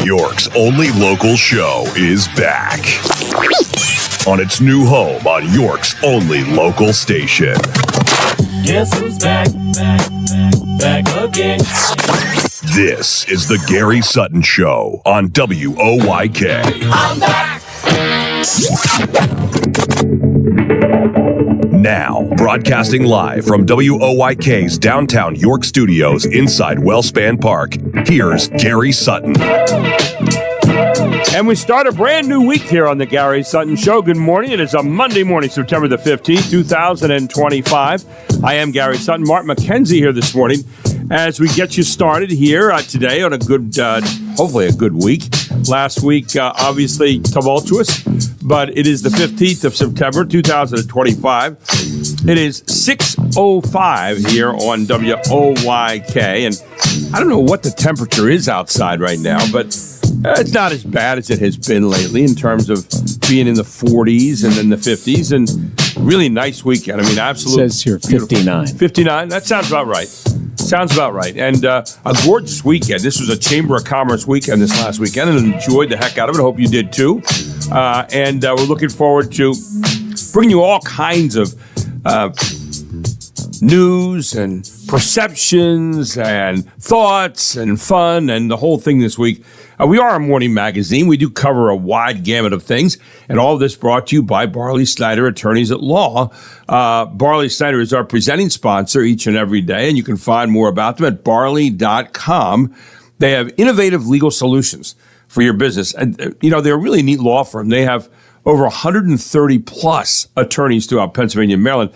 York's only local show is back on its new home on York's only local station. Guess who's back again. This is the Gary Sutton Show on WOYK. I'm back. Now, broadcasting live from WOYK's downtown York studios inside Wellspan Park, here's Gary Sutton. And we start a brand new week here on the Gary Sutton Show. Good morning. It is a Monday morning, September the 15th, 2025. I am Gary Sutton. Mark McKenzie here this morning as we get you started here today on a good, hopefully a good week. Last week, obviously tumultuous, but it is the 15th of September, 2025. It is 6:05 here on WOYK, and I don't know what the temperature is outside right now, but it's not as bad as it has been lately in terms of being in the 40s and then the 50s, and really nice weekend. I mean, absolutely. It says here 59. 59? That sounds about right. Sounds about right. And a gorgeous weekend. This was a Chamber of Commerce weekend this last weekend, and enjoyed the heck out of it. I hope you did too. And we're looking forward to bringing you all kinds of news and perceptions and thoughts and fun and the whole thing this week. We are a morning magazine. We do cover a wide gamut of things, and all of this brought to you by Barley Snyder Attorneys at Law. Barley Snyder is our presenting sponsor each and every day, and you can find more about them at barley.com. They have innovative legal solutions for your business. And, they're a really neat law firm. They have over 130 plus attorneys throughout Pennsylvania and Maryland,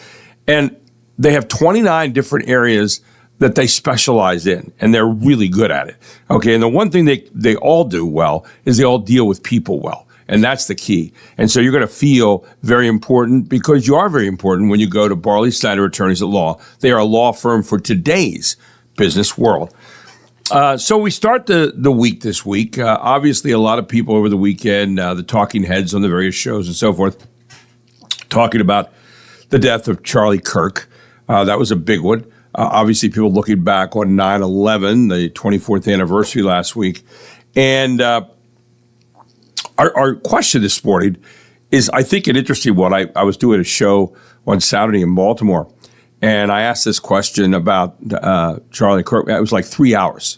and they have 29 different areas that they specialize in, and they're really good at it. Okay, and the one thing they all do well is they all deal with people well, and that's the key. And so you're going to feel very important, because you are very important when you go to Barley Snyder Attorneys at Law. They are a law firm for today's business world. So we start the week this week. Obviously, a lot of people over the weekend, the talking heads on the various shows and so forth, talking about the death of Charlie Kirk. That was a big one. Obviously, people looking back on 9/11, the 24th anniversary last week. And our question this morning is, I think, an interesting one. I was doing a show on Saturday in Baltimore, and I asked this question about Charlie Kirk. It was like 3 hours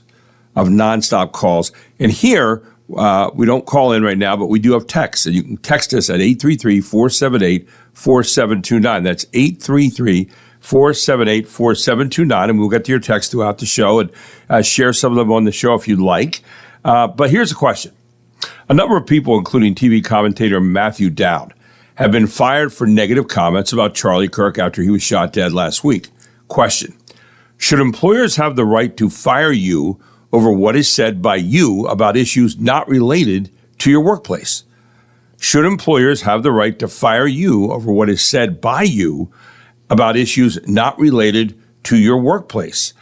of nonstop calls. And here, we don't call in right now, but we do have texts. And you can text us at 833-478-4729. That's 833-478-4729, and we'll get to your text throughout the show and share some of them on the show if you'd like. But here's a question. A number of people, including TV commentator Matthew Dowd, have been fired for negative comments about Charlie Kirk after he was shot dead last week. Question: should employers have the right to fire you over what is said by you about issues not related to your workplace? Should employers have the right to fire you over what is said by you about issues not related to your workplace?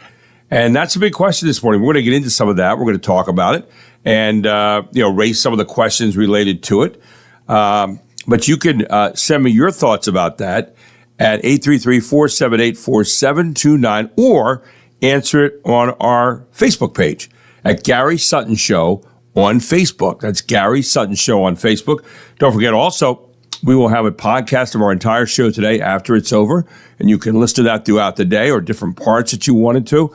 And that's a big question this morning. We're going to get into some of that. We're going to talk about it and raise some of the questions related to it. But you can send me your thoughts about that at 833-478-4729 or answer it on our Facebook page at Gary Sutton Show on Facebook. That's Gary Sutton Show on Facebook. Don't forget also, we will have a podcast of our entire show today after it's over, and you can listen to that throughout the day or different parts that you wanted to.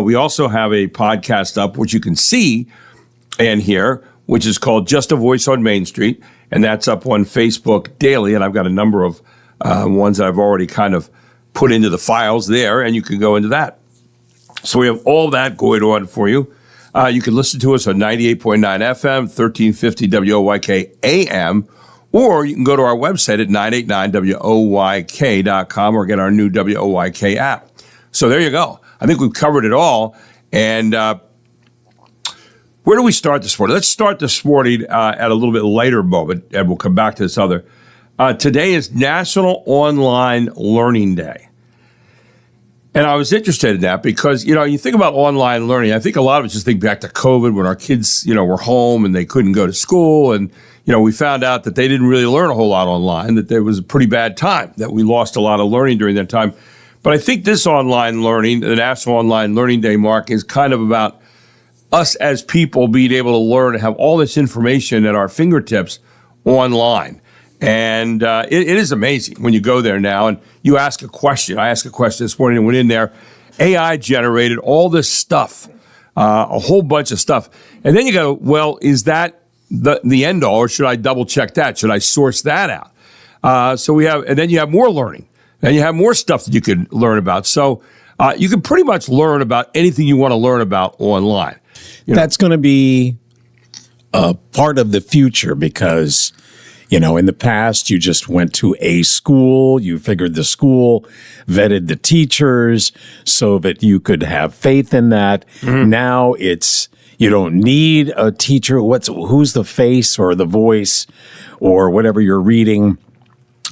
We also have a podcast up, which you can see and hear, which is called Just a Voice on Main Street, and that's up on Facebook daily, and I've got a number of ones that I've already kind of put into the files there, and you can go into that. So we have all that going on for you. You can listen to us on 98.9 FM, 1350 WOYK AM, or you can go to our website at 989woyk.com or get our new WOYK app. So there you go. I think we've covered it all. And where do we start this morning? Let's start this morning at a little bit later moment, and we'll come back to this other. Today is National Online Learning Day. And I was interested in that because, you think about online learning. I think a lot of us just think back to COVID when our kids, were home and they couldn't go to school. And, we found out that they didn't really learn a whole lot online, that there was a pretty bad time, that we lost a lot of learning during that time. But I think this online learning, the National Online Learning Day, Mark, is kind of about us as people being able to learn and have all this information at our fingertips online. And it is amazing when you go there now and you ask a question. I asked a question this morning and went in there. AI generated all this stuff, a whole bunch of stuff. And then you go, well, is that the end all, or should I double check that? Should I source that out? So we have, and then you have more learning. And you have more stuff that you can learn about. So you can pretty much learn about anything you want to learn about online. That's going to be a part of the future because, in the past, you just went to a school, you figured the school, vetted the teachers so that you could have faith in that. Mm-hmm. Now it's, you don't need a teacher. Who's the face or the voice or whatever you're reading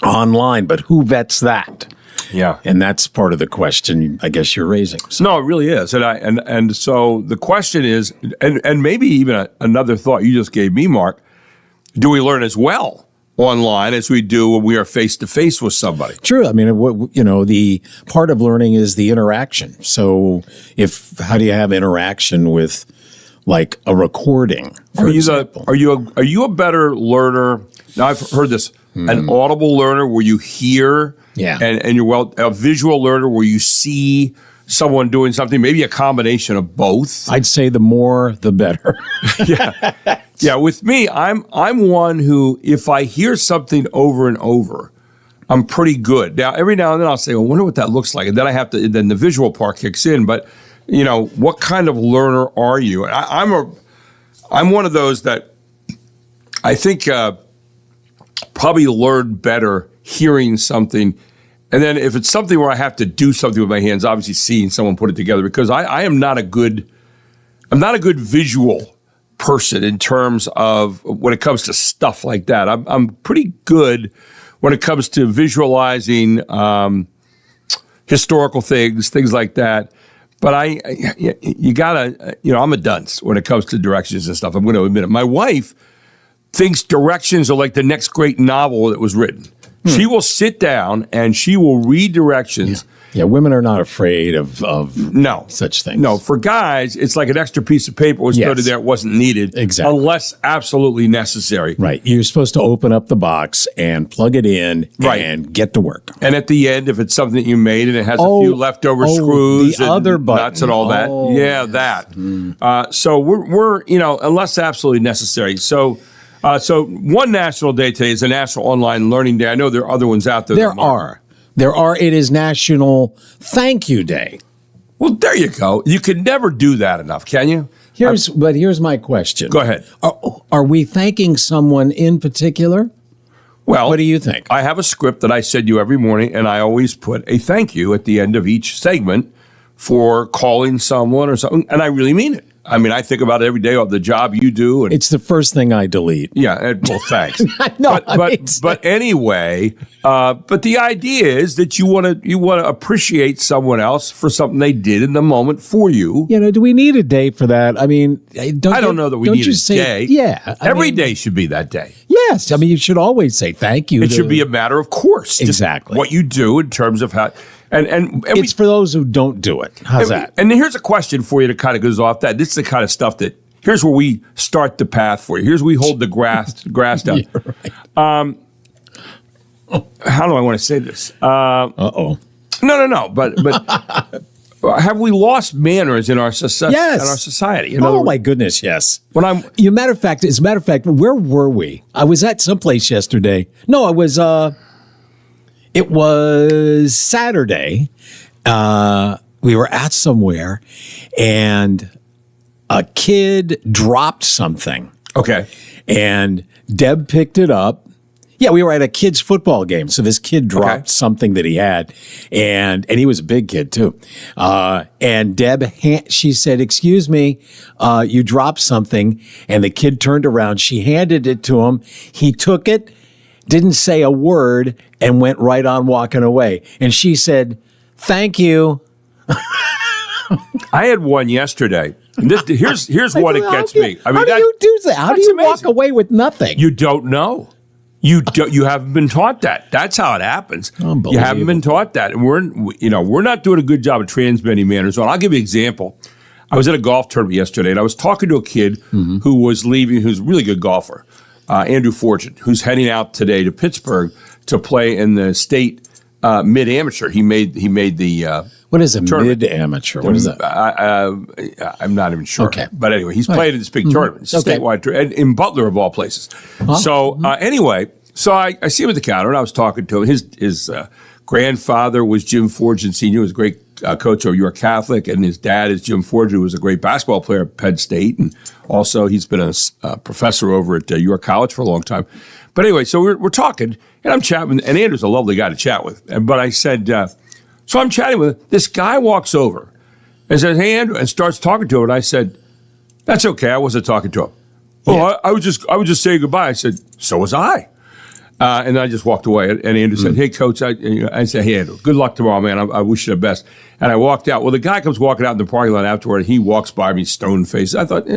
online, but who vets that? Yeah. And that's part of the question I guess you're raising. So. No, it really is. And so the question is, and maybe even another thought you just gave me, Mark, do we learn as well online as we do when we are face to face with somebody? True. I mean, the part of learning is the interaction. So how do you have interaction with like a recording, for example? Are you a better learner? Now I've heard this, an audible learner where you hear and you're a visual learner where you see someone doing something, maybe a combination of both. I'd say the more, the better. Yeah. With me, I'm one who, if I hear something over and over, I'm pretty good. Now, every now and then I'll say, well, I wonder what that looks like. And then then the visual part kicks in. But, what kind of learner are you? And I'm one of those that I think probably learn better hearing something. And then if it's something where I have to do something with my hands, obviously seeing someone put it together, because I'm not a good visual person in terms of when it comes to stuff like that. I'm pretty good when it comes to visualizing historical things like that. But you gotta, I'm a dunce when it comes to directions and stuff. I'm going to admit it. My wife thinks directions are like the next great novel that was written. She will sit down and she will read directions. Yeah, women are not afraid of such things. No, for guys, it's like an extra piece of paper was put in there. It wasn't needed. Exactly. Unless absolutely necessary. Right. You're supposed to open up the box and plug it in and get to work. And at the end, if it's something that you made and it has a few leftover screws the and other button. nuts and all that. Yeah, that. So we're unless absolutely necessary. So one national day today is a National Online Learning Day. I know there are other ones out there. There are. It is National Thank You Day. Well, there you go. You can never do that enough, can you? But here's my question. Go ahead. Are we thanking someone in particular? Well, what do you think? I have a script that I send you every morning, and I always put a thank you at the end of each segment for calling someone or something, and I really mean it. I mean, I think about it every day of the job you do. And, it's the first thing I delete. Yeah, well, thanks. No, but anyway, but the idea is that you want to appreciate someone else for something they did in the moment for you. Do we need a day for that? I mean, I don't know that we need a day. Yeah, every day should be that day. Yes, I mean, you should always say thank you. It should be a matter of course. Exactly. Just what you do in terms of how. And it's for those who don't do it. How's that? And here's a question for you that kind of goes off that. This is the kind of stuff that, here's where we start the path for you. Here's where we hold the grass down. Right. How do I want to say this? Uh-oh. No. But have we lost manners in our society? Yes. In our society? My goodness, yes. As a matter of fact, where were we? I was at someplace yesterday. No, it was Saturday. We were at somewhere, and a kid dropped something. Okay. And Deb picked it up. Yeah, we were at a kid's football game. So this kid dropped something that he had, and he was a big kid too. And Deb, she said, "Excuse me, you dropped something." And the kid turned around. She handed it to him. He took it, didn't say a word, and went right on walking away. And she said, "Thank you." I had one yesterday. Here's what it gets me. I mean, how do you do that? How do you walk away with nothing? You don't know. You haven't been taught that. That's how it happens. You haven't been taught that, and we're not doing a good job of transmitting manners. I'll give you an example. I was at a golf tournament yesterday, and I was talking to a kid who was leaving, who's a really good golfer, Andrew Fortune, who's heading out today to Pittsburgh to play in the state mid-amateur. He made the What is a tournament. mid-amateur? What is that? I'm not even sure. Okay. But anyway, he's played in this big tournament. It's a statewide tournament, in Butler of all places. Anyway, so I see him at the counter, and I was talking to him. His grandfather was Jim Fortune Sr., who was a great coach of York Catholic, and his dad is Jim Fortune, who was a great basketball player at Penn State, and also he's been a professor over at York College for a long time. But anyway, so we're talking, and I'm chatting, and Andrew's a lovely guy to chat with. But I said, so I'm chatting with him. This guy walks over and says, "Hey, Andrew," and starts talking to him. And I said, "That's okay. I wasn't talking to him." Yeah. I was just saying goodbye. I said, "So was I." And then I just walked away. And Andrew said, "Hey, Coach," I said, "Hey, Andrew, good luck tomorrow, man. I wish you the best." And I walked out. Well, the guy comes walking out in the parking lot afterward, and he walks by me stone-faced. I thought,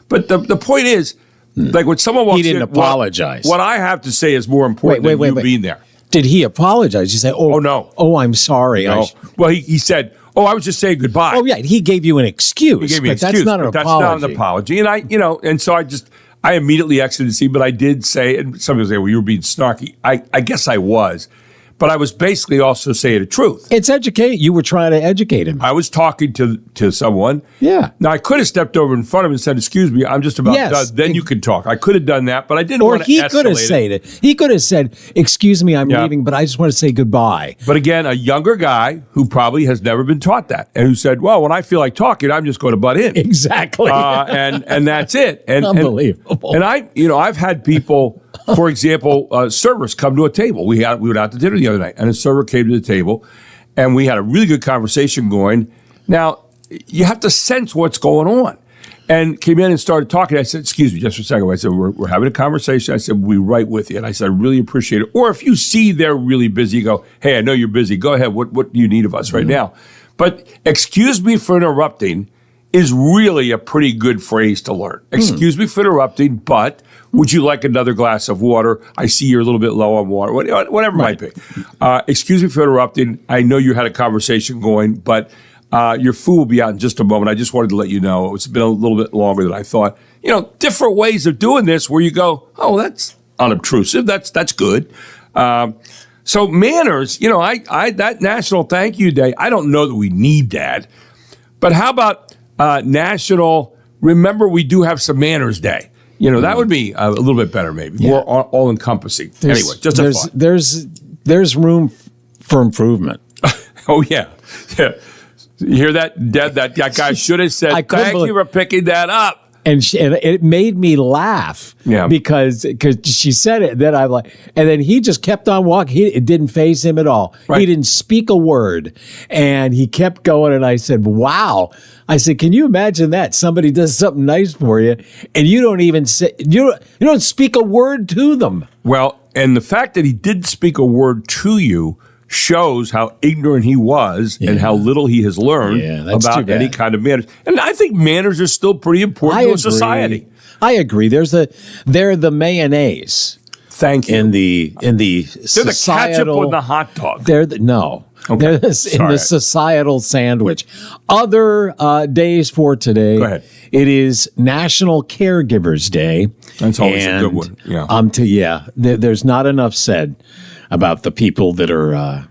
but the point is, like when someone walks in. He didn't apologize. What I have to say is more important than you being there. Did he apologize? You say, "Oh no. Oh, I'm sorry." No. Well, he said, "Oh, I was just saying goodbye." Oh, yeah. He gave you an excuse. He gave me an but excuse. That's not an That's apology. not an apology. And and so I immediately exited the scene, but I did say, and some people say, "Well, you were being snarky." I guess I was, but I was basically also saying the truth. It's educate. You were trying to educate him. I was talking to someone. Yeah. Now, I could have stepped over in front of him and said, "Excuse me, I'm just about done." Then you can talk. I could have done that, but I didn't want to escalate it. Or he could have said it. He could have said, "Excuse me, I'm leaving, but I just want to say goodbye." But again, a younger guy who probably has never been taught that, and who said, "Well, when I feel like talking, I'm just going to butt in." Exactly. And that's it. And, Unbelievable. And I've had people, for example, servers come to a table. We were out to dinner the other night, and a server came to the table, and we had a really good conversation going. Now, you have to sense what's going on. And came in and started talking. I said, "Excuse me, just for a second." I said, we're having a conversation. I said, "We'll be right with you." And I said, "I really appreciate it." Or if you see they're really busy, you go, "Hey, I know you're busy. Go ahead. What do you need of us right now?" But "excuse me for interrupting" is really a pretty good phrase to learn. "Excuse me for interrupting, but would you like another glass of water? I see you're a little bit low on water." Whatever it might be. "Excuse me for interrupting. I know you had a conversation going, but your food will be out in just a moment. I just wanted to let you know it's been a little bit longer than I thought." Different ways of doing this where you go, "Oh, that's unobtrusive. That's good." So manners, that National Thank You Day, I don't know that we need that. But how about National Remember We Do Have Some Manners Day? That would be a little bit better, maybe. More all-encompassing. Anyway, just a thought. There's room for improvement. Oh, yeah. You hear that, Deb? That guy should have said, "Thank you for picking that up." And it made me laugh because she said it. Then I'm like, and then he just kept on walking. It didn't faze him at all. Right. He didn't speak a word, and he kept going. And I said, "Wow!" I said, "Can you imagine that? Somebody does something nice for you, and you don't even say you don't speak a word to them." Well, and the fact that he didn't speak a word to you shows how ignorant he was and how little he has learned about any kind of manners. And I think manners are still pretty important to a society. I agree. They're the mayonnaise. Thank you. In the they're societal, the ketchup on the hot dog. They're in the societal sandwich. Other days for today. Go ahead. It is National Caregivers Day. That's always a good one. Yeah. There's not enough said about the people that are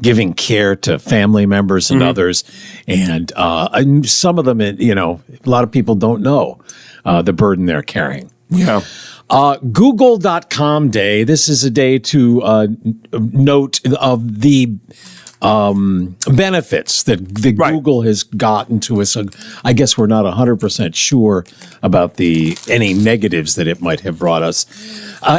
giving care to family members and others. And some of them, a lot of people don't know the burden they're carrying. Yeah. Google.com Day. This is a day to note of the benefits that Google has gotten to us. I guess we're not 100% sure about any negatives that it might have brought us.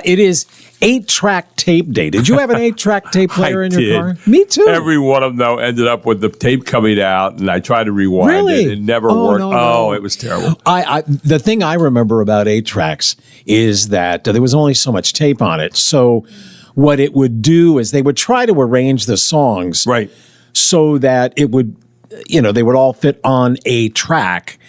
It is 8-track tape day. Did you have an 8-track tape player in your car? Me too. Every one of them, though, ended up with the tape coming out, and I tried to rewind it. It never worked. No. It was terrible. The thing I remember about 8-tracks is that there was only so much tape on it. So what it would do is they would try to arrange the songs so that it would, they would all fit on a track.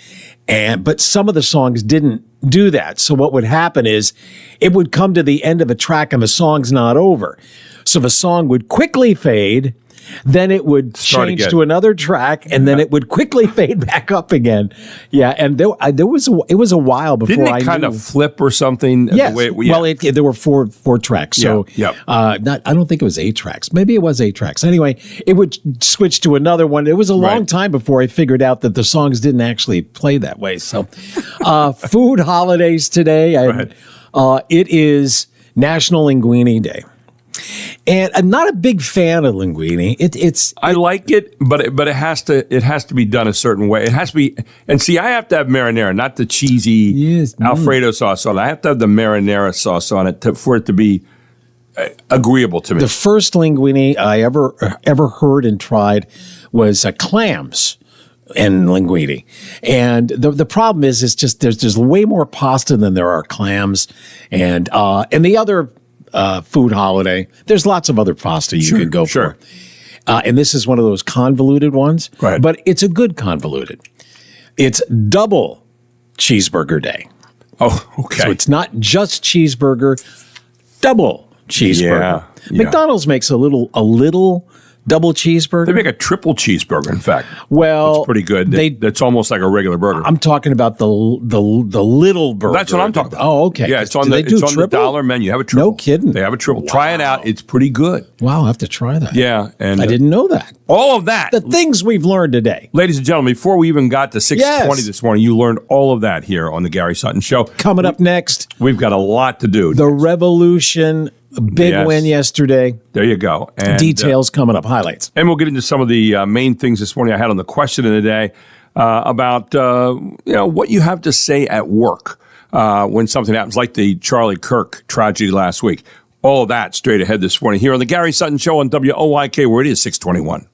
But some of the songs didn't do that. So what would happen is it would come to the end of a track and the song's not over. So the song would quickly fade then it would Start change again. to another track, and then it would quickly fade back up again. Yeah, and it was a while before Didn't I it kind knew. of flip or something? Yes. The way Well, there were four tracks. So, Yeah, I don't think it was 8 tracks. Maybe it was 8 tracks. Anyway, it would switch to another one. It was a long Right. time before I figured out that the songs didn't actually play that way. So, food holidays today. ahead. It is National Linguine Day. And I'm not a big fan of linguine. I like it, but it has to be done a certain way. It has to be, and see, I have to have marinara, not the cheesy Yes. Alfredo sauce on it. I have to have the marinara sauce on it for it to be agreeable to me. the first linguine I ever heard and tried was clams and linguine. And the problem is it's just there's way more pasta than there are clams. And the other food holiday, there's lots of other pasta you could go sure. for. And this is one of those convoluted ones, Right. but it's a good convoluted. It's double cheeseburger day. Oh, okay. So it's not just cheeseburger, double cheeseburger. Yeah. McDonald's makes a little double cheeseburger. They make a triple cheeseburger, in fact. Well, It's pretty good. That's almost like a regular burger. I'm talking about the little burger. That's what I'm talking about. Oh, okay. Yeah, it's on Do they do the triple? dollar menu. Have a triple. No kidding. They have a triple. Try it out. It's pretty good. Wow, I have to try that. Yeah, and I didn't know that. all of that. The things we've learned today. Ladies and gentlemen, before we even got to 6:20 Yes. this morning, you learned all of that here on the Gary Sutton Show. Coming up next, We've got a lot to do. the revolution, a big Yes. win yesterday. There you go. And, Details coming up, highlights. and we'll get into some of the main things this morning I had on the question of the day about what you have to say at work when something happens, like the Charlie Kirk tragedy last week. All of that straight ahead this morning here on the Gary Sutton Show on WOYK, where it is 621.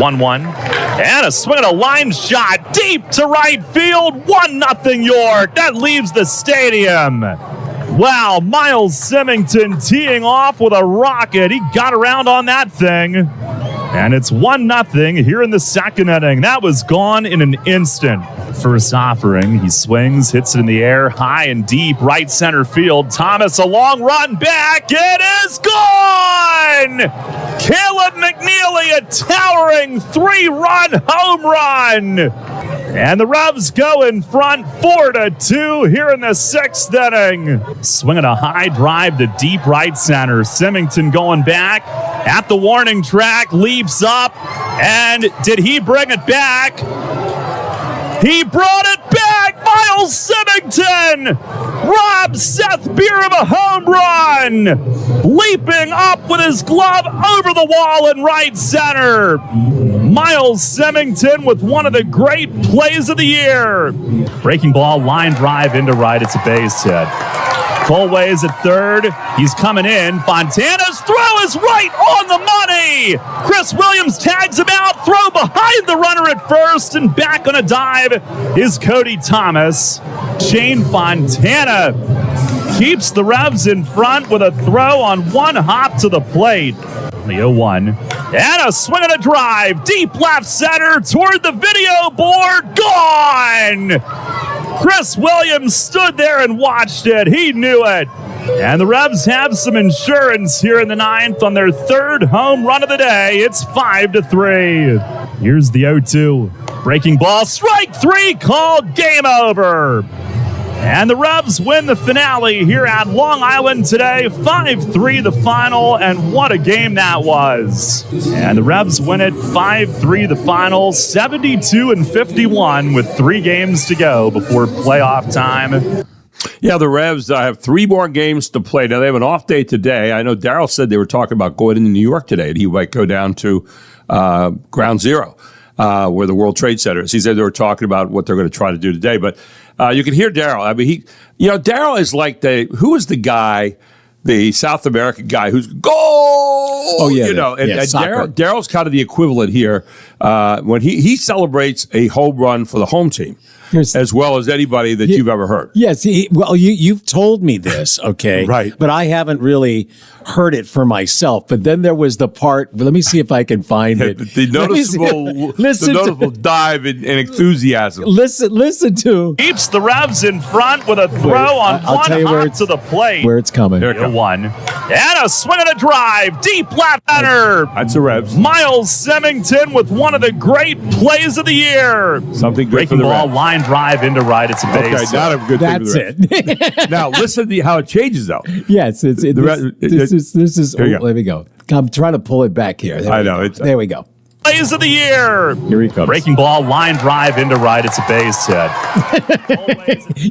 1-1. And a swing and a line shot deep to right field. 1-0 York. That leaves the stadium. Wow, Miles Symington teeing off with a rocket. He got around on that thing. And it's 1-0 here in the second inning. That was gone in an instant. First offering, he swings, hits it in the air, high and deep, right center field. Thomas, a long run back. It is gone! Caleb McNeely, a towering 3-run home run. And the Revs go in front 4-2 here in the sixth inning. Swinging a high drive to deep right center. Symington going back at the warning track, leaps up, and did he bring it back? He brought it back! Miles Symington robs Seth Beer of a home run! Leaping up with his glove over the wall in right center. Miles Symington with one of the great plays of the year. Breaking ball, line drive into right. It's a base hit. Colway's at third. He's coming in. Fontana's throw is right on the money. Chris Williams tags him out. Throw behind the runner at first, and back on a dive is Cody Thomas. Shane Fontana keeps the Revs in front with a throw on one hop to the plate. The 0-1. And a swing and a drive. Deep left center toward the video board. Gone! Chris Williams stood there and watched it. He knew it. And the Revs have some insurance here in the ninth on their third home run of the day. It's 5-3. Here's the 0-2. Breaking ball. Strike three called. Game over. And the Revs win the finale here at Long Island today. 5-3 the final, and what a game that was. And the Revs win it 5-3 the final, 72-51 with 3 games to go before playoff time. Yeah, the Revs have 3 more games to play. Now, they have an off day today. I know Darryl said they were talking about going into New York today, and he might go down to Ground Zero, where the World Trade Center is. He said they were talking about what they're going to try to do today, but you can hear Darryl. I mean, Darryl is like who is the guy, the South American guy who's goal? Oh, yeah. Darryl's kind of the equivalent here when he celebrates a home run for the home team. As well as anybody that you've ever heard. Yes. You've told me this, okay? Right. But I haven't really heard it for myself. But then there was the part, let me see if I can find it. The noticeable dive in enthusiasm. Listen to. Keeps the Revs in front with a throw on one hop to the plate. Where it's coming. There it comes. 1. And a swing and a drive. Deep left center. That's the Revs. Miles Symington with one of the great plays of the year. Something good Breaking for the ball, Revs. Line drive into right. It's a base. Okay, not a good thing for the Revs. That's it. Now, listen to how it changes, though. Yes. This is Here you go. let me go. I'm trying to pull it back here. I know. There we go. Plays of the year. Here he comes. Breaking ball, line drive into right. It's a base hit.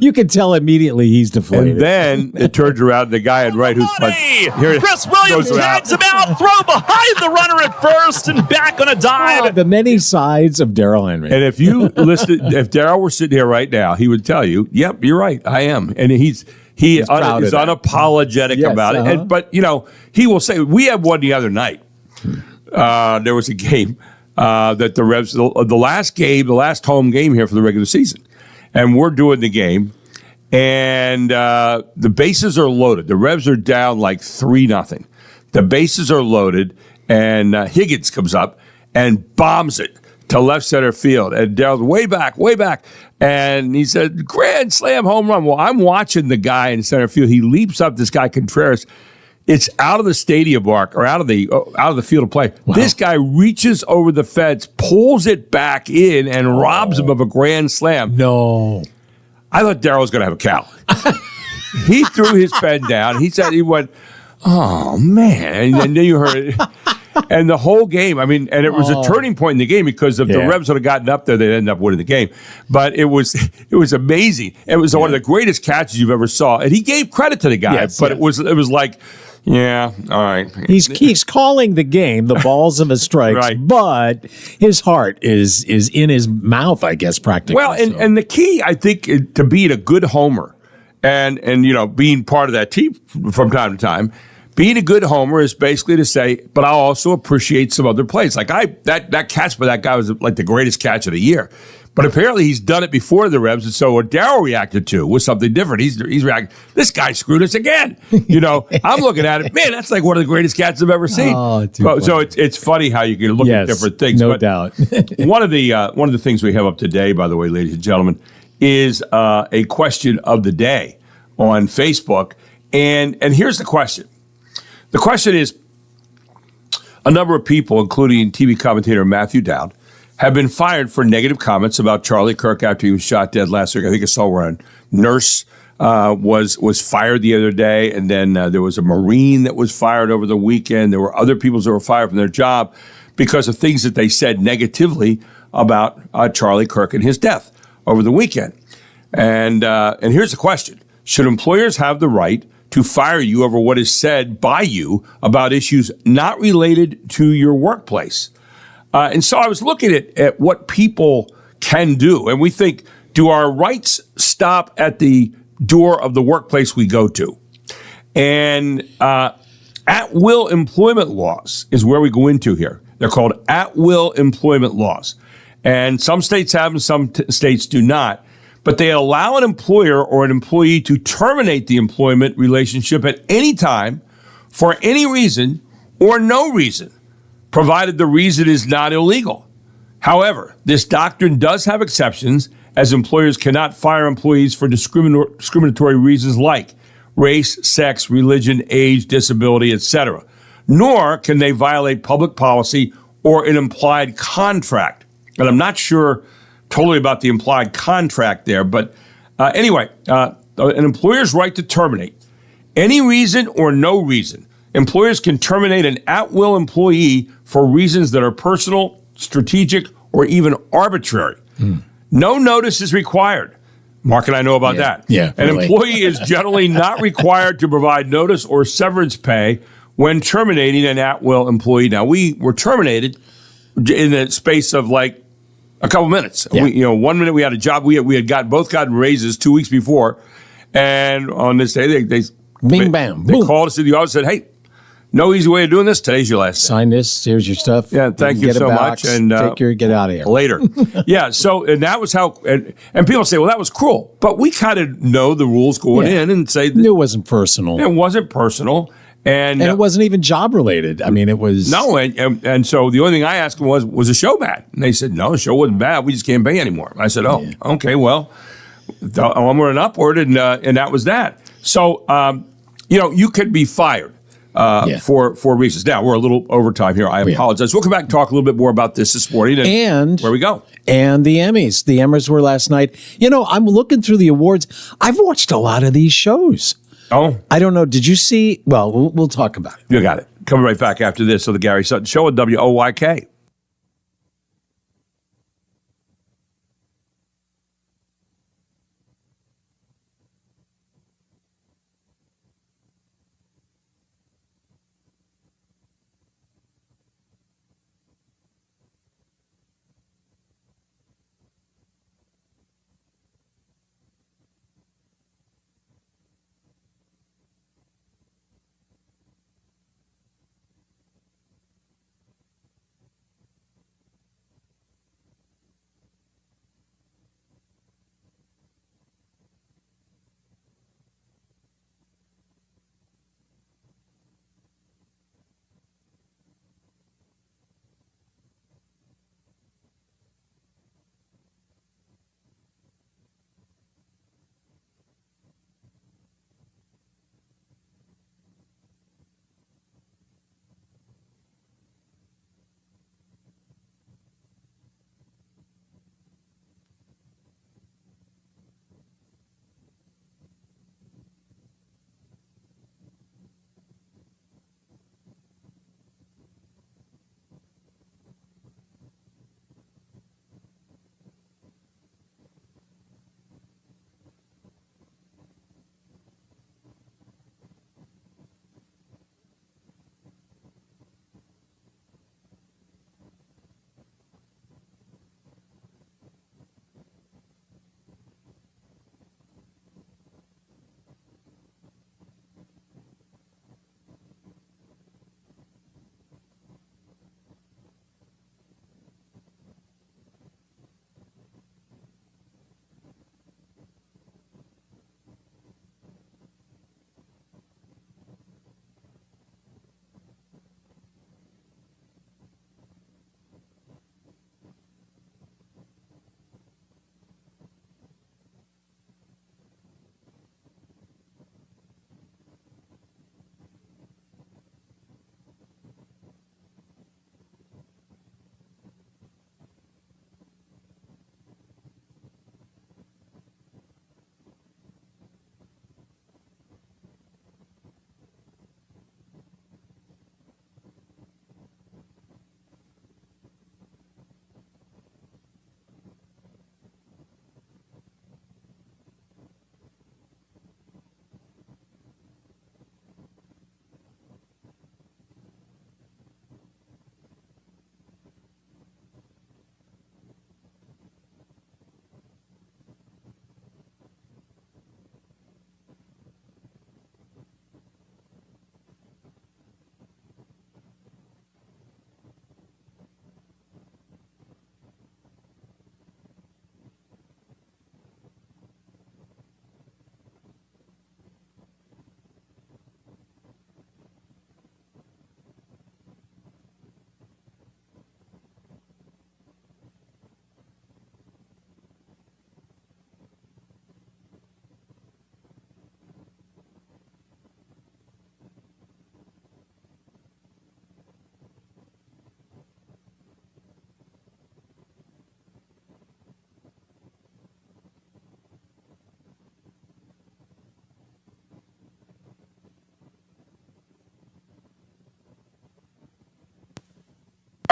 You can tell immediately he's deflated. And then it turns around the guy at right who's fun. Chris Williams tags him out. Throw behind the runner at first and back on a dive. The many sides of Darryl Henry. And if you listen, if Darryl were sitting here right now, he would tell you, "Yep, you're right. I am." And he's unapologetic about it. But he will say, "We had one the other night. There was a game that the Revs, the last home game here for the regular season, and we're doing the game, and the bases are loaded. The Revs are down like 3-0. The bases are loaded, and Higgins comes up and bombs it to left center field, and Darryl's way back, and he said, grand slam home run. Well, I'm watching the guy in center field. He leaps up, this guy Contreras. It's out of the stadium arc or out of the field of play. Wow. This guy reaches over the fence, pulls it back in, and robs him of a grand slam. No. I thought Darryl was going to have a cow. He threw his pen down. He went, oh, man. And then you heard it. And the whole game, and it was a turning point in the game because if the Revs would have gotten up there, they'd end up winning the game. But it was amazing. It was one of the greatest catches you've ever saw. And he gave credit to the guy, it was like, yeah, all right. He's calling the game, the balls of his strikes, Right. But his heart is in his mouth, I guess, practically. Well, and the key, I think, to being a good homer and being part of that team from time to time, being a good homer is basically to say, but I'll also appreciate some other plays. Like that catch by that guy was like the greatest catch of the year. But apparently he's done it before the Revs, and so what Darryl reacted to was something different. He's reacting, this guy screwed us again. I'm looking at it, man, that's like one of the greatest catches I've ever seen. So it's funny how you can look at different things. No doubt. one of the things we have up today, by the way, ladies and gentlemen, is a question of the day on Facebook. And here's the question. The question is, a number of people, including TV commentator Matthew Dowd, have been fired for negative comments about Charlie Kirk after he was shot dead last week. I think I saw where a nurse was fired the other day, and then there was a Marine that was fired over the weekend. There were other people that were fired from their job because of things that they said negatively about Charlie Kirk and his death over the weekend. And here's the question. Should employers have the right to fire you over what is said by you about issues not related to your workplace? And so I was looking at what people can do, and we think, do our rights stop at the door of the workplace we go to? And at-will employment laws is where we go into here. They're called at-will employment laws. And some states have them, some states do not. But they allow an employer or an employee to terminate the employment relationship at any time for any reason or no reason, provided the reason is not illegal. However, this doctrine does have exceptions, as employers cannot fire employees for discriminatory reasons like race, sex, religion, age, disability, etc. Nor can they violate public policy or an implied contract. And I'm not sure totally about the implied contract there, but anyway, an employer's right to terminate. Any reason or no reason, employers can terminate an at-will employee for reasons that are personal, strategic, or even arbitrary. No notice is required. Mark and I know about that. Yeah, An really. employee is generally not required to provide notice or severance pay when terminating an at-will employee. Now, we were terminated in the space of like a couple minutes. Yeah. 1 minute we had a job. We had both gotten raises 2 weeks before, and on this day they Bing, bam, they boom. called us to the office and said, "Hey, no easy way of doing this. Today's your last day. Sign this. Here's your stuff. Yeah, thank you Get a so box, much, and get out of here. later." Yeah, so and that was how. And people say, "Well, that was cruel," but we kind of know the rules going Yeah. in and say It wasn't personal, it wasn't personal, and it wasn't even job related. I mean, it was no, and so the only thing I asked them was the show bad? And they said, no, the show wasn't bad. We just can't pay anymore. I said, okay, well, onward and upward, and that was that. So, you could be fired for reasons. Now, we're a little over time here. I apologize. We'll come back and talk a little bit more about this morning. And where we go. And the Emmys. The Emmys were last night. I'm looking through the awards. I've watched a lot of these shows. Oh, I don't know. Did you see? Well, we'll talk about it. you got it. Coming right back after this. So the Gary Sutton Show at WOYK.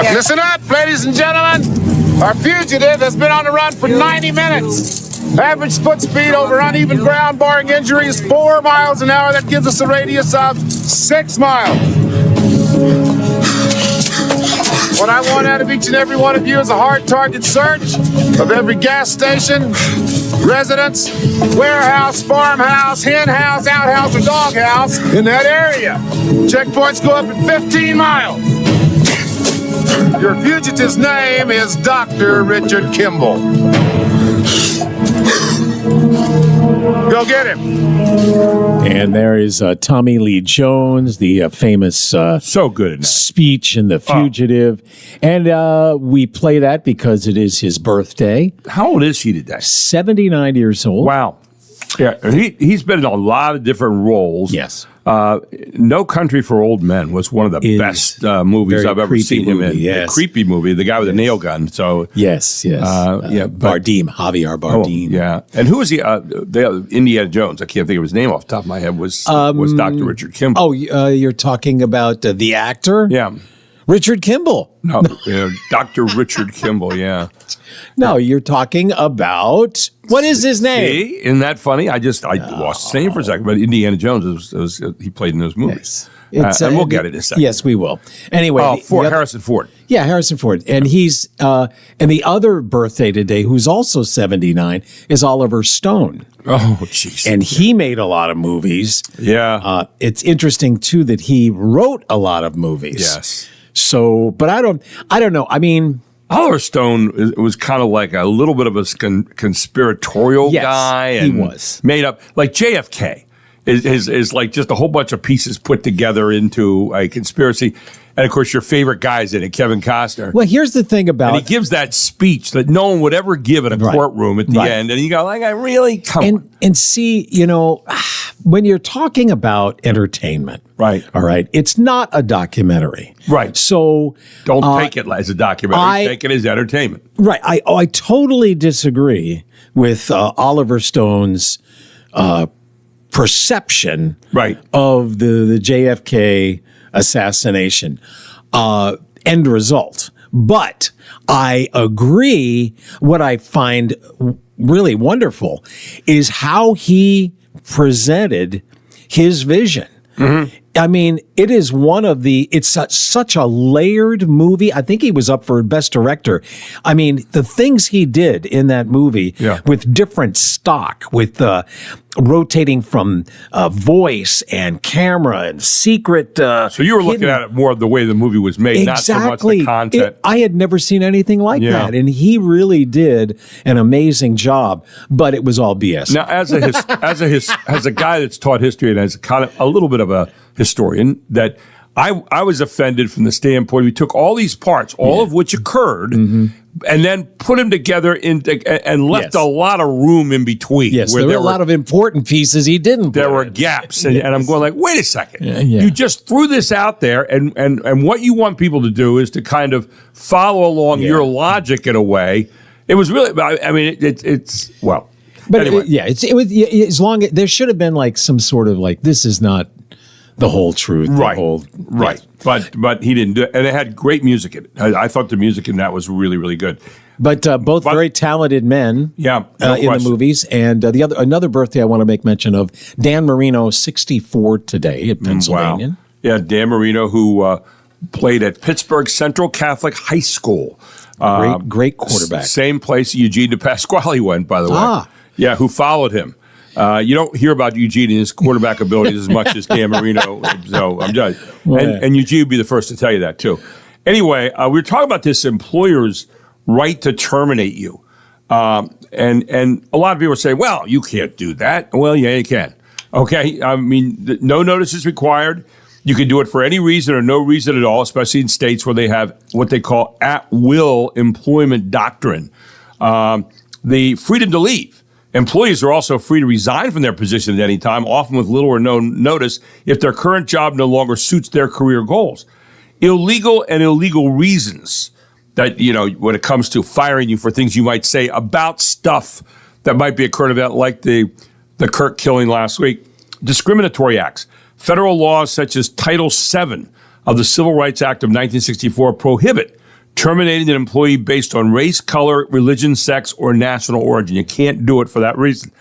Listen up, ladies and gentlemen. Our fugitive has been on the run for 90 minutes. Average foot speed over uneven ground, barring injuries, 4 miles an hour. That gives us a radius of 6 miles. What I want out of each and every one of you is a hard target search of every gas station, residence, warehouse, farmhouse, hen house, outhouse, or doghouse in that area. Checkpoints go up at 15 miles. Your fugitive's name is Dr. Richard Kimball. Go get him. And there is Tommy Lee Jones, the famous So good at that. speech in The Fugitive. And we play that because it is his birthday. How old is he today? 79 years old. Wow. Yeah, he's been in a lot of different roles. Yes. No Country for Old Men was one of the best movies very I've ever creepy seen him in. movie, yes. A creepy movie, the guy with a nail gun. So Yes. Bardem, Javier Bardem. yeah. And who was the Indiana Jones? I can't think of his name off the top of my head. Was Dr. Richard Kimball? Oh, you're talking about the actor? Yeah. Richard Kimball. No, Dr. Richard Kimball. Yeah. No, you're talking about, what is his name? See, isn't that funny? I lost his name for a second, but Indiana Jones he played in those movies. Yes. And we'll get it in a second. Yes, we will. Anyway. Harrison Ford. Yeah, Harrison Ford. And he's, and the other birthday today, who's also 79, is Oliver Stone. Oh, jeez. And he made a lot of movies. Yeah. It's interesting, too, that he wrote a lot of movies. Yes. So, but I don't know. I mean, Oliver Stone was kind of like a little bit of a conspiratorial Yes, guy. he And was. made up, like JFK is like just a whole bunch of pieces put together into a conspiracy. And of course, your favorite guy's in it, Kevin Costner. well, here's the thing about And he gives that speech that no one would ever give in a Right. courtroom at the Right. end. And you go, like, I really come on. and see, when you're talking about entertainment, Right. All right, it's not a documentary, Right. So Don't take it as a documentary. Take it as entertainment. right, I totally disagree with Oliver Stone's perception, Right. of the JFK assassination end result. But I agree. What I find really wonderful is how he presented his vision. I mean, it is it's such a layered movie. I think he was up for Best Director. I mean, the things he did in that movie with different stock, with rotating from voice and camera and secret. So you were looking at it more of the way the movie was made, not so much the content. I had never seen anything like Yeah. that. And he really did an amazing job, but it was all BS. Now, as a guy that's taught history and as kind of a little bit of a historian, that I was offended from the standpoint we took all these parts, all of which occurred, and then put them together and left a lot of room in between. Yes, where there were a lot of important pieces he didn't. There put were in. gaps, and I'm going like, wait a second, Yeah. you just threw this out there, and what you want people to do is to kind of follow along your logic in a way. It was really, I mean, it's well. But anyway. it was as long as there should have been like some sort of like, this is not the whole truth, Right. The whole, Right. But he didn't do it. And it had great music in it. I thought the music in that was really, really good. But both very talented men, Yeah, no in the question. movies. And another birthday I want to make mention of, Dan Marino, 64 today at Pennsylvania. Wow. Yeah, Dan Marino, who played at Pittsburgh Central Catholic High School. Great quarterback. Same place Eugene DePasquale went, by the way. Ah. Yeah, who followed him. You don't hear about Eugene and his quarterback abilities as much as Dan Marino. So I'm just, and Eugene would be the first to tell you that too. Anyway, we were talking about this employer's right to terminate you, and a lot of people are saying, "Well, you can't do that." Well, yeah, you can. Okay, I mean, no notice is required. You can do it for any reason or no reason at all, especially in states where they have what they call at-will employment doctrine. The freedom to leave. Employees are also free to resign from their position at any time, often with little or no notice, if their current job no longer suits their career goals. Illegal reasons that, when it comes to firing you for things you might say about stuff that might be a current event, like the Kirk killing last week. Discriminatory acts. Federal laws such as Title VII of the Civil Rights Act of 1964 prohibit terminating an employee based on race, color, religion, sex, or national origin. You can't do it for that reason.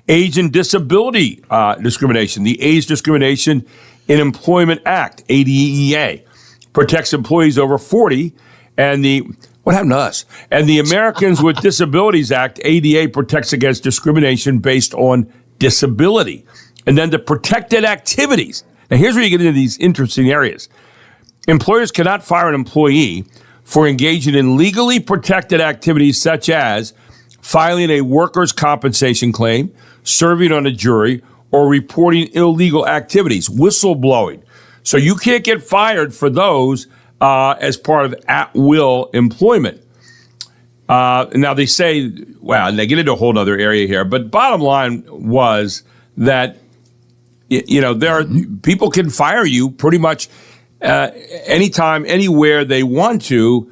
Age and disability discrimination. The Age Discrimination in Employment Act, ADEA, protects employees over 40, and what happened to us? And the Americans with Disabilities Act, ADA, protects against discrimination based on disability. And then the protected activities. Now, here's where you get into these interesting areas. Employers cannot fire an employee for engaging in legally protected activities such as filing a workers' compensation claim, serving on a jury, or reporting illegal activities, whistleblowing. So you can't get fired for those as part of at-will employment. Now they say, well, and they get into a whole other area here, but bottom line was that, there are people can fire you pretty much anytime, anywhere they want to,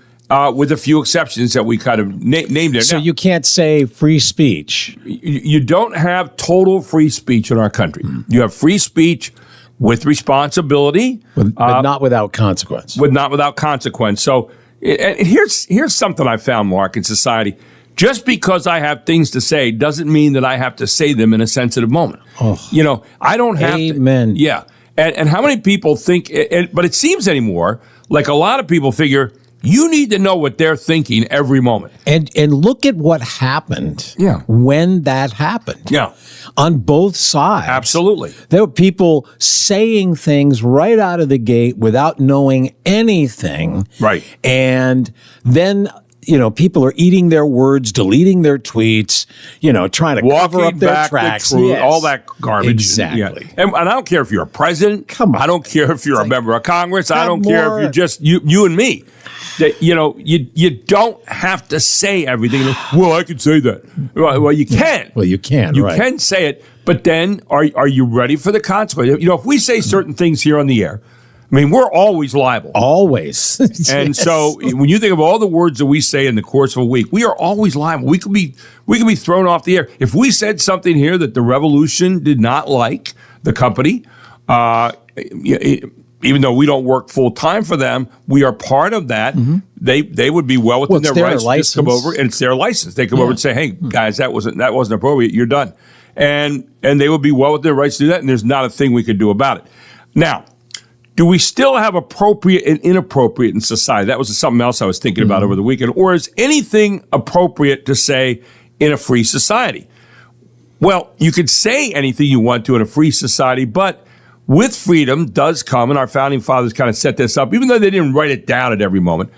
with a few exceptions that we kind of named there. So now, you can't say free speech. You don't have total free speech in our country. You have free speech with responsibility, But not without consequence. not without consequence. So, and here's something I found, Mark, in society. Just because I have things to say doesn't mean that I have to say them in a sensitive moment. Oh. I don't have Amen. to. Yeah. And how many people think, but it seems anymore, like a lot of people figure, you need to know what they're thinking every moment. And look at what happened Yeah. when that happened. Yeah. On both sides. Absolutely. There were people saying things right out of the gate without knowing anything. Right. And then, people are eating their words, deleting their tweets, trying to cover up their tracks. The truth, Yes. all that garbage. Exactly. Yeah. And I don't care if you're a president. Come on. I don't care if you're a member of Congress. I have don't care more- if you're just you and me. That, you don't have to say everything. Well, I can say that. Well, you can. Well, you can, You right. can say it, but then are you ready for the consequence? If we say certain things here on the air, I mean, we're always liable. Always. And Yes. so when you think of all the words that we say in the course of a week, we are always liable. We could be thrown off the air. If we said something here that the Revolution did not like, the company, even though we don't work full time for them, we are part of that. Mm-hmm. They would be well within it's their their rights to just come license. over, and it's their license. They come over and say, "Hey guys, that wasn't appropriate. You're done," and they would be well within their rights to do that. And there's not a thing we could do about it. Now, do we still have appropriate and inappropriate in society? That was something else I was thinking about over the weekend. Or is anything appropriate to say in a free society? Well, you could say anything you want to in a free society, but with freedom does come, and our founding fathers kind of set this up, even though they didn't write it down at every moment,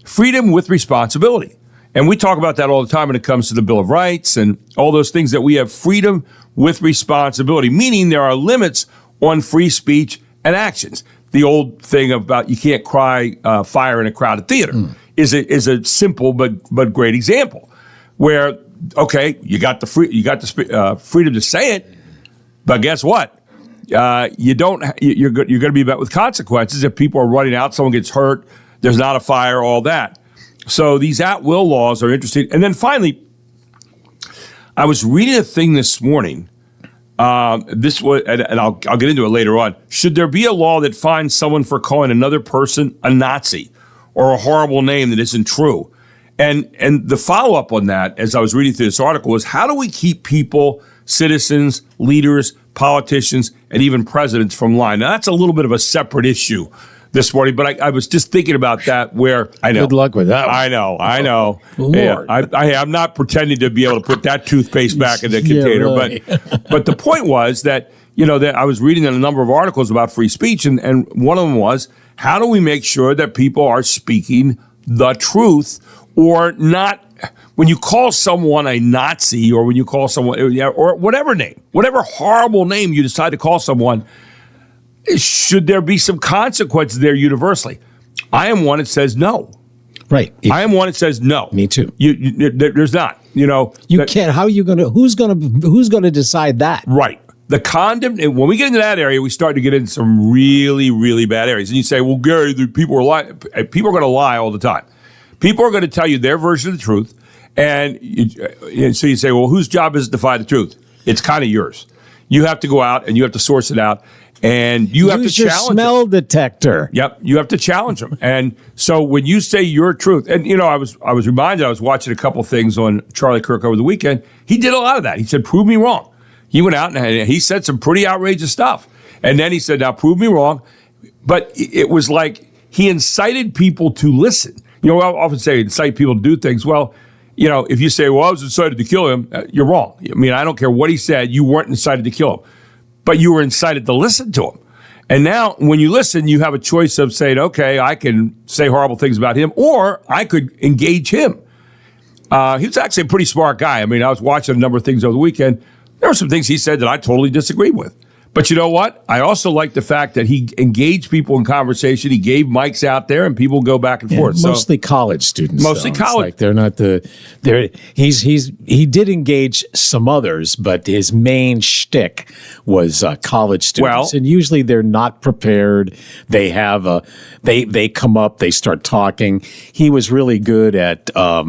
freedom with responsibility. And we talk about that all the time when it comes to the Bill of Rights and all those things, that we have freedom with responsibility, meaning there are limits on free speech and actions. The old thing about you can't cry fire in a crowded theater is a simple but great example, where okay, you got the freedom to say it, but guess what? You're going to be met with consequences if people are running out, someone gets hurt, there's not a fire, all that. So these at-will laws are interesting. And then finally, I was reading a thing this morning. This was, and I'll get into it later on. Should there be a law that fines someone for calling another person a Nazi or a horrible name that isn't true? And the follow-up on that, as I was reading through this article, was how do we keep people, citizens, leaders, politicians, and even presidents from lying? Now, that's a little bit of a separate issue this morning, but I was just thinking about that, where I know. Good luck with that one. I know. Lord. Yeah, I'm not pretending to be able to put that toothpaste back in the container, really. but the point was that, that I was reading a number of articles about free speech, and one of them was, how do we make sure that people are speaking the truth or not? When you call someone a Nazi, or when you call someone, or whatever name, whatever horrible name you decide to call someone, should there be some consequences there universally? I am one that says no. Right. I am one that says no. Me too. There's not. You can't. How are you going to? Who's going to decide that? Right. The condom. When we get into that area, we start to get into some really, really bad areas. And you say, "Well, Gary, people are lying. People are going to lie all the time. People are going to tell you their version of the truth." And so you say, "Well, whose job is it to find the truth?" It's kind of yours. You have to go out and you have to source it out. And you have to Use your challenge smell them. detector. Yep, you have to challenge them. And so when you say your truth, and I was reminded, I was watching a couple things on Charlie Kirk over the weekend. He did a lot of that. He said, "Prove me wrong." He went out and he said some pretty outrageous stuff. And then he said, "Now prove me wrong." But it was like he incited people to listen. I often say incite people to do things. Well, if you say, "Well, I was incited to kill him," you're wrong. I mean, I don't care what he said. You weren't incited to kill him. But you were incited to listen to him. And now when you listen, you have a choice of saying, okay, I can say horrible things about him, or I could engage him. He was actually a pretty smart guy. I mean, I was watching a number of things over the weekend. There were some things he said that I totally disagreed with. But you know what? I also like the fact that he engaged people in conversation. He gave mics out there, and people go back and forth. Mostly college students. Mostly though. college. Like they're not he did engage some others, but his main shtick was college students. Well, and usually they're not prepared. They have they come up, they start talking. He was really good at the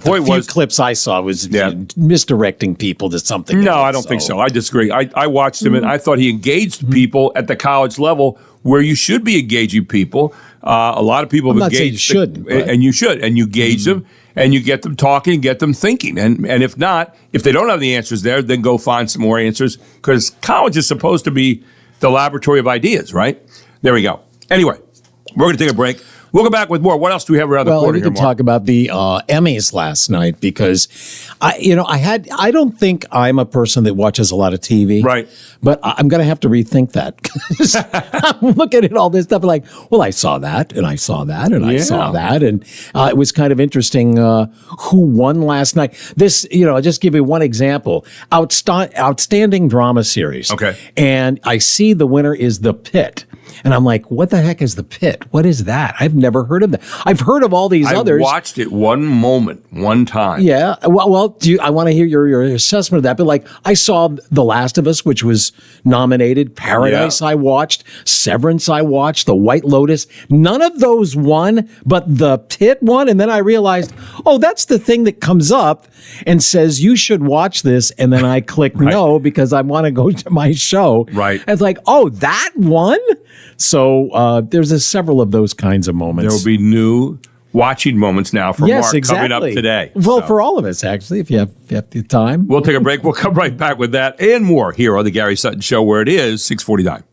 point few was clips I saw was misdirecting people to something. No, else, I don't think so. I disagree. I watched him, and I thought he engaged people at the college level where you should be engaging people. A lot of people I'm have not saying engaged, you shouldn't, but- and you should, and you gauge them, and you get them talking, get them thinking, and if not, if they don't have the answers there, then go find some more answers, because college is supposed to be the laboratory of ideas, right? There we go. Anyway, we're going to take a break. We'll go back with more. What else do we have around the corner we here, can Mark? talk about the Emmys last night because I don't think I'm a person that watches a lot of TV. Right. But I'm going to have to rethink that. 'Cause I'm looking at all this stuff and like, well, I saw that and I saw that and I saw that. And it was kind of interesting who won last night. This, I'll just give you one example. Outstanding drama series. Okay. And I see the winner is The Pit. And I'm like, what the heck is The Pit? What is that? I've never heard of that. I've heard of all these others. I watched it one time. Yeah. Well, I want to hear your assessment of that. But like, I saw The Last of Us, which was nominated. Paradise, I watched. Severance, I watched. The White Lotus. None of those won, but The Pit won. And then I realized, oh, that's the thing that comes up and says you should watch this. And then I click no because I want to go to my show. Right. And it's like, oh, that one. So there's several of those kinds of moments. There will be new watching moments now for Mark coming up today. Well, for all of us, actually, if you have the time. We'll take a break. We'll come right back with that and more here on the Gary Sutton Show, where it is 6:49.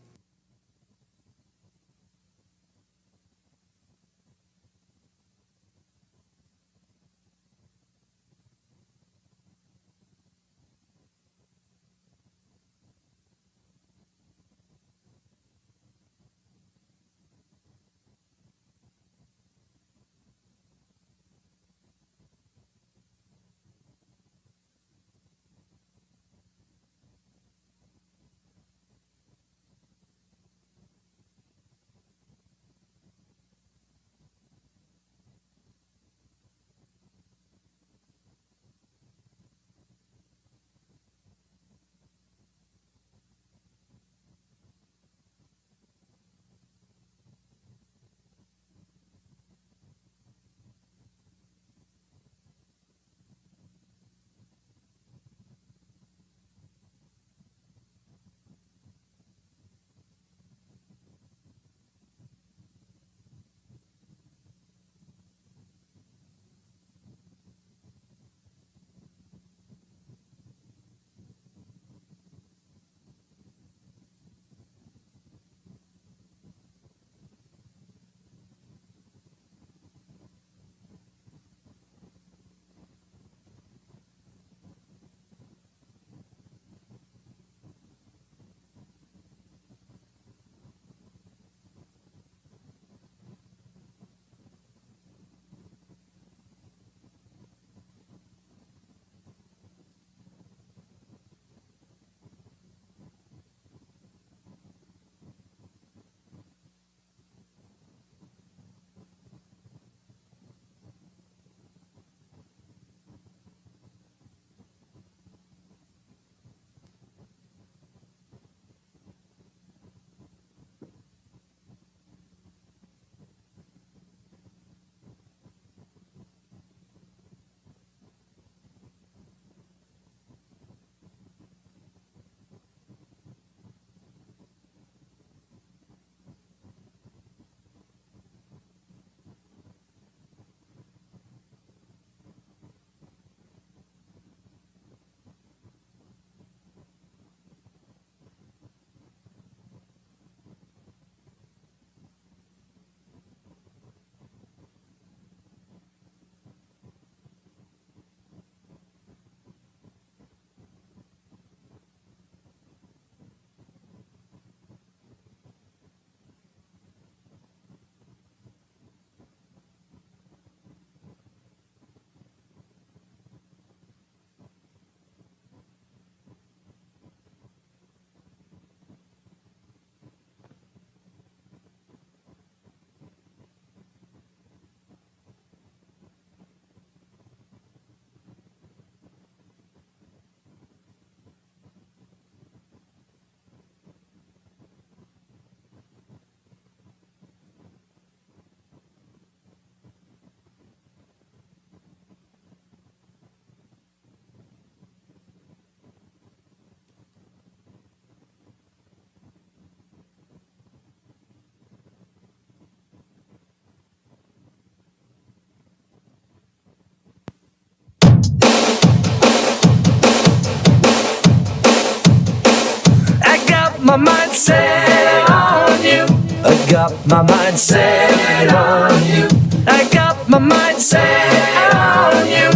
my mind set on you. I got my mind set on you. I got my mind set on you.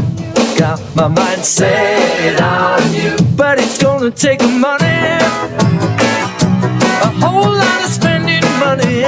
Got my mind set on you. But it's gonna take money, a whole lot of spending money.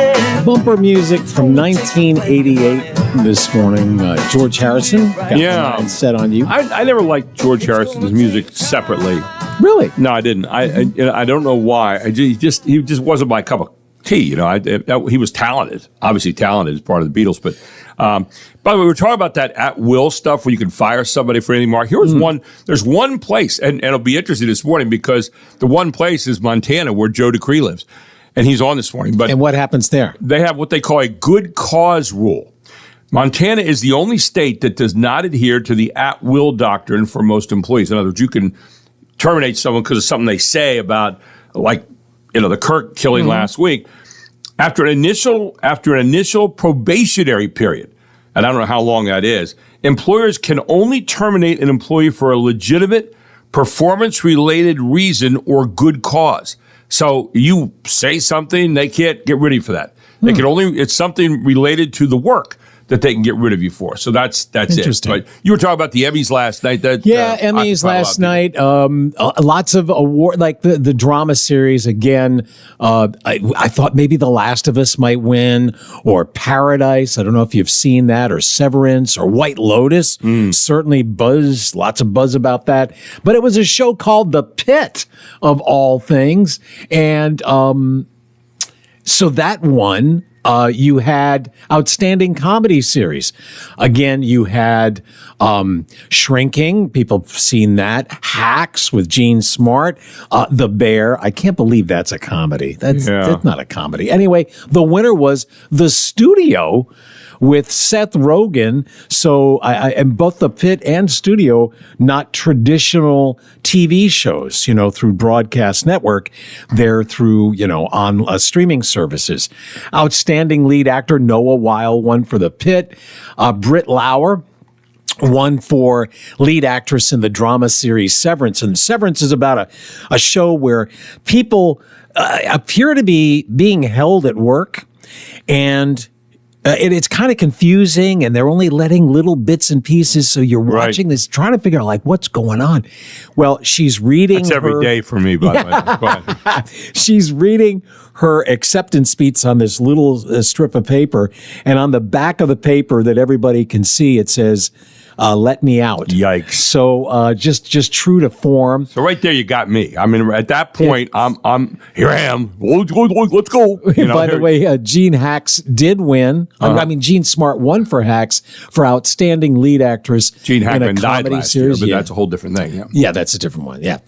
Bumper music from 1988 this morning. George Harrison. Got my mind set on you. I never liked George Harrison's music separately. Really? No, I didn't. I don't know why. He just wasn't my cup of tea. He was talented, obviously talented as part of the Beatles. But by the way, we were talking about that at will stuff where you can fire somebody for anything. Mark, here's one. There's one place, and it'll be interesting this morning because the one place is Montana where Joe Decree lives, and he's on this morning. But and what happens there? They have what they call a good cause rule. Montana is the only state that does not adhere to the at will doctrine for most employees. In other words, you can terminate someone because of something they say about, like, the Kirk killing last week. After an initial probationary period, and I don't know how long that is, employers can only terminate an employee for a legitimate performance-related reason or good cause. So you say something, they can't get rid of you for that. They can it's something related to the work that they can get rid of you for. So that's Interesting. it. But you were talking about the Emmys last night. Emmys last night. Lots of award, like the drama series. Again, I thought maybe The Last of Us might win, or Paradise. I don't know if you've seen that, or Severance, or White Lotus. Certainly lots of buzz about that. But it was a show called The Pit, of all things, and so that won. You had Outstanding Comedy Series. Again, you had Shrinking. People have seen that. Hacks with Gene Smart. The Bear. I can't believe that's a comedy. That's not a comedy. Anyway, the winner was The Studio with Seth Rogen. So, and both The Pit and Studio, not traditional TV shows, through broadcast network. They're through, on streaming services. Outstanding lead actor Noah Weil won for The Pit. Britt Lauer won for lead actress in the drama series Severance. And Severance is about a show where people appear to be being held at work, and it's kind of confusing, and they're only letting little bits and pieces. So you're watching this, trying to figure out, like, what's going on. Well, she's reading. That's every day for me, by the way. Go ahead. She's reading her acceptance speech on this little strip of paper, and on the back of the paper that everybody can see, it says, "Let me out." Yikes! So just true to form. So right there, you got me. I mean, at that point, I'm here. I am. Let's go. By the way, Gene Hacks did win. I mean, Gene Smart won for Hacks for outstanding lead actress. Gene Hackman in a died comedy last series. year, but that's a whole different thing. Yeah, that's a different one. Yeah.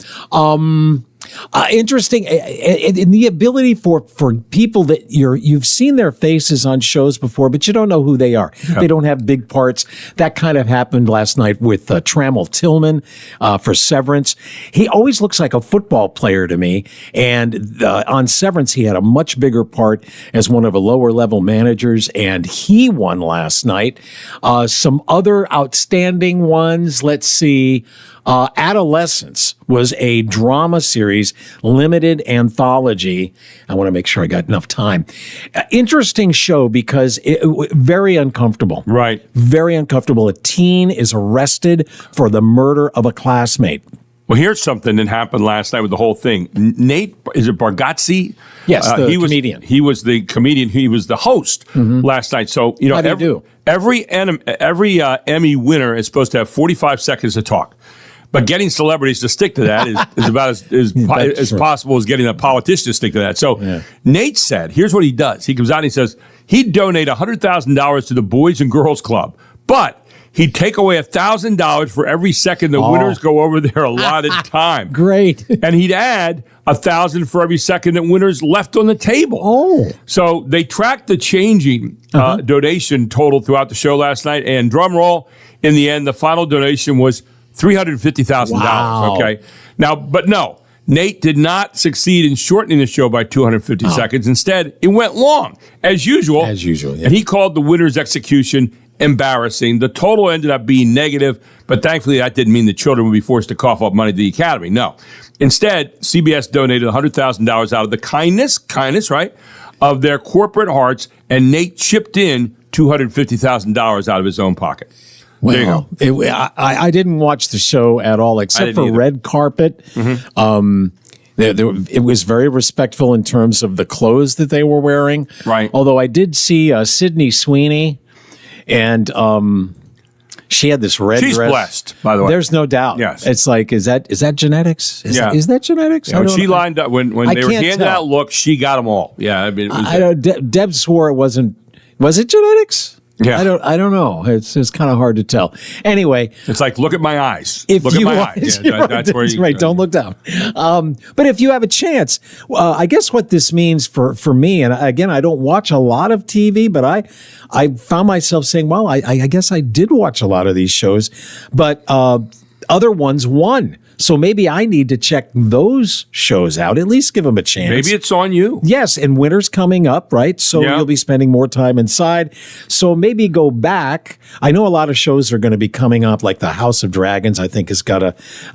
Interesting in the ability for people that you've seen their faces on shows before, but you don't know who they are. Yeah. They don't have big parts. That kind of happened last night with Trammell Tillman for Severance. He always looks like a football player to me, and on Severance he had a much bigger part as one of the lower level managers, and he won last night. Some other outstanding ones. Let's see. Adolescence was a drama series, limited anthology. I want to make sure I got enough time. Interesting show because very uncomfortable. Right. Very uncomfortable. A teen is arrested for the murder of a classmate. Well, here's something that happened last night with the whole thing. Nate, is it Bargatze? Yes, the comedian. He was the comedian. He was the host last night. So, every Emmy winner is supposed to have 45 seconds to talk. But getting celebrities to stick to that is about as possible as getting a politician to stick to that. So Nate said, here's what he does. He comes out and he says he'd donate $100,000 to the Boys and Girls Club, but he'd take away $1,000 for every second the winners go over their allotted time. Great. And he'd add $1,000 for every second that winners left on the table. Oh. So they tracked the changing donation total throughout the show last night, and drum roll, in the end, the final donation was $350,000. Wow. Okay. Now, but no, Nate did not succeed in shortening the show by 250 seconds. Instead, it went long, as usual. As usual, yeah. And he called the winner's execution embarrassing. The total ended up being negative, but thankfully that didn't mean the children would be forced to cough up money to the academy. No. Instead, CBS donated $100,000 out of the kindness, right, of their corporate hearts, and Nate chipped in $250,000 out of his own pocket. Well, I didn't watch the show at all, except for red carpet. It was very respectful in terms of the clothes that they were wearing. Right. Although I did see Sydney Sweeney, and she had this red She's dress. blessed, by the way. There's no doubt. Yes. It's like, is that genetics? Is that genetics? Yeah, when she lined up, when they were handing out looks, she got them all. Yeah. I mean, I don't. Deb swore it wasn't. Was it genetics? Yeah. I don't know. It's kind of hard to tell. Anyway, it's like, look at my eyes. If look you at my want, eyes. Yeah, that's right. Don't look down. But if you have a chance, I guess what this means for me, and again, I don't watch a lot of TV, but I found myself saying, well, I guess I did watch a lot of these shows, but other ones won. So maybe I need to check those shows out, at least give them a chance. Maybe it's on you. Yes, and winter's coming up, right? So you'll be spending more time inside. So maybe go back. I know a lot of shows are going to be coming up, like the House of Dragons, I think, has got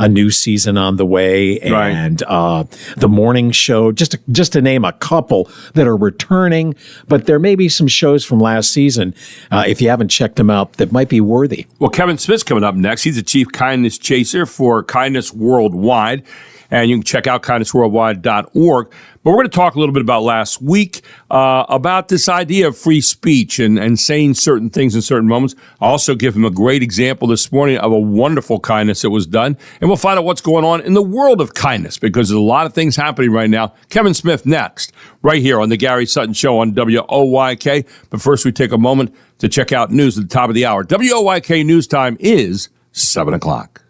a new season on the way. And The Morning Show, just to name a couple that are returning. But there may be some shows from last season, if you haven't checked them out, that might be worthy. Well, Kevin Smith's coming up next. He's the Chief Kindness Chaser for Kindness Worldwide, and you can check out kindnessworldwide.org. But we're going to talk a little bit about last week, about this idea of free speech and saying certain things in certain moments. I'll also give him a great example this morning of a wonderful kindness that was done, and we'll find out what's going on in the world of kindness, because there's a lot of things happening right now. Kevin Smith next, right here on the Gary Sutton Show on WOYK. But first, we take a moment to check out news at the top of the hour. WOYK news time is 7 o'clock.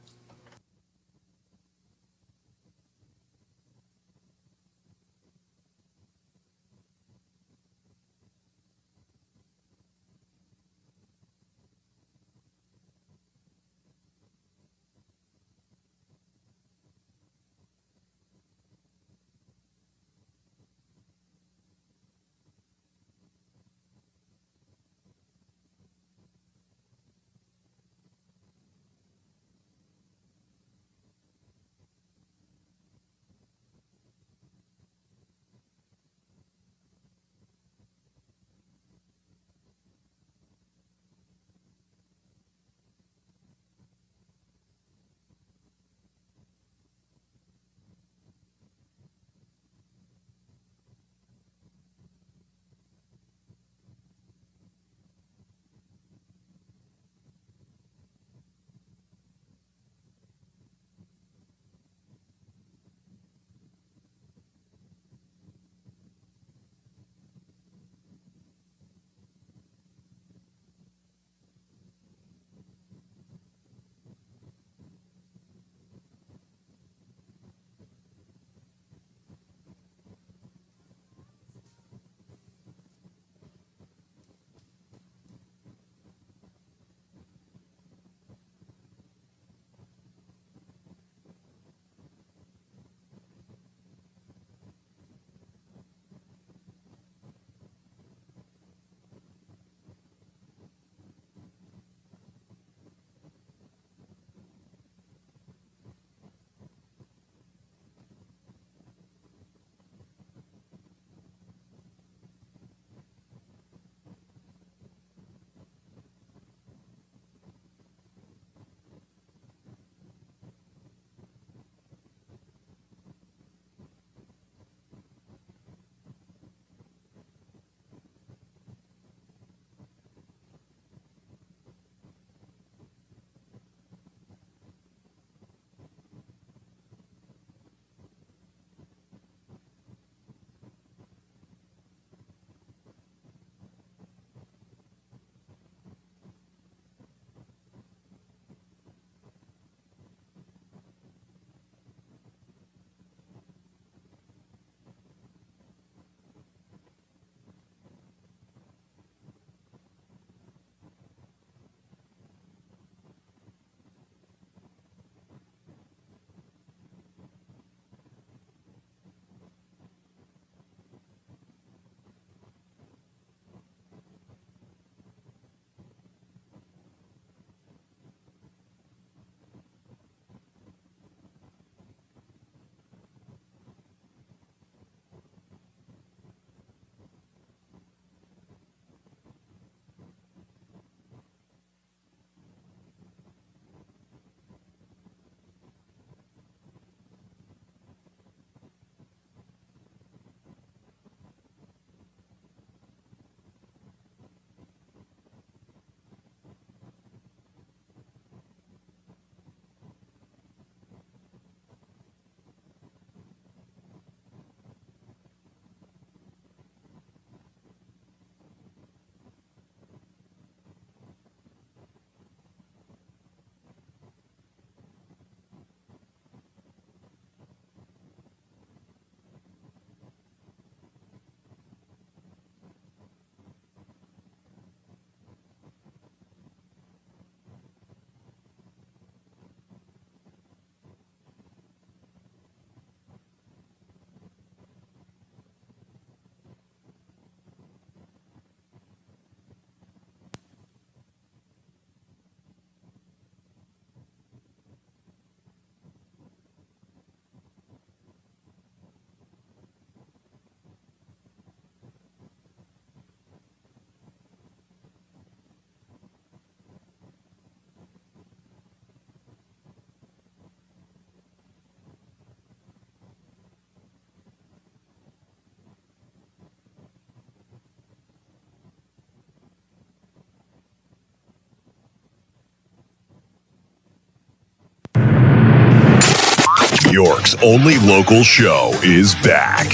York's only local show is back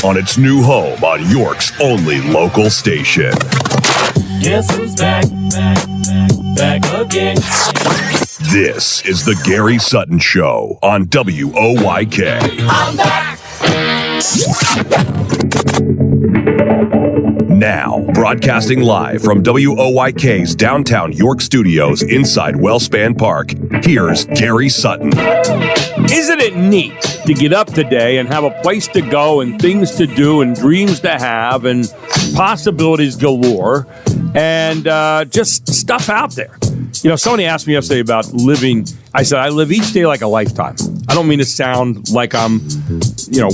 on its new home on York's only local station. Guess who's back? Back again. This is the Gary Sutton Show on WOYK. I'm back. Now, broadcasting live from WOYK's downtown York studios inside Wellspan Park, here's Gary Sutton. Isn't it neat to get up today and have a place to go and things to do and dreams to have and possibilities galore and just stuff out there? You know, somebody asked me yesterday about living. I said, I live each day like a lifetime. I don't mean to sound like I'm,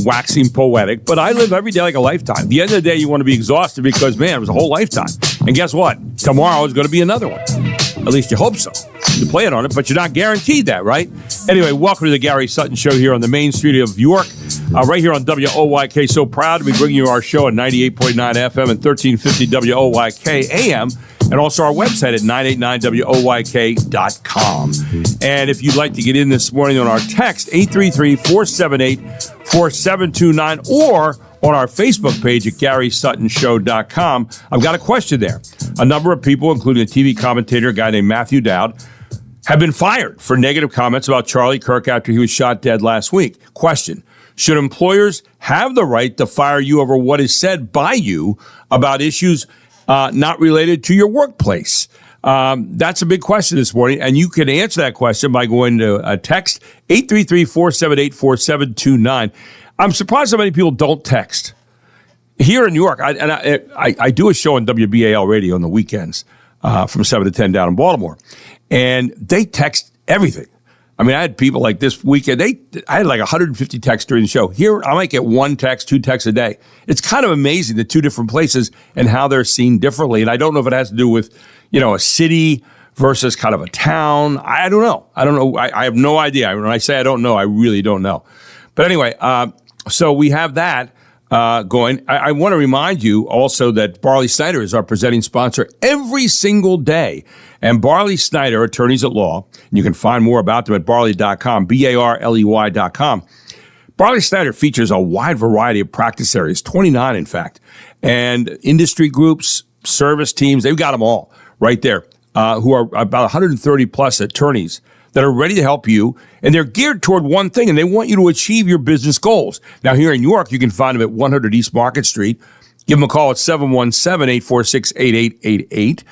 waxing poetic, but I live every day like a lifetime. At the end of the day, you want to be exhausted because, man, it was a whole lifetime. And guess what? Tomorrow is going to be another one. At least you hope so. You plan on it, but you're not guaranteed that, right? Anyway, welcome to the Gary Sutton Show here on the main street of York, right here on WOYK. So proud to be bringing you our show at 98.9 FM and 1350 WOYK AM, and also our website at 989WOYK.com. And if you'd like to get in this morning on our text, 833-478-4729, or on our Facebook page at GarySuttonShow.com. I've got a question there. A number of people, including a TV commentator, a guy named Matthew Dowd, have been fired for negative comments about Charlie Kirk after he was shot dead last week. Question: should employers have the right to fire you over what is said by you about issues not related to your workplace? That's a big question this morning, and you can answer that question by going to text 833-478-4729. I'm surprised how many people don't text. Here in New York, I do a show on WBAL radio on the weekends from 7 to 10 down in Baltimore, and they text everything. I mean, I had people like this weekend, I had like 150 texts during the show. Here, I might get one text, two texts a day. It's kind of amazing, the two different places and how they're seen differently. And I don't know if it has to do with, a city versus kind of a town. I don't know. I have no idea. When I say I don't know, I really don't know. But anyway, so we have that going. I want to remind you also that Barley Snyder is our presenting sponsor every single day. And Barley Snyder, attorneys at law, and you can find more about them at barley.com, BARLEY.com. Barley Snyder features a wide variety of practice areas, 29 in fact, and industry groups, service teams, they've got them all right there, who are about 130 plus attorneys that are ready to help you, and they're geared toward one thing, and they want you to achieve your business goals. Now, here in New York, you can find them at 100 East Market Street. Give them a call at 717-846-8888.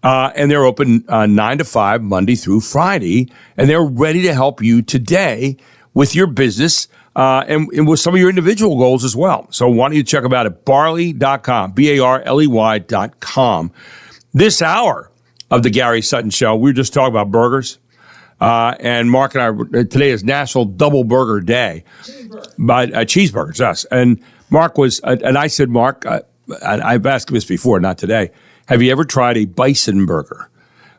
And they're open 9 to 5, Monday through Friday, and they're ready to help you today with your business and with some of your individual goals as well. So why don't you check them out at barley.com, BARLEY.com. This hour of the Gary Sutton Show, we were just talking about burgers. And Mark and I, today is National Double Burger Day. Cheeseburgers, yes. And Mark was, and I said, Mark, I've asked him this before, not today. Have you ever tried a bison burger?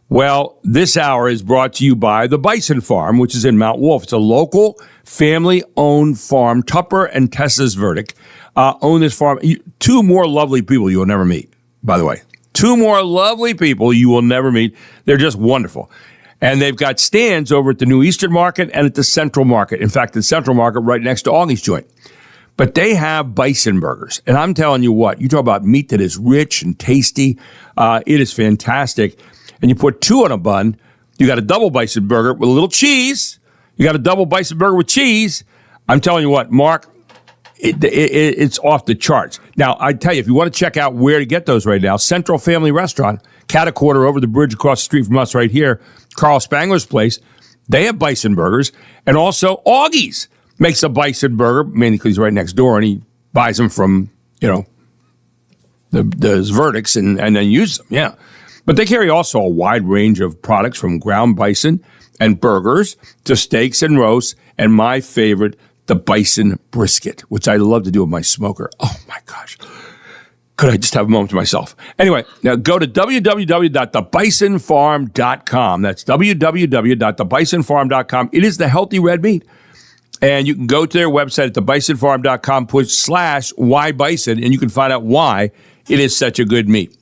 Well, this hour is brought to you by the Bison Farm, which is in Mount Wolf. It's a local family-owned farm. Tupper and Tessa's Verdict own this farm. Two more lovely people you will never meet, by the way. Two more lovely people you will never meet. They're just wonderful. And they've got stands over at the New Eastern Market and at the Central Market. In fact, the Central Market right next to Augie's Joint. But they have bison burgers. And I'm telling you what, you talk about meat that is rich and tasty. It is fantastic. And you put two on a bun. You got a double bison burger with a little cheese. You got a double bison burger with cheese. I'm telling you what, Mark, it's off the charts. Now, I tell you, if you want to check out where to get those right now, Central Family Restaurant, Cataquarter over the bridge across the street from us right here, Carl Spangler's place, they have bison burgers. And also Augie's makes a bison burger, mainly because he's right next door, and he buys them from, the verdicts and then uses them, yeah. But they carry also a wide range of products from ground bison and burgers to steaks and roasts, and my favorite, the bison brisket, which I love to do with my smoker. Oh, my gosh. Could I just have a moment to myself? Anyway, now go to www.thebisonfarm.com. That's www.thebisonfarm.com. It is the healthy red meat. And you can go to their website at thebisonfarm.com, /whybison, and you can find out why it is such a good meat.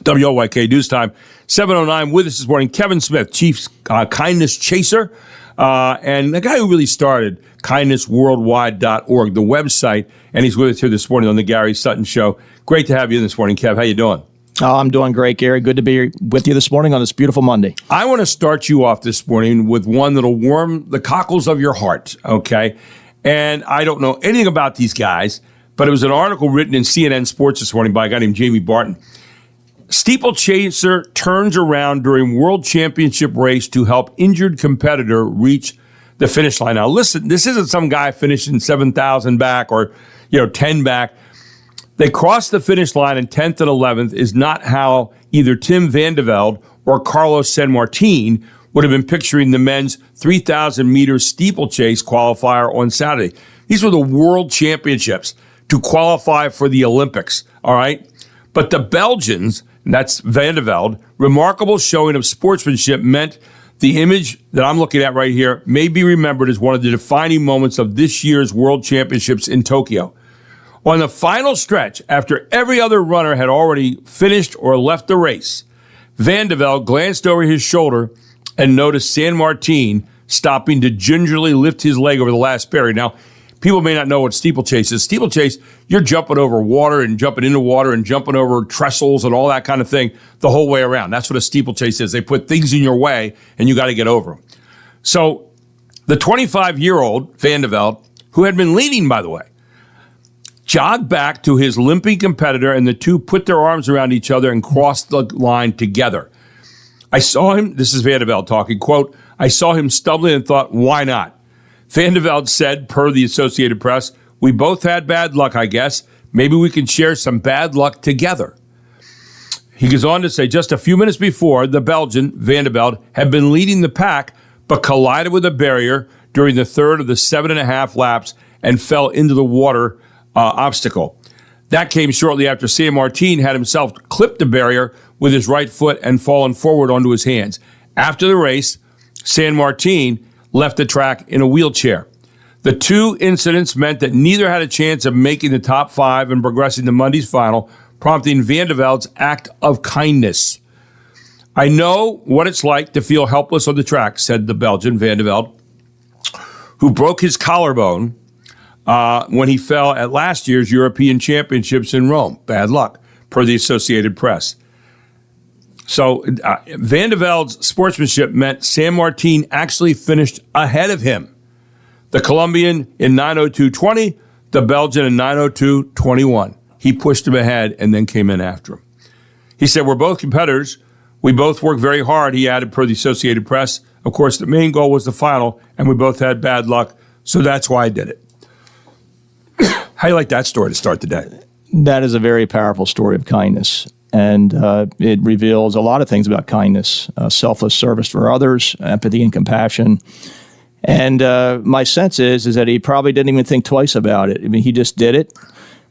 WOYK News Time, 7:09. With us this morning, Kevin Smith, Chief Kindness Chaser. and the guy who really started kindnessworldwide.org, the website, and he's with us here this morning on the Gary Sutton Show. Great to have you this morning, Kev. How you doing? Oh, I'm doing great, Gary. Good to be with you this morning on this beautiful Monday. I want to start you off this morning with one that'll warm the cockles of your heart, okay? And I don't know anything about these guys, but it was an article written in CNN Sports this morning by a guy named Jamie Barton. Steeplechaser turns around during World Championship race to help injured competitor reach the finish line. Now, listen, this isn't some guy finishing 7,000 back or 10 back. They crossed the finish line in 10th and 11th is not how either Tim van de Velde or Carlos San Martin would have been picturing the men's 3,000-meter steeplechase qualifier on Saturday. These were the World Championships to qualify for the Olympics, all right? But the Belgians, and that's Van de Velde, remarkable showing of sportsmanship meant the image that I'm looking at right here may be remembered as one of the defining moments of this year's World Championships in Tokyo. On the final stretch, after every other runner had already finished or left the race, Van de Velde glanced over his shoulder and noticed San Martin stopping to gingerly lift his leg over the last barrier. Now, people may not know what steeplechase is. Steeplechase, you're jumping over water and jumping into water and jumping over trestles and all that kind of thing the whole way around. That's what a steeplechase is. They put things in your way, and you got to get over them. So the 25-year-old Van de Velde, who had been leading, by the way, jogged back to his limping competitor, and the two put their arms around each other and crossed the line together. I saw him, this is Van de Velde talking, quote, I saw him stumbling and thought, why not? Van de Velde said, per the Associated Press, we both had bad luck, I guess. Maybe we can share some bad luck together. He goes on to say, just a few minutes before, the Belgian, Van de Velde, had been leading the pack, but collided with a barrier during the third of the 7.5 laps and fell into the water obstacle. That came shortly after San Martin had himself clipped the barrier with his right foot and fallen forward onto his hands. After the race, San Martin left the track in a wheelchair. The two incidents meant that neither had a chance of making the top 5 and progressing to Monday's final, prompting Van de Velde's act of kindness. I know what it's like to feel helpless on the track, said the Belgian Van de Velde, who broke his collarbone when he fell at last year's European Championships in Rome. Bad luck, per the Associated Press. So Van de Velde's sportsmanship meant San Martin actually finished ahead of him. The Colombian in 9:02:20, the Belgian in 9:02:21. He pushed him ahead and then came in after him. He said, we're both competitors. We both work very hard, he added, per the Associated Press. Of course, the main goal was the final, and we both had bad luck, so that's why I did it. How do you like that story to start the day? That is a very powerful story of kindness. And it reveals a lot of things about kindness, selfless service for others, empathy and compassion. And my sense is that he probably didn't even think twice about it. I mean, he just did it.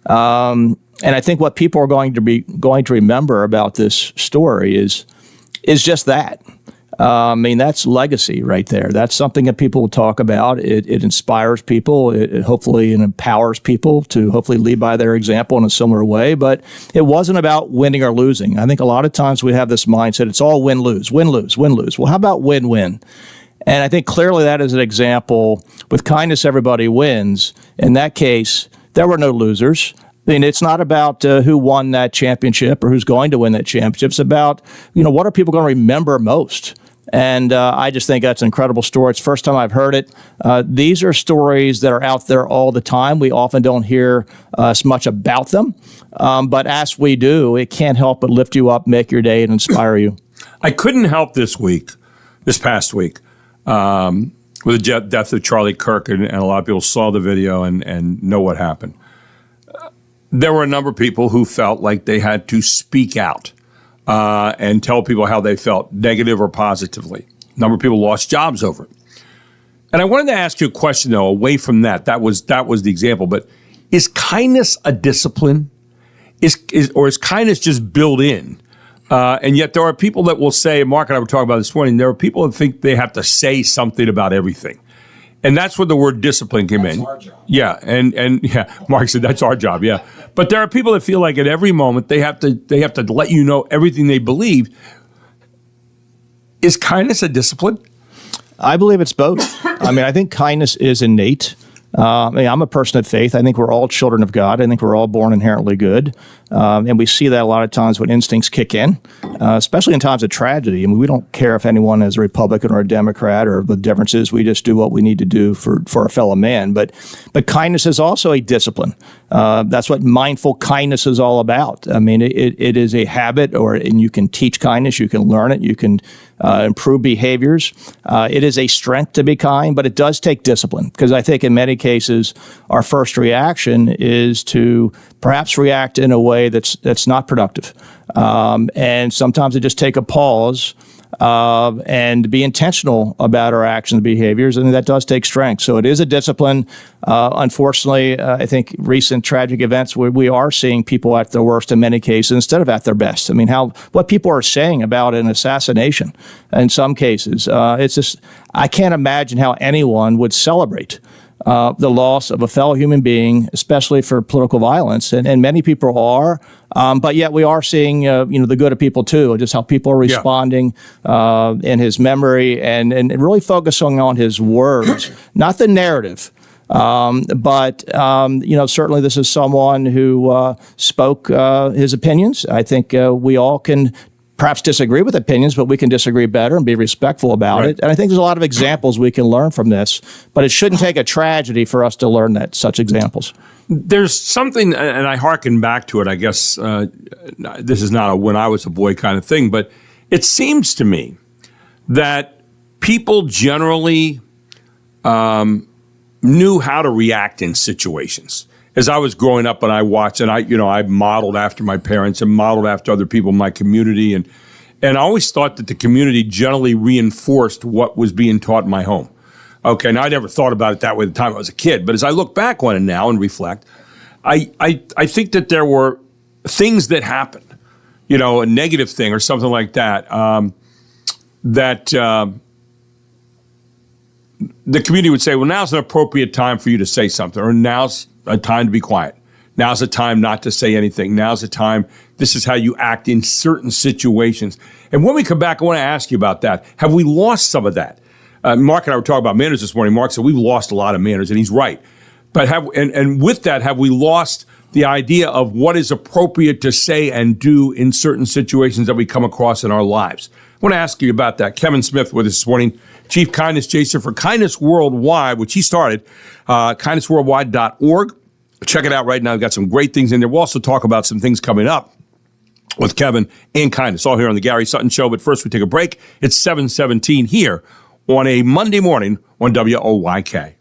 And I think what people are going to remember about this story is just that. I mean, that's legacy right there. That's something that people will talk about. It inspires people. It hopefully empowers people to hopefully lead by their example in a similar way. But it wasn't about winning or losing. I think a lot of times we have this mindset, it's all win-lose, win-lose, win-lose. Well, how about win-win? And I think clearly that is an example. With kindness, everybody wins. In that case, there were no losers. I mean, it's not about who won that championship or who's going to win that championship. It's about, what are people going to remember most? And I just think that's an incredible story. It's the first time I've heard it. These are stories that are out there all the time. We often don't hear as much about them. But as we do, it can't help but lift you up, make your day, and inspire you. I couldn't help this past week, with the death of Charlie Kirk, and a lot of people saw the video and know what happened. There were a number of people who felt like they had to speak out and tell people how they felt, negative or positively. A number of people lost jobs over it. And I wanted to ask you a question, though, away from that. That was the example. But is kindness a discipline? Or is kindness just built in? And yet there are people that will say, Mark and I were talking about this morning, there are people that think they have to say something about everything. And that's where the word discipline came in. That's our job. Yeah, and Mark said that's our job, yeah. But there are people that feel like at every moment they have to let you know everything they believe. Is kindness a discipline? I believe it's both. I mean, I think kindness is innate. I'm a person of faith. I think we're all children of God. I think we're all born inherently good. And we see that a lot of times when instincts kick in, especially in times of tragedy. I mean, we don't care if anyone is a Republican or a Democrat or the differences. We just do what we need to do for our fellow man. But kindness is also a discipline. That's what mindful kindness is all about. I mean, it is a habit, and you can teach kindness. You can learn it. You can improve behaviors. It is a strength to be kind, but it does take discipline, because I think in many cases our first reaction is to perhaps react in a way that's not productive. And sometimes it just take a pause and be intentional about our actions and behaviors, and that does take strength. So it is a discipline. Unfortunately, I think recent tragic events, we are seeing people at their worst in many cases instead of at their best. I mean, what people are saying about an assassination in some cases, it's just, I can't imagine how anyone would celebrate the loss of a fellow human being, especially for political violence, and many people are. But yet we are seeing, the good of people too, just how people are responding in his memory, and really focusing on his words, not the narrative. But certainly this is someone who spoke his opinions. I think we all can perhaps disagree with opinions, but we can disagree better and be respectful about it. And I think there's a lot of examples we can learn from this, but it shouldn't take a tragedy for us to learn such examples. There's something, and I hearken back to it, I guess this is not a when I was a boy kind of thing, but it seems to me that people generally knew how to react in situations. As I was growing up and I watched, and I modeled after my parents and modeled after other people in my community, and I always thought that the community generally reinforced what was being taught in my home. Okay, now I never thought about it that way at the time I was a kid, but as I look back on it now and reflect, I think that there were things that happened, a negative thing or something like that, that the community would say, well, now's an appropriate time for you to say something, or now's a time to be quiet. Now's a time not to say anything. Now's a time, this is how you act in certain situations. And when we come back, I want to ask you about that. Have we lost some of that? Mark and I were talking about manners this morning. Mark said we've lost a lot of manners, and he's right. But with that, have we lost the idea of what is appropriate to say and do in certain situations that we come across in our lives? I want to ask you about that. Kevin Smith with us this morning, Chief Kindness Chaser for Kindness Worldwide, which he started, kindnessworldwide.org. Check it out right now. We've got some great things in there. We'll also talk about some things coming up with Kevin and Kindness, all here on the Gary Sutton Show. But first, we take a break. It's 7:17 here on a Monday morning on WOYK.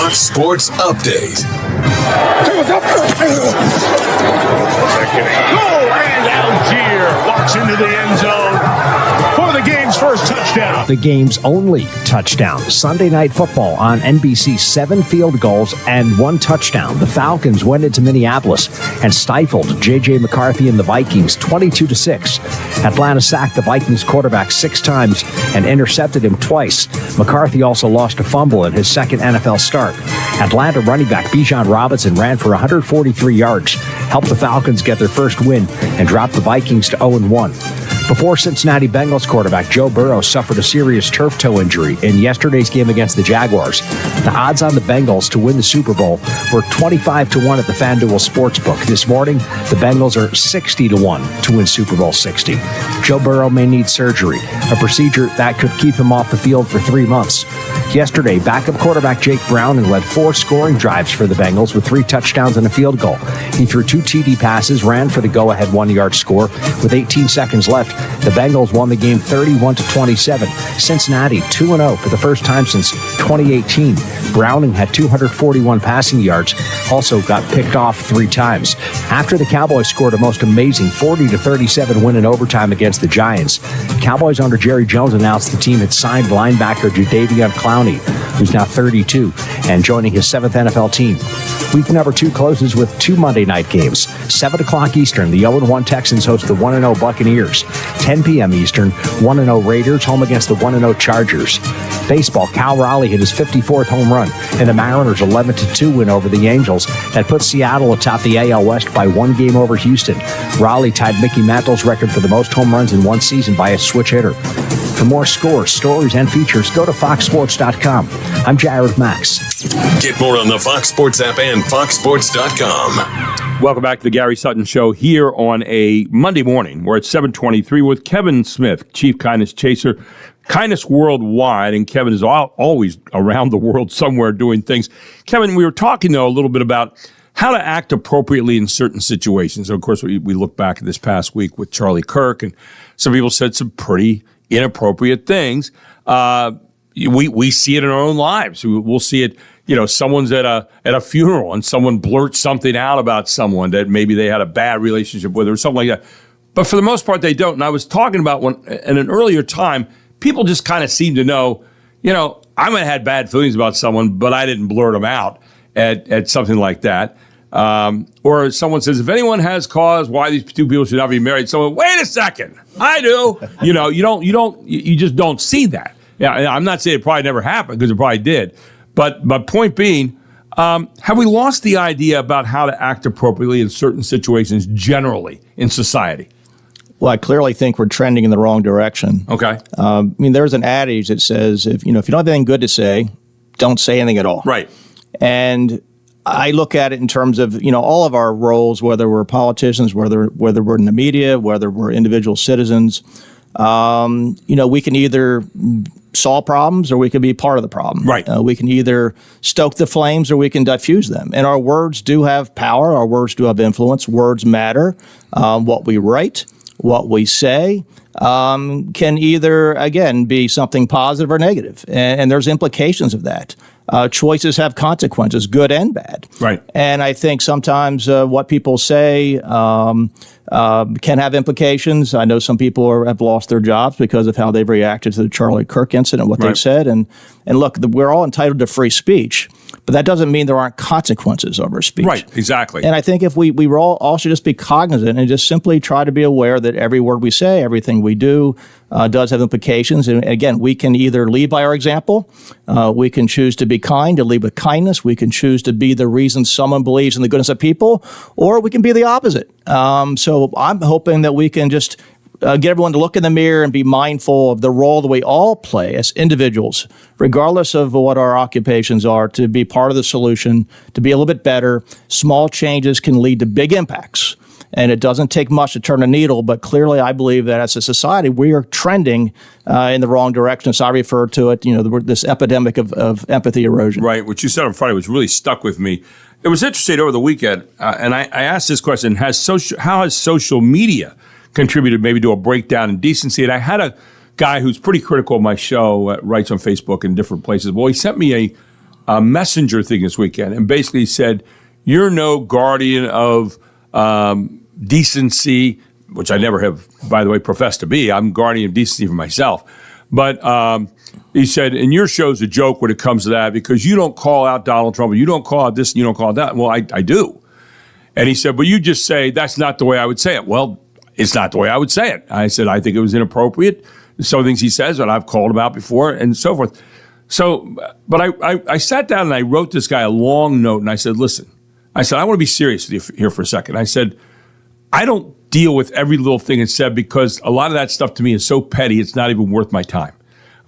Fox Sports Update. And Algier walks into the end zone for the game's first touchdown. The game's only touchdown. Sunday Night Football on NBC. 7 field goals and 1 touchdown. The Falcons went into Minneapolis and stifled J.J. McCarthy and the Vikings 22-6. Atlanta sacked the Vikings quarterback 6 times and intercepted him twice. McCarthy also lost a fumble in his second NFL start. Atlanta running back Bijan Robinson ran for 143 yards, helped the Falcons get their first win, and dropped the Vikings to 0-1. Before Cincinnati Bengals quarterback Joe Burrow suffered a serious turf toe injury in yesterday's game against the Jaguars, the odds on the Bengals to win the Super Bowl were 25-1 at the FanDuel Sportsbook. This morning, the Bengals are 60-1 to win Super Bowl 60. Joe Burrow may need surgery, a procedure that could keep him off the field for 3 months. Yesterday, backup quarterback Jake Browning led 4 scoring drives for the Bengals with 3 touchdowns and a field goal. He threw 2 TD passes, ran for the go-ahead 1-yard score. With 18 seconds left, the Bengals won the game 31-27. Cincinnati 2-0 for the first time since 2018. Browning had 241 passing yards, also got picked off 3 times. After the Cowboys scored a most amazing 40-37 win in overtime against the Giants, Cowboys owner Jerry Jones announced the team had signed linebacker Jadeveon Clowney, who's now 32 and joining his 7th NFL team. Week number 2 closes with 2 Monday night games. 7 o'clock Eastern, the 0-1 Texans host the 1-0 Buccaneers. 10 p.m. Eastern, 1-0 Raiders home against the 1-0 Chargers. Baseball, Cal Raleigh hit his 54th home run in the Mariners' 11-2 win over the Angels that put Seattle atop the AL West by 1 game over Houston. Raleigh tied Mickey Mantle's record for the most home runs in one season by a switch hitter. For more scores, stories, and features, go to foxsports.com. I'm Jared Max. Get more on the Fox Sports app and foxsports.com. Welcome back to the Gary Sutton Show here on a Monday morning. We're at 7:23 with Kevin Smith, Chief Kindness Chaser, Kindness Worldwide, and Kevin is always around the world somewhere doing things. Kevin, we were talking, though, a little bit about how to act appropriately in certain situations. So, of course, we look back at this past week with Charlie Kirk, and some people said some pretty inappropriate things. We see it in our own lives. We'll see it. Someone's at a funeral and someone blurts something out about someone that maybe they had a bad relationship with or something like that. But for the most part, they don't. And I was talking about when in an earlier time, people just kind of seem to know, I might have had bad feelings about someone, but I didn't blurt them out at something like that. Or someone says, if anyone has cause why these 2 people should not be married, someone, wait a second, I do. You just don't see that. Yeah, I'm not saying it probably never happened because it probably did. But my point being, have we lost the idea about how to act appropriately in certain situations generally in society? Well, I clearly think we're trending in the wrong direction. Okay. There's an adage that says, if you don't have anything good to say, don't say anything at all. Right. And I look at it in terms of, all of our roles, whether we're politicians, whether we're in the media, whether we're individual citizens, we can either solve problems or we can be part of the problem. Right. We can either stoke the flames or we can diffuse them. And our words do have power. Our words do have influence. Words matter. What we write, what we say, can either, again, be something positive or negative. And there's implications of that. Choices have consequences, good and bad. Right. And I think sometimes what people say can have implications. I know some people have lost their jobs because of how they've reacted to the Charlie Kirk incident, what they said. And look, we're all entitled to free speech, but that doesn't mean there aren't consequences over speech. Right, exactly. And I think if we all should just be cognizant and just simply try to be aware that every word we say, everything we do, does have implications. And again, we can either lead by our example, we can choose to be kind, to lead with kindness, we can choose to be the reason someone believes in the goodness of people, or we can be the opposite. So I'm hoping that we can just get everyone to look in the mirror and be mindful of the role that we all play as individuals, regardless of what our occupations are, to be part of the solution, to be a little bit better. Small changes can lead to big impacts. And it doesn't take much to turn a needle, but clearly I believe that as a society, we are trending in the wrong direction. So I refer to it, this epidemic of empathy erosion. Right. What you said on Friday was really stuck with me. It was interesting over the weekend, and I asked this question, how has social media contributed maybe to a breakdown in decency? And I had a guy who's pretty critical of my show, writes on Facebook and different places. Well, he sent me messenger thing this weekend and basically said, you're no guardian of decency, which I never have, by the way, professed to be. I'm guardian of decency for myself. But he said, and your show's a joke when it comes to that because you don't call out Donald Trump, you don't call out this, and you don't call out that. Well, I do. And he said, but you just say, that's not the way I would say it. Well, it's not the way I would say it. I said, I think it was inappropriate. Some things he says that I've called him out before and so forth. So, but I sat down and I wrote this guy a long note and I said, listen, I said, I want to be serious with you here for a second. I said, I don't deal with every little thing it's said because a lot of that stuff to me is so petty, it's not even worth my time.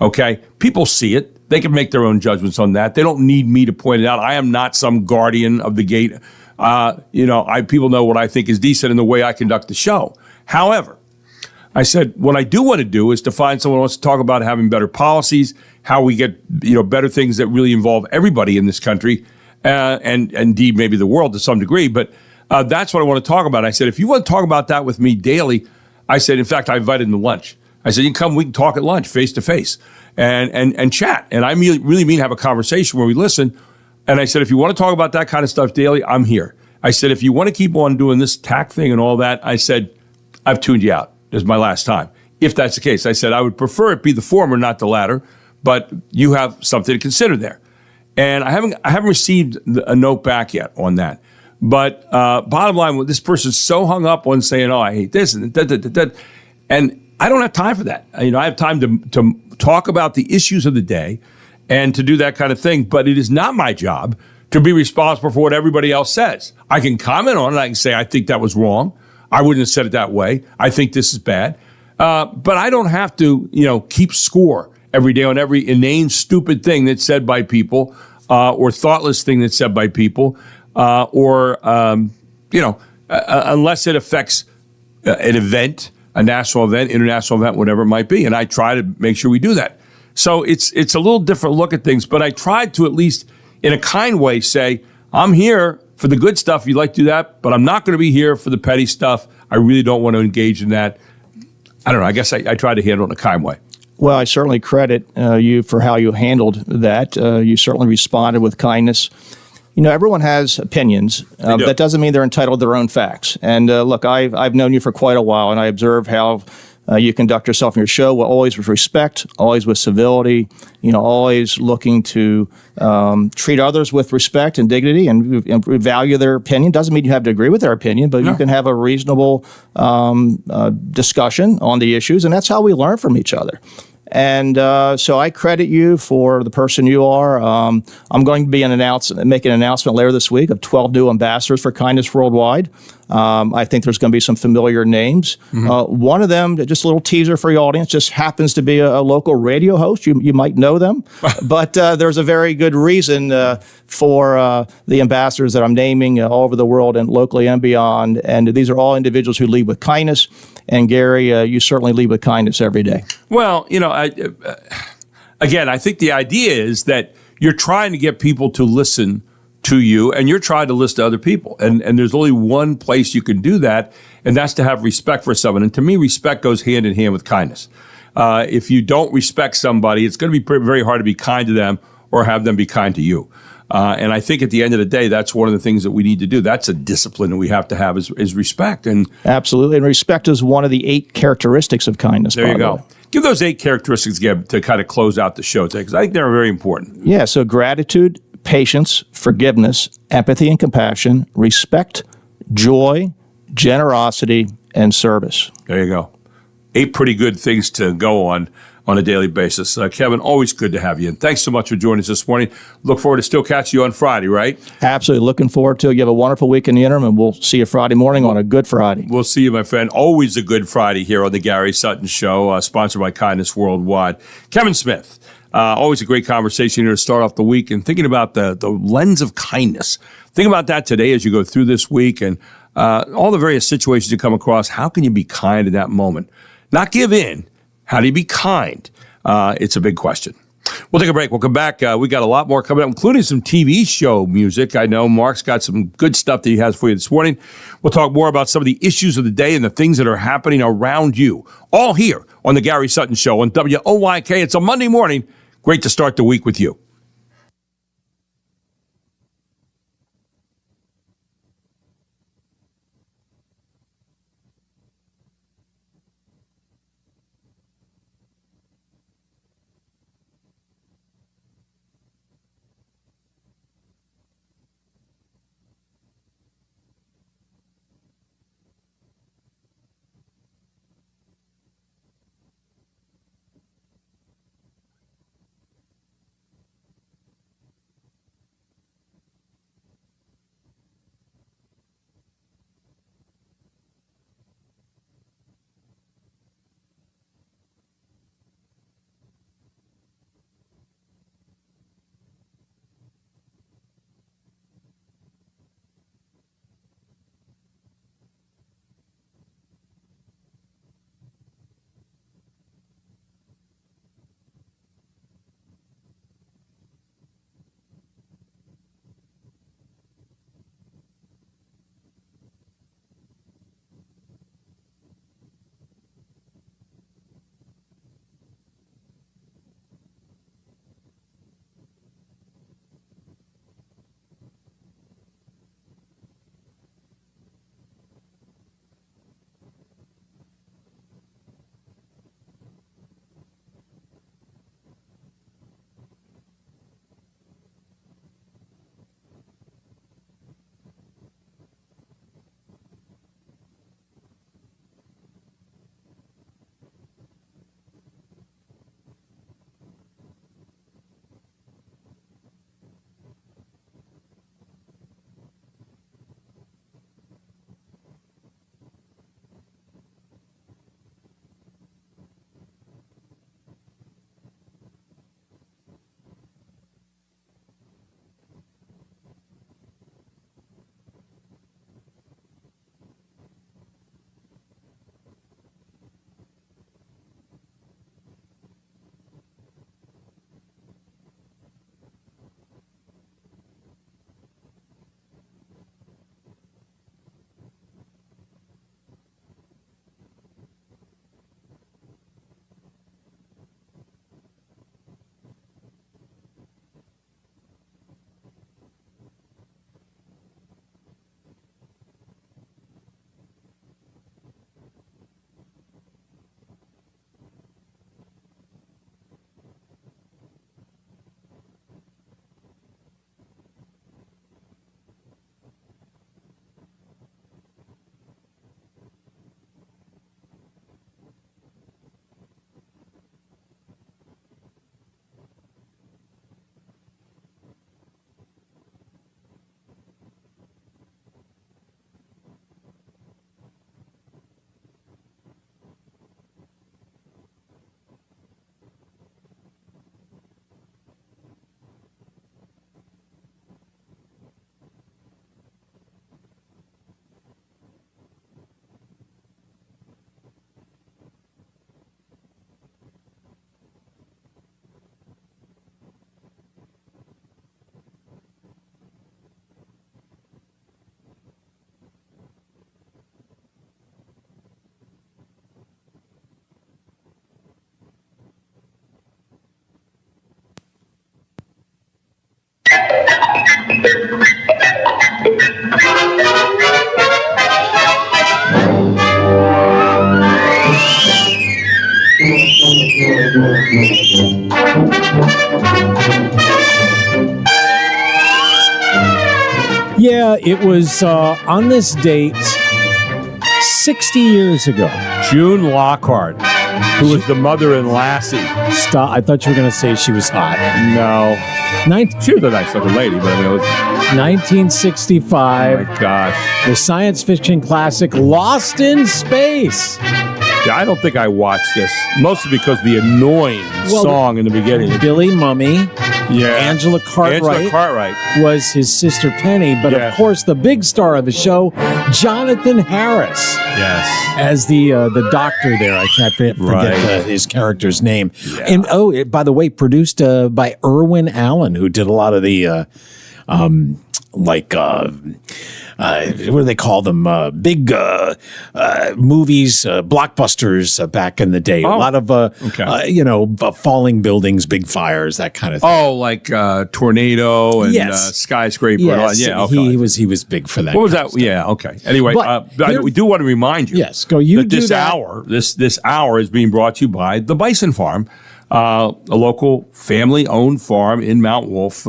Okay? People see it. They can make their own judgments on that. They don't need me to point it out. I am not some guardian of the gate. People know what I think is decent in the way I conduct the show. However, I said, what I do want to do is to find someone who wants to talk about having better policies, how we get, better things that really involve everybody in this country, and indeed maybe the world to some degree. But that's what I want to talk about. I said, if you want to talk about that with me daily, I said, in fact, I invited him to lunch. I said, you can come, we can talk at lunch, face to face, and chat. And I really mean have a conversation where we listen. And I said, if you want to talk about that kind of stuff daily, I'm here. I said, if you want to keep on doing this tack thing and all that, I said, I've tuned you out. This is my last time. If that's the case, I said, I would prefer it be the former, not the latter, but you have something to consider there. And I haven't received a note back yet on that. But bottom line, this person's so hung up on saying, oh, I hate this and that. And I don't have time for that. I have time to talk about the issues of the day and to do that kind of thing. But it is not my job to be responsible for what everybody else says. I can comment on it. I can say, I think that was wrong. I wouldn't have said it that way. I think this is bad. But I don't have to, keep score every day on every inane, stupid thing that's said by people or thoughtless thing that's said by people unless it affects an event, a national event, international event, whatever it might be. And I try to make sure we do that. So it's a little different look at things, but I tried to at least in a kind way say, I'm here for the good stuff, you'd like to do that, but I'm not going to be here for the petty stuff. I really don't want to engage in that. I don't know. I guess I try to handle it in a kind way. Well, I certainly credit you for how you handled that. You certainly responded with kindness. Everyone has opinions. That doesn't mean they're entitled to their own facts. And look, I've known you for quite a while, and I observe how you conduct yourself in your show, always with respect, always with civility, always looking to treat others with respect and dignity and value their opinion. Doesn't mean you have to agree with their opinion, but you can have a reasonable discussion on the issues, and that's how we learn from each other. And so I credit you for the person you are. I'm going to be making an announcement later this week of 12 new ambassadors for kindness worldwide. I think there's going to be some familiar names. Mm-hmm. One of them, just a little teaser for your audience, just happens to be a local radio host. You might know them, but there's a very good reason for the ambassadors that I'm naming all over the world and locally and beyond. And these are all individuals who lead with kindness. And Gary, you certainly lead with kindness every day. Well, again, I think the idea is that you're trying to get people to listen to you, and you're trying to listen to other people. And there's only one place you can do that, and that's to have respect for someone. And to me, respect goes hand in hand with kindness. If you don't respect somebody, it's going to be very hard to be kind to them or have them be kind to you. And I think at the end of the day, that's one of the things that we need to do. That's a discipline that we have to have is respect. And absolutely. And respect is one of the 8 characteristics of kindness. There you go. Give those 8 characteristics again to kind of close out the show today, because I think they're very important. Yeah. So gratitude, patience, forgiveness, empathy and compassion, respect, joy, generosity, and service. There you go. 8 pretty good things to go on a daily basis. Kevin, always good to have you. And thanks so much for joining us this morning. Look forward to still catching you on Friday, right? Absolutely. Looking forward to it. You have a wonderful week in the interim, and we'll see you Friday morning on a Good Friday. We'll see you, my friend. Always a Good Friday here on the Gary Sutton Show, sponsored by Kindness Worldwide. Kevin Smith, always a great conversation here to start off the week, and thinking about the lens of kindness. Think about that today as you go through this week and all the various situations you come across. How can you be kind in that moment? Not give in. How do you be kind? It's a big question. We'll take a break. We'll come back. We got a lot more coming up, including some TV show music. I know Mark's got some good stuff that he has for you this morning. We'll talk more about some of the issues of the day and the things that are happening around you. All here on the Gary Sutton Show on WOYK. It's a Monday morning. Great to start the week with you. Yeah, it was on this date 60 years ago. June Lockhart, who was the mother in Lassie. Stop. I thought you were going to say she was hot. No. She was a nice looking lady, but I mean, it was. 1965. Oh my gosh. The science fiction classic Lost in Space. Yeah, I don't think I watched this, mostly because the annoying song in the beginning. Billy Mummy. Yeah. Angela Cartwright was his sister Penny, but of course the big star of the show, Jonathan Harris. Yes. As the doctor there. I can't forget his character's name. Yeah. And by the way, produced by Irwin Allen, who did a lot of the what do they call them? Big movies, blockbusters back in the day. A lot of falling buildings, big fires, that kind of thing. Oh, like tornado and skyscraper. Yes. Yeah, okay. He was big for that. What was that? Yeah, okay. Anyway, we do want to remind you. Yes, this hour. This hour is being brought to you by the Bison Farm, a local family-owned farm in Mount Wolf.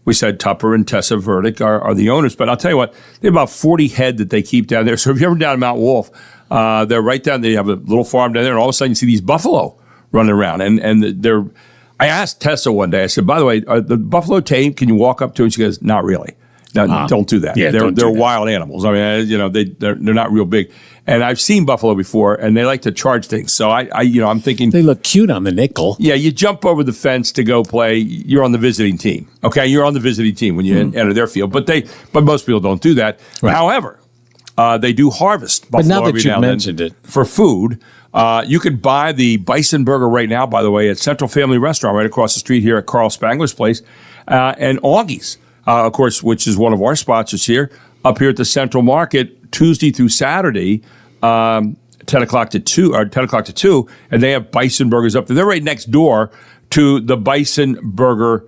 We said Tupper and Tessa Verdick are the owners, but I'll tell you what, they have about 40 head that they keep down there. So if you're ever down in Mount Wolf, they're right down there. They have a little farm down there, and all of a sudden you see these buffalo running around. And they're. I asked Tessa one day, I said, by the way, are the buffalo tame? Can you walk up to it? And she goes, not really. No, don't do that. Yeah, they're wild animals. I mean, they're not real big. And I've seen buffalo before, and they like to charge things. So I'm thinking they look cute on the nickel. Yeah, you jump over the fence to go play. You're on the visiting team. Okay, you're on the visiting team when you enter their field. But most people don't do that. Right. However, they do harvest buffalo. But now that you've mentioned it, for food, you could buy the bison burger right now. By the way, at Central Family Restaurant right across the street here at Carl Spangler's place, and Augie's, of course, which is one of our sponsors here up here at the Central Market. Tuesday through Saturday, 10 o'clock to 2, and they have bison burgers up there. They're right next door to the Bison Burger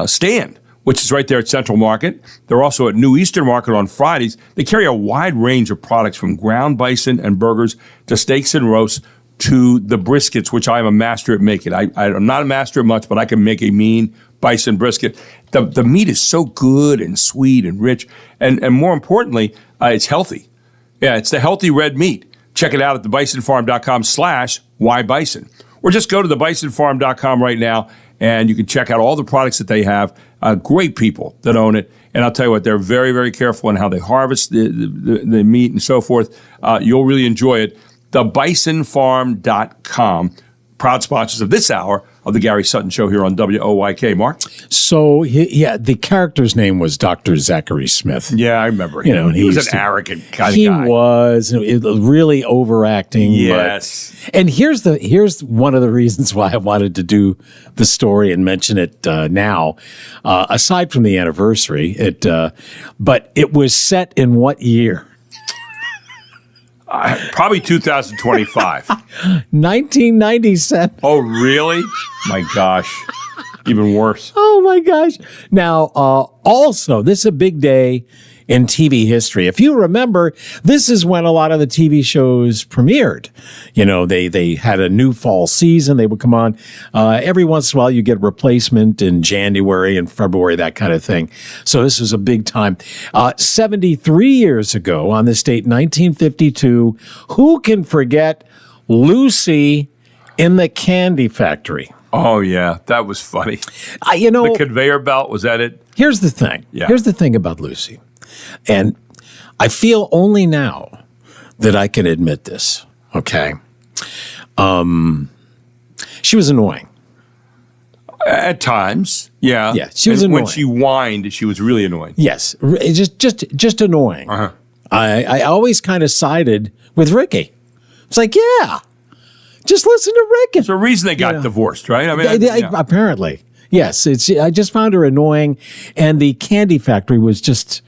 stand, which is right there at Central Market. They're also at New Eastern Market on Fridays. They carry a wide range of products from ground bison and burgers to steaks and roasts to the briskets, which I am a master at making. I'm not a master at much, but I can make a mean bison brisket. The meat is so good and sweet and rich, and more importantly, it's healthy. Yeah, it's the healthy red meat. Check it out at thebisonfarm.com/whybison. Or just go to thebisonfarm.com right now, and you can check out all the products that they have. Great people that own it. And I'll tell you what, they're very, very careful in how they harvest the meat and so forth. You'll really enjoy it. Thebisonfarm.com. Proud sponsors of this hour of the Gary Sutton Show here on WOYK. Mark? So, the character's name was Dr. Zachary Smith. Yeah, I remember him. He was an arrogant kind of guy. He was really overacting. Yes. And here's one of the reasons why I wanted to do the story and mention it now. Aside from the anniversary, but it was set in what year? Probably 2025. 1997. Oh, really? My gosh. Even worse. Oh, my gosh. Now, also, this is a big day in TV history. If you remember, this is when a lot of the TV shows premiered. They had a new fall season. They would come on. Every once in a while, you get replacement in January and February, that kind of thing. So this was a big time. 73 years ago, on this date, 1952, who can forget Lucy in the Candy Factory? Oh, yeah. That was funny. The conveyor belt, was that it? Here's the thing. Yeah. Here's the thing about Lucy. And I feel only now that I can admit this, okay? She was annoying. At times, yeah. Yeah, she was annoying. When she whined, she was really annoying. Yes, just annoying. Uh-huh. I always kind of sided with Ricky. It's like, yeah, just listen to Ricky. It's the reason they got divorced, right? I mean, apparently. Yes, I just found her annoying, and the Candy Factory was just...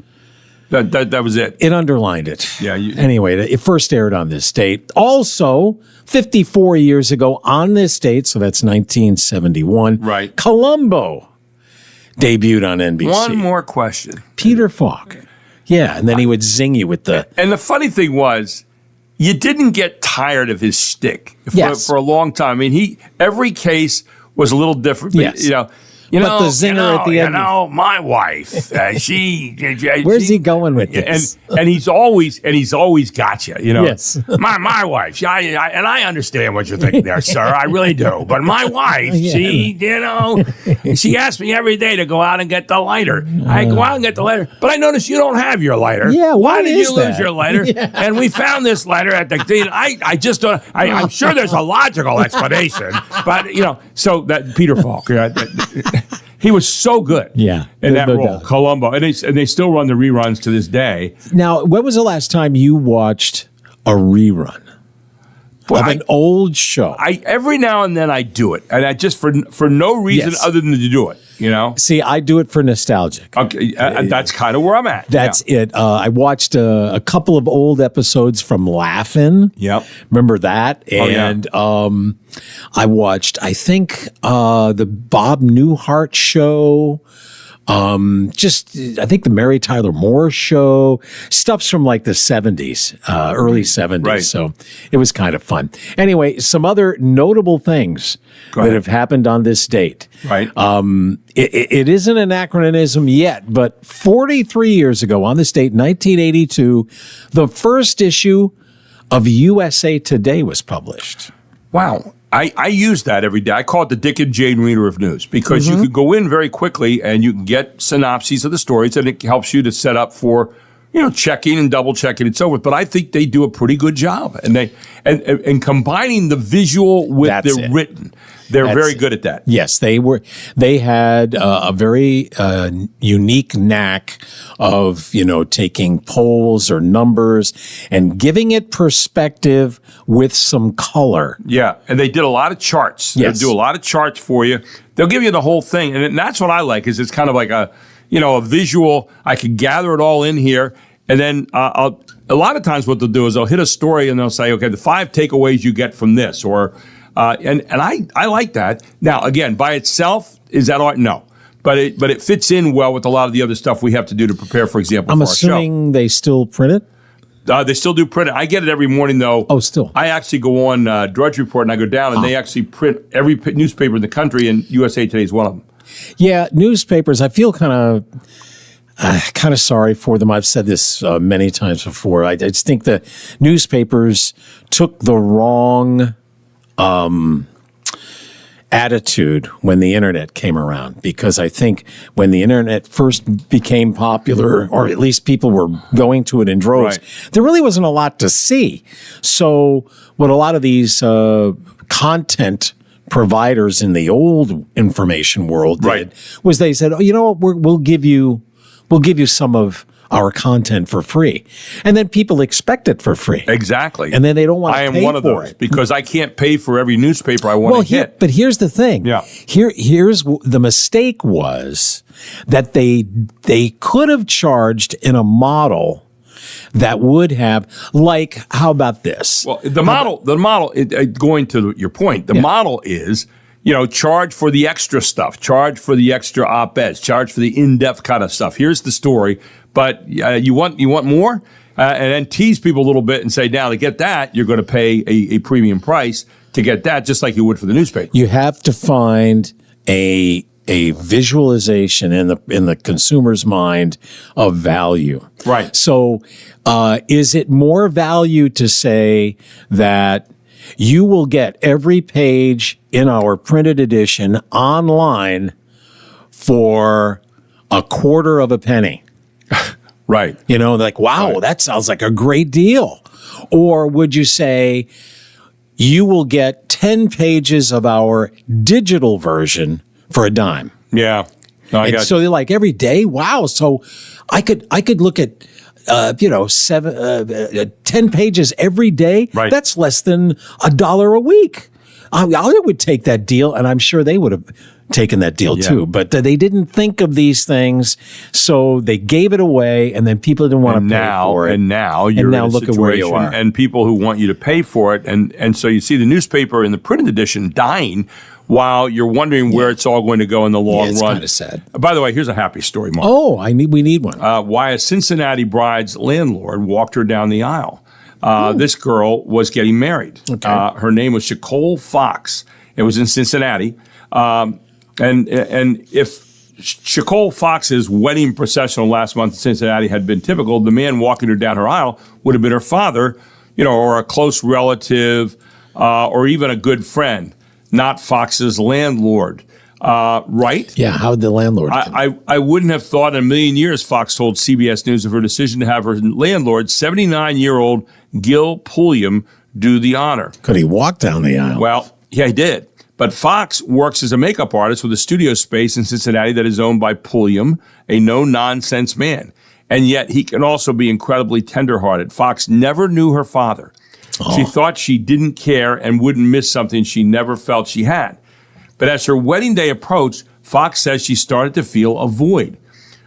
That was it. It underlined it. Yeah. Anyway, it first aired on this date. Also, 54 years ago on this date, so that's 1971. Right. Columbo debuted on NBC. One more question. Peter Falk. Yeah, and then he would zing you with the... And the funny thing was, you didn't get tired of his shtick for a long time. I mean, every case was a little different. Yes. But the zinger at the end. My wife, she. Where's he going with this? And he's always got you. Yes. My wife. And I understand what you're thinking there, sir. I really do. But my wife, she asks me every day to go out and get the lighter. I go out and get the lighter, but I notice you don't have your lighter. Yeah. Why did you lose that? your lighter? Yeah. And we found this lighter at the. I just don't. I'm sure there's a logical explanation, but so that Peter Falk. He was so good in that role, doubt. Columbo. And they still run the reruns to this day. Now, when was the last time you watched a rerun of an old show? Every now and then I do it. And I just, for no reason other than to do it, See, I do it for nostalgic. Okay, that's kind of where I'm at. That's it. I watched a couple of old episodes from Laugh-In. Yep. Remember that? And I watched, I think, the Bob Newhart show. I think the Mary Tyler Moore show, stuff's from like the 70s, early 70s. Right. So it was kind of fun. Anyway, some other notable things that have happened on this date. Right. It isn't an anachronism yet, but 43 years ago on this date, 1982, the first issue of USA Today was published. Wow. I use that every day. I call it the Dick and Jane Reader of News because you can go in very quickly and you can get synopses of the stories and it helps you to set up for, checking and double checking and so forth. But I think they do a pretty good job and combining the visual with the written. They're very good at that. Yes, they had a very unique knack of, taking polls or numbers and giving it perspective with some color. Yeah, and they did a lot of charts. Yes. They'll do a lot of charts for you. They'll give you the whole thing, and that's what I like. Is it's kind of like a visual. I can gather it all in here, and then a lot of times what they'll do is they'll hit a story and they'll say, okay, the 5 takeaways you get from this, or and I like that. Now, again, by itself, is that all right? No. But it fits in well with a lot of the other stuff we have to do to prepare, for example, I'm for our show. assuming they still print it? They still do print it. I get it every morning, though. Oh, still? I actually go on Drudge Report, and I go down, and they actually print every newspaper in the country, and USA Today is one of them. Yeah, newspapers, I feel kind of sorry for them. I've said this many times before. I just think the newspapers took the wrong attitude when the internet came around, because I think when the internet first became popular, or at least people were going to it in droves, there really wasn't a lot to see. So what a lot of these content providers in the old information world did was they said, we'll give you some of our content for free. And then people expect it for free. Exactly. And then they don't want to pay for it. I am one of those because I can't pay for every newspaper I want to hit. But here's the thing. Yeah. Here's the mistake was that they could have charged in a model that would have, like, how about this? Well, the model, going to your point, the model is, charge for the extra stuff, charge for the extra op-eds, charge for the in-depth kind of stuff. Here's the story, but you want more? And then tease people a little bit and say, now to get that, you're going to pay a premium price to get that, just like you would for the newspaper. You have to find a visualization in the consumer's mind of value. Right. So is it more value to say that you will get every page in our printed edition online for a quarter of a penny? Right. Like, wow, that sounds like a great deal. Or would you say you will get 10 pages of our digital version for a dime? Yeah. No, I got so they're like, every day? Wow. So I could look at 10 pages every day. Right. That's less than $1 a week. I would take that deal, and I'm sure they would have taken that deal too. But they didn't think of these things, so they gave it away, and then people didn't want to pay for it. And now you're in a look at where you are. And people who want you to pay for it, and so you see the newspaper in the printed edition dying. while you're wondering where it's all going to go in the long it's run. kind of sad. By the way, here's a happy story, Mark. Oh, we need one. Why a Cincinnati bride's landlord walked her down the aisle. This girl was getting married. Okay. Her name was Nicole Fox. It was in Cincinnati. And if Nicole Fox's wedding processional last month in Cincinnati had been typical, the man walking her down her aisle would have been her father, or a close relative, or even a good friend, not Fox's landlord. Right? Yeah, how would the landlord? I wouldn't have thought in a million years, Fox told CBS News, of her decision to have her landlord, 79-year-old Gil Pulliam, do the honor. Could he walk down the aisle? Well, yeah, he did. But Fox works as a makeup artist with a studio space in Cincinnati that is owned by Pulliam, a no-nonsense man. And yet he can also be incredibly tenderhearted. Fox never knew her father. Oh. She thought she didn't care and wouldn't miss something she never felt she had. But as her wedding day approached, Fox says she started to feel a void.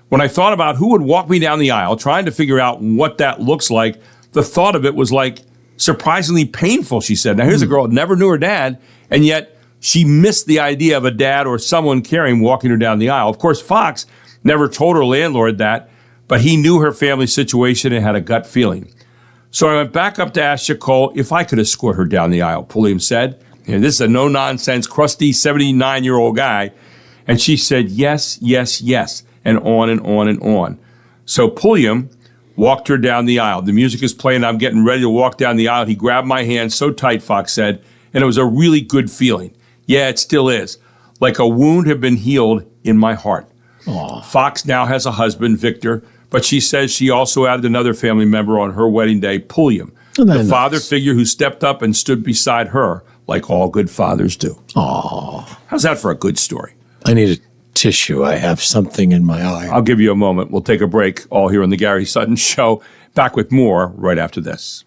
When I thought about who would walk me down the aisle, trying to figure out what that looks like, the thought of it was like surprisingly painful, she said. Now, here's a girl who never knew her dad, and yet she missed the idea of a dad or someone caring walking her down the aisle. Of course, Fox never told her landlord that, but he knew her family situation and had a gut feeling. So I went back up to ask Nicole if I could escort her down the aisle, Pulliam said. And this is a no-nonsense, crusty 79-year-old guy. And she said, yes, yes, yes, and on and on and on. So Pulliam walked her down the aisle. The music is playing. I'm getting ready to walk down the aisle. He grabbed my hand so tight, Fox said, and it was a really good feeling. Yeah, it still is. Like a wound had been healed in my heart. Aww. Fox now has a husband, Victor, but she says she also added another family member on her wedding day, Pulliam, the father figure who stepped up and stood beside her like all good fathers do. Aww. How's that for a good story? I need a tissue. I have something in my eye. I'll give you a moment. We'll take a break, all here on the Gary Sutton Show. Back with more right after this.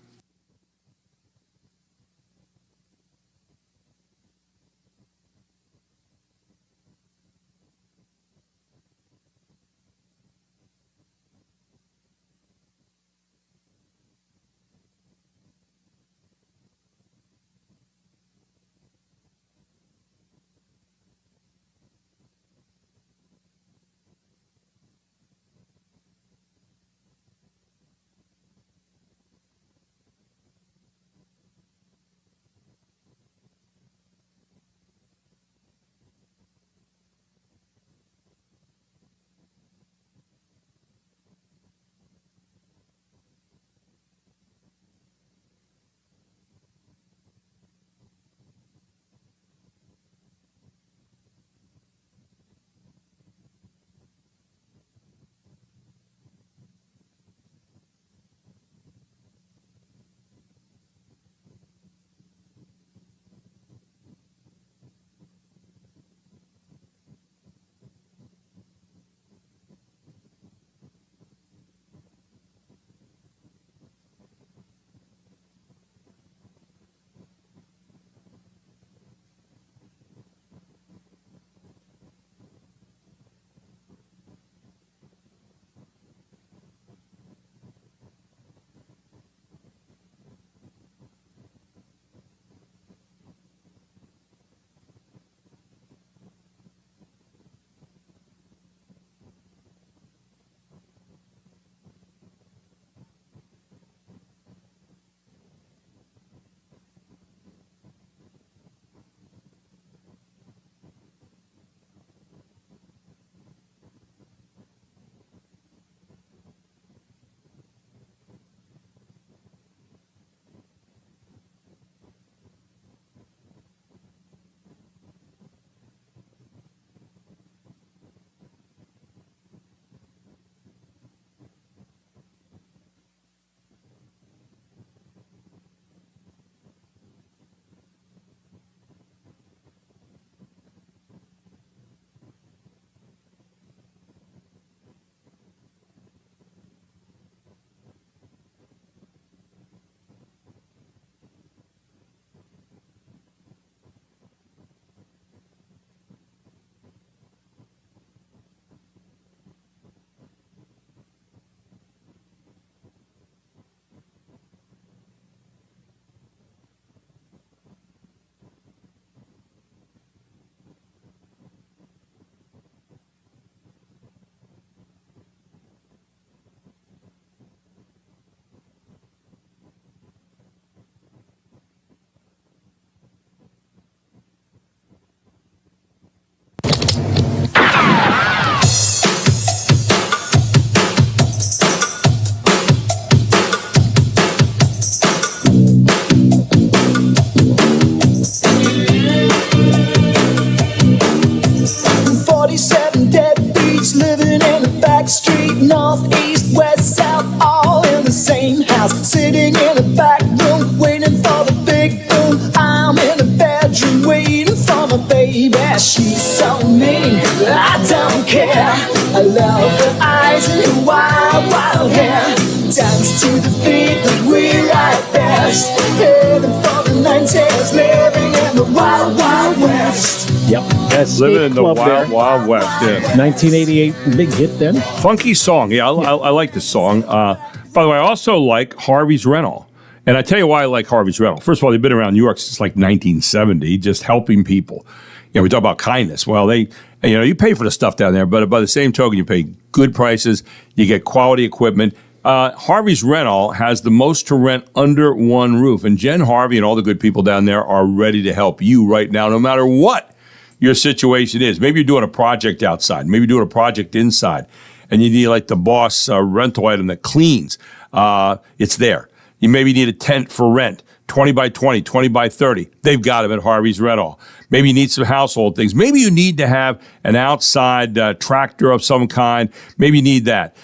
house, sitting in the back room, waiting for the big boom. I'm in the bedroom, waiting for my baby. She's so mean, I don't care. I love her eyes and her wild, wild hair. Dance to the beat that we like best. Heading for the 90s, living in the wild, wild west. Yep. That's Living in the Club Wild, there. Wild West. Yeah. 1988 big hit then. Funky song. Yeah, I like this song. By the way, I also like Harvey's Rental. And I tell you why I like Harvey's Rental. First of all, they've been around New York since like 1970, just helping people. You know, we talk about kindness. Well, you pay for the stuff down there, but by the same token, you pay good prices, you get quality equipment. Harvey's Rental has the most to rent under one roof. And Jen Harvey and all the good people down there are ready to help you right now, no matter what your situation is. Maybe you're doing a project outside. Maybe you're doing a project inside. And you need like the Boss rental item that cleans. It's there. You maybe need a tent for rent, 20 by 20, 20 by 30. They've got them at Harvey's Rental. Maybe you need some household things. Maybe you need to have an outside tractor of some kind. Maybe you need that.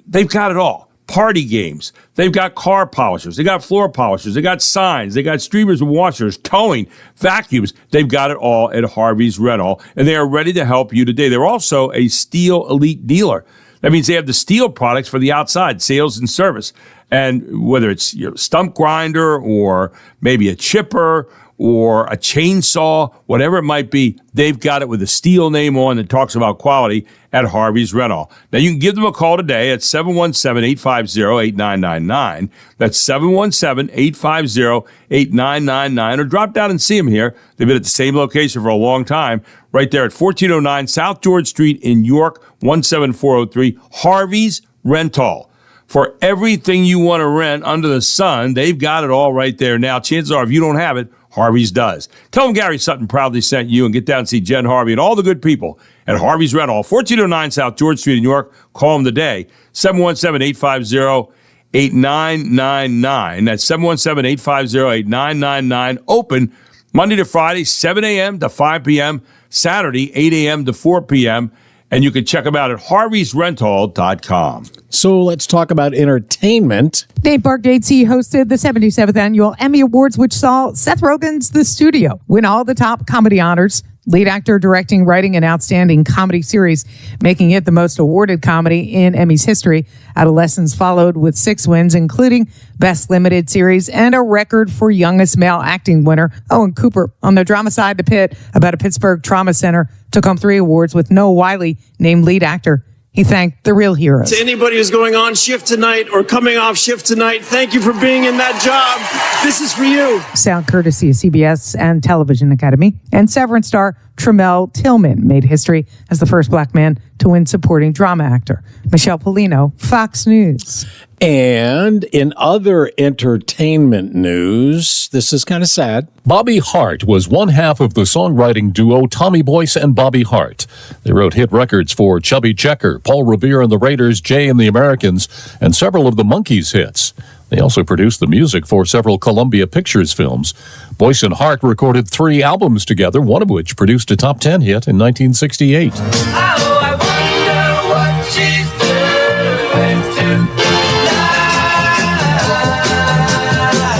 They've got it all. Party games. They've got car polishers. They got floor polishers. They got signs. They got streamers and washers, towing, vacuums. They've got it all at Harvey's Rental, and they are ready to help you today. They're also a Steel Elite dealer. That means they have the steel products for the outside, sales and service. And whether it's stump grinder or maybe a chipper or a chainsaw, whatever it might be, they've got it with a steel name on that talks about quality at Harvey's Rental. Now, you can give them a call today at 717-850-8999. That's 717-850-8999. Or drop down and see them here. They've been at the same location for a long time, right there at 1409 South George Street in York, 17403, Harvey's Rental. For everything you want to rent under the sun, they've got it all right there. Now, chances are, if you don't have it, Harvey's does. Tell them Gary Sutton proudly sent you, and get down and see Jen Harvey and all the good people at Harvey's Rental, 1409 South George Street in New York. Call them today, 717-850-8999. That's 717-850-8999. Open Monday to Friday, 7 a.m. to 5 p.m., Saturday, 8 a.m. to 4 p.m., and you can check them out at harveysrental.com. So let's talk about entertainment. Dave Bargatze hosted the 77th Annual Emmy Awards, which saw Seth Rogen's The Studio win all the top comedy honors. Lead actor, directing, writing an outstanding comedy series, making it the most awarded comedy in Emmy's history. Adolescence followed with 6 wins, including Best Limited Series and a record for youngest male acting winner. Owen Cooper, on the drama side, The Pit, about a Pittsburgh trauma center, took home 3 awards with Noah Wiley named lead actor. He thanked the real heroes. To anybody who's going on shift tonight or coming off shift tonight, thank you for being in that job. This is for you. Sound courtesy of CBS and Television Academy. And Severance star Tremel Tillman made history as the first black man to win supporting drama actor. Michelle Polino, Fox News. And in other entertainment news, this is kind of sad. Bobby Hart was one half of the songwriting duo Tommy Boyce and Bobby Hart. They wrote hit records for Chubby Checker, Paul Revere and the Raiders, Jay and the Americans, and several of the Monkees hits. They also produced the music for several Columbia Pictures films. Boyce and Hart recorded 3 albums together, one of which produced a top 10 hit in 1968. Oh, I wonder what she's doing tonight.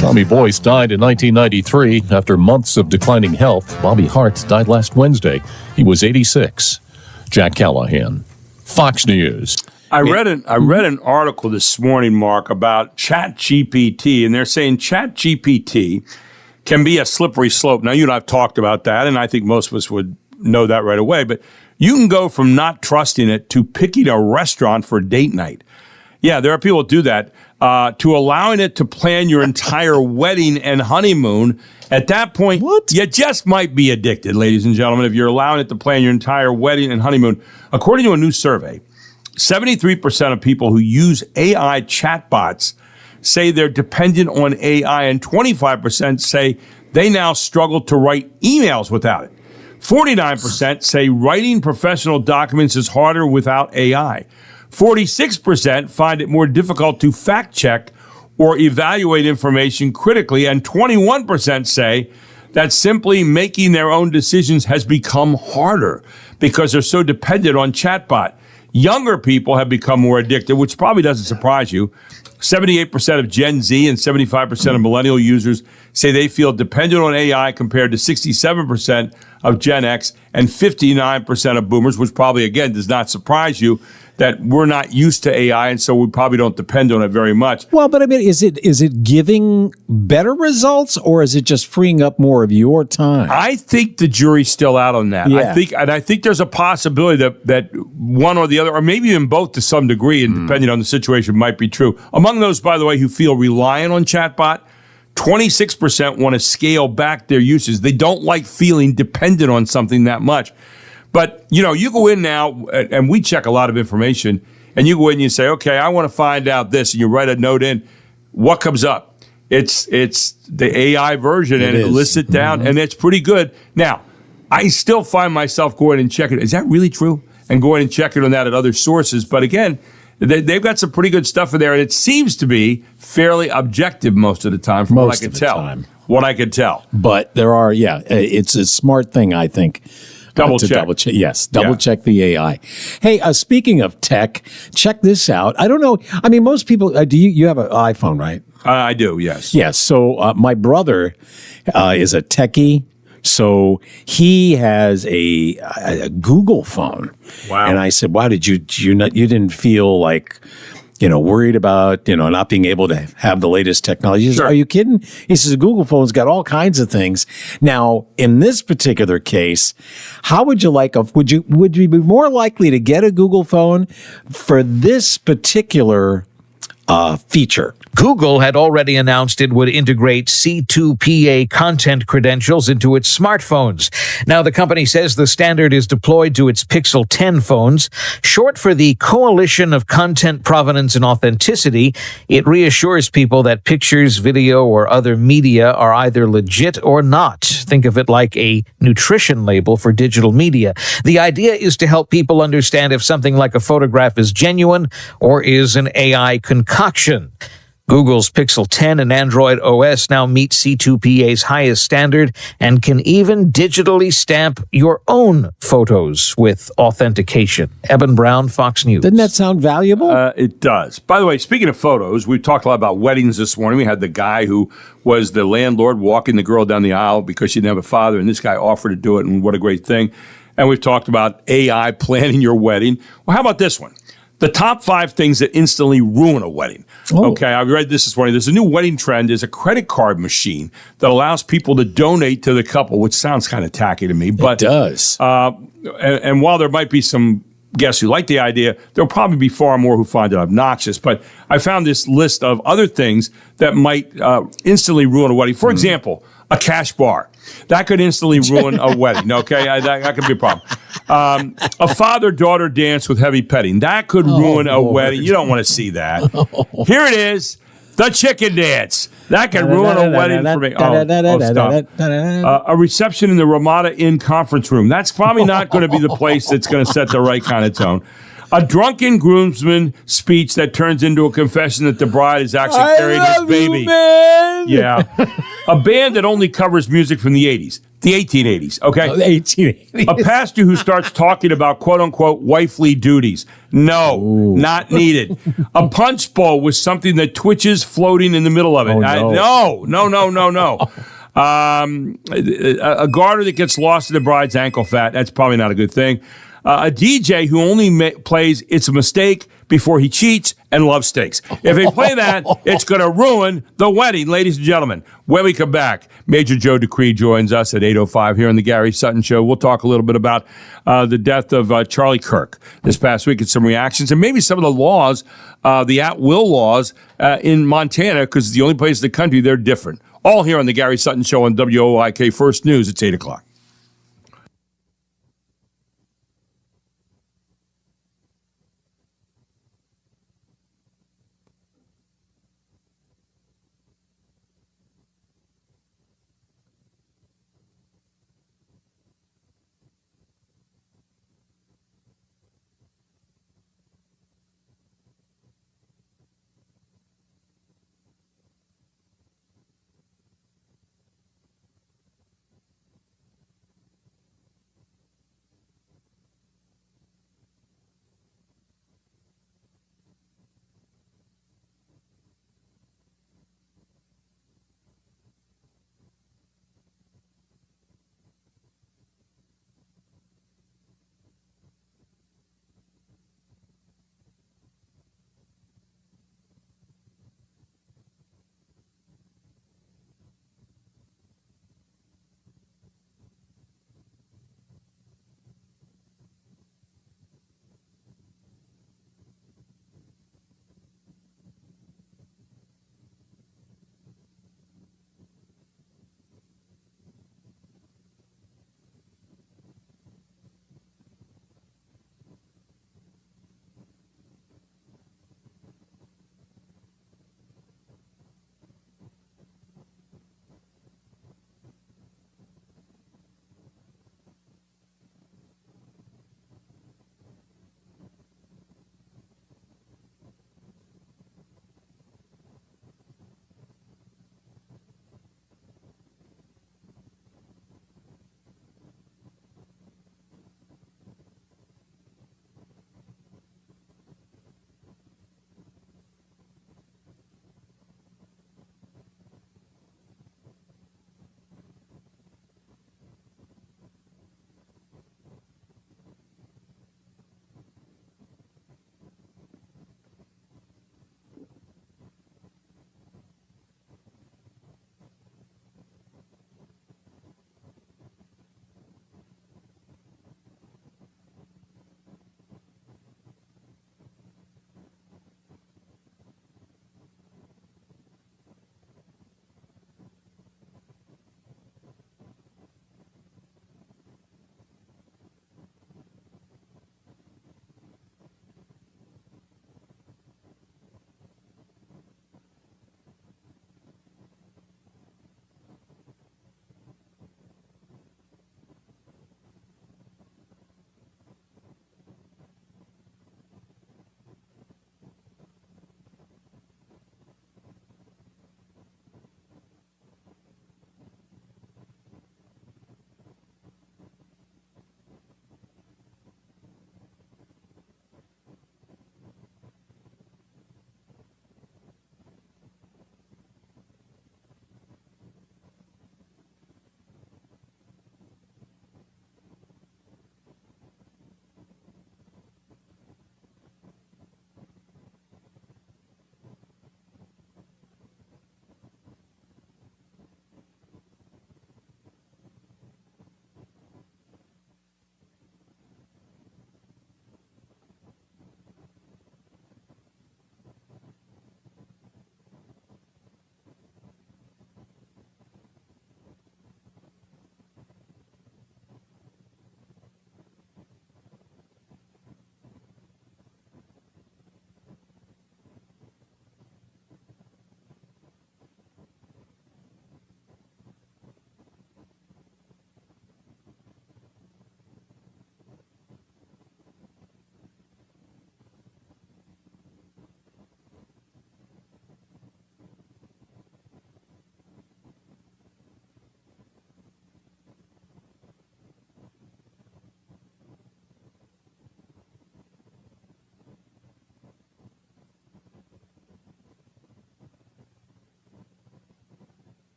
Tommy Boyce died in 1993 after months of declining health. Bobby Hart died last Wednesday. He was 86. Jack Callahan, Fox News. I read an article this morning, Mark, about ChatGPT, and they're saying ChatGPT can be a slippery slope. Now, you and I have talked about that, and I think most of us would know that right away, but you can go from not trusting it to picking a restaurant for date night. Yeah, there are people who do that, to allowing it to plan your entire wedding and honeymoon. At that point, you just might be addicted, ladies and gentlemen, if you're allowing it to plan your entire wedding and honeymoon. According to a new survey, 73% of people who use AI chatbots say they're dependent on AI, and 25% say they now struggle to write emails without it. 49% say writing professional documents is harder without AI. 46% find it more difficult to fact check or evaluate information critically, and 21% say that simply making their own decisions has become harder because they're so dependent on chatbot. Younger people have become more addicted, which probably doesn't surprise you. 78% of Gen Z and 75% of millennial users say they feel dependent on AI compared to 67% of Gen X and 59% of boomers, which probably, again, does not surprise you that we're not used to AI, and so we probably don't depend on it very much. Well, but I mean, is it giving better results, or is it just freeing up more of your time? I think the jury's still out on that. Yeah. I think there's a possibility that one or the other, or maybe even both to some degree, and depending on the situation, might be true. Among those, by the way, who feel reliant on chatbot, 26% want to scale back their uses. They don't like feeling dependent on something that much. But, you go in now, and we check a lot of information, and you go in and you say, okay, I want to find out this, and you write a note in. What comes up? It's the AI version, and it lists it down, and it's pretty good. Now, I still find myself going and checking, is that really true? And going and checking on that at other sources. But again, they've got some pretty good stuff in there, and it seems to be fairly objective most of the time from what I can tell. What I can tell. But there are, it's a smart thing, I think. Double check. Yes, double check the AI. Hey, speaking of tech, check this out. I don't know. I mean, most people, do you have an iPhone, right? I do, yes. Yes. So my brother is a techie. So he has a Google phone. Wow. And I said, "Wow, you didn't feel like, worried about, not being able to have the latest technology?" He says, "Are you kidding?" He says, "The Google phone's got all kinds of things." Now, in this particular case, how would you would you be more likely to get a Google phone for this particular feature? Google had already announced it would integrate C2PA content credentials into its smartphones. Now, the company says the standard is deployed to its Pixel 10 phones. Short for the Coalition of Content Provenance and Authenticity, it reassures people that pictures, video, or other media are either legit or not. Think of it like a nutrition label for digital media. The idea is to help people understand if something like a photograph is genuine or is an AI concoction. Google's Pixel 10 and Android OS now meet C2PA's highest standard and can even digitally stamp your own photos with authentication. Eben Brown, Fox News. Doesn't that sound valuable? It does. By the way, speaking of photos, we've talked a lot about weddings this morning. We had the guy who was the landlord walking the girl down the aisle because she didn't have a father, and this guy offered to do it, and what a great thing. And we've talked about AI planning your wedding. Well, how about this one? The top 5 things that instantly ruin a wedding. Oh. Okay, I read this morning. There's a new wedding trend is a credit card machine that allows people to donate to the couple, which sounds kind of tacky to me. But it does. And while there might be some guests who like the idea, there'll probably be far more who find it obnoxious. But I found this list of other things that might instantly ruin a wedding. For example, a cash bar. That could instantly ruin a wedding, okay? That could be a problem. A father-daughter dance with heavy petting. That could ruin a wedding. You don't want to see that. Here it is, the chicken dance. That could ruin a wedding for me. Stop. A reception in the Ramada Inn conference room. That's probably not going to be the place that's going to set the right kind of tone. A drunken groomsman speech that turns into a confession that the bride is actually carrying his baby. Yeah. A band that only covers music from the 80s. The 1880s, okay? The 1880s. A pastor who starts talking about quote-unquote wifely duties. No, not needed. A punch bowl with something that twitches floating in the middle of it. No. A garter that gets lost in the bride's ankle fat. That's probably not a good thing. A DJ who only plays It's a Mistake before he cheats and love steaks. If they play that, it's going to ruin the wedding, ladies and gentlemen. When we come back, Major Joe Decree joins us at 8:05 here on the Gary Sutton Show. We'll talk a little bit about the death of Charlie Kirk this past week and some reactions and maybe some of the laws, the at-will laws in Montana, because it's the only place in the country they're different. All here on the Gary Sutton Show on WOIK First News. It's 8 o'clock.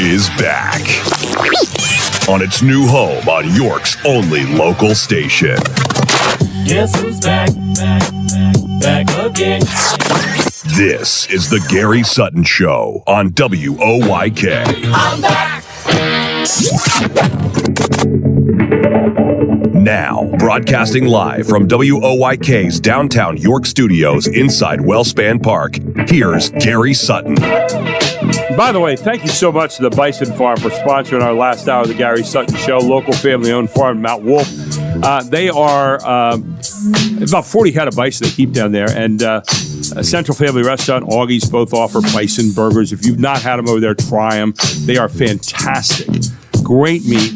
is back on its new home on York's only local station. Guess who's back? Back again. This is the Gary Sutton Show on WOYK. I'm back. Now, broadcasting live from WOYK's downtown York studios inside Wellspan Park, here's Gary Sutton. By the way, thank you so much to the Bison Farm for sponsoring our last hour of the Gary Sutton Show, local family-owned farm in Mount Wolf. They are about 40 head of bison they keep down there, and Central Family Restaurant, Augie's both offer bison burgers. If you've not had them over there, try them. They are fantastic. Great meat.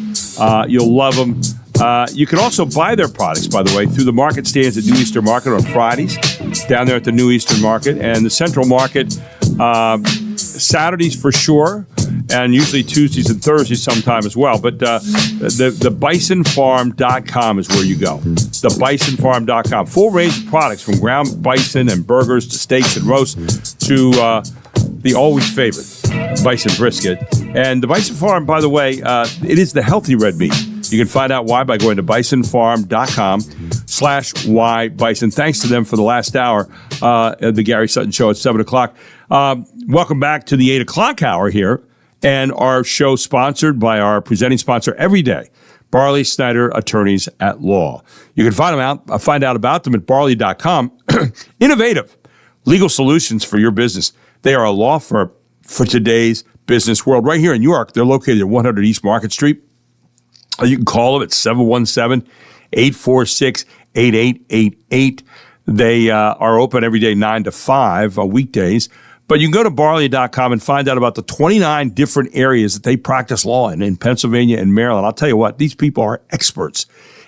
You'll love them. You can also buy their products, by the way, through the market stands at New Eastern Market on Fridays, down there at the New Eastern Market, and the Central Market Saturdays for sure, and usually Tuesdays and Thursdays sometime as well. But the bisonfarm.com is where you go. The bisonfarm.com. Full range of products from ground bison and burgers to steaks and roasts to the always favorite bison brisket. And the Bison Farm, by the way, it is the healthy red meat. You can find out why by going to bisonfarm.com/whybison. Thanks to them for the last hour of the Gary Sutton Show at 7 o'clock. Welcome back to the 8 o'clock hour here, and our show sponsored by our presenting sponsor every day, Barley Snyder Attorneys at Law. You can find out about them at barley.com. Innovative legal solutions for your business. They are a law firm for today's business world. Right here in York, they're located at 100 East Market Street. You can call them at 717-846-8888. They are open every day 9 to 5 on weekdays. But you can go to barley.com and find out about the 29 different areas that they practice law in Pennsylvania and Maryland. I'll tell you what, these people are experts.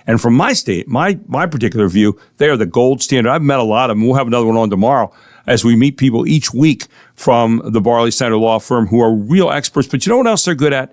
And from my state, my particular view, they are the gold standard. I've met a lot of them. We'll have another one on tomorrow as we meet people each week from the Barley Snyder Law Firm who are real experts. But you know what else they're good at?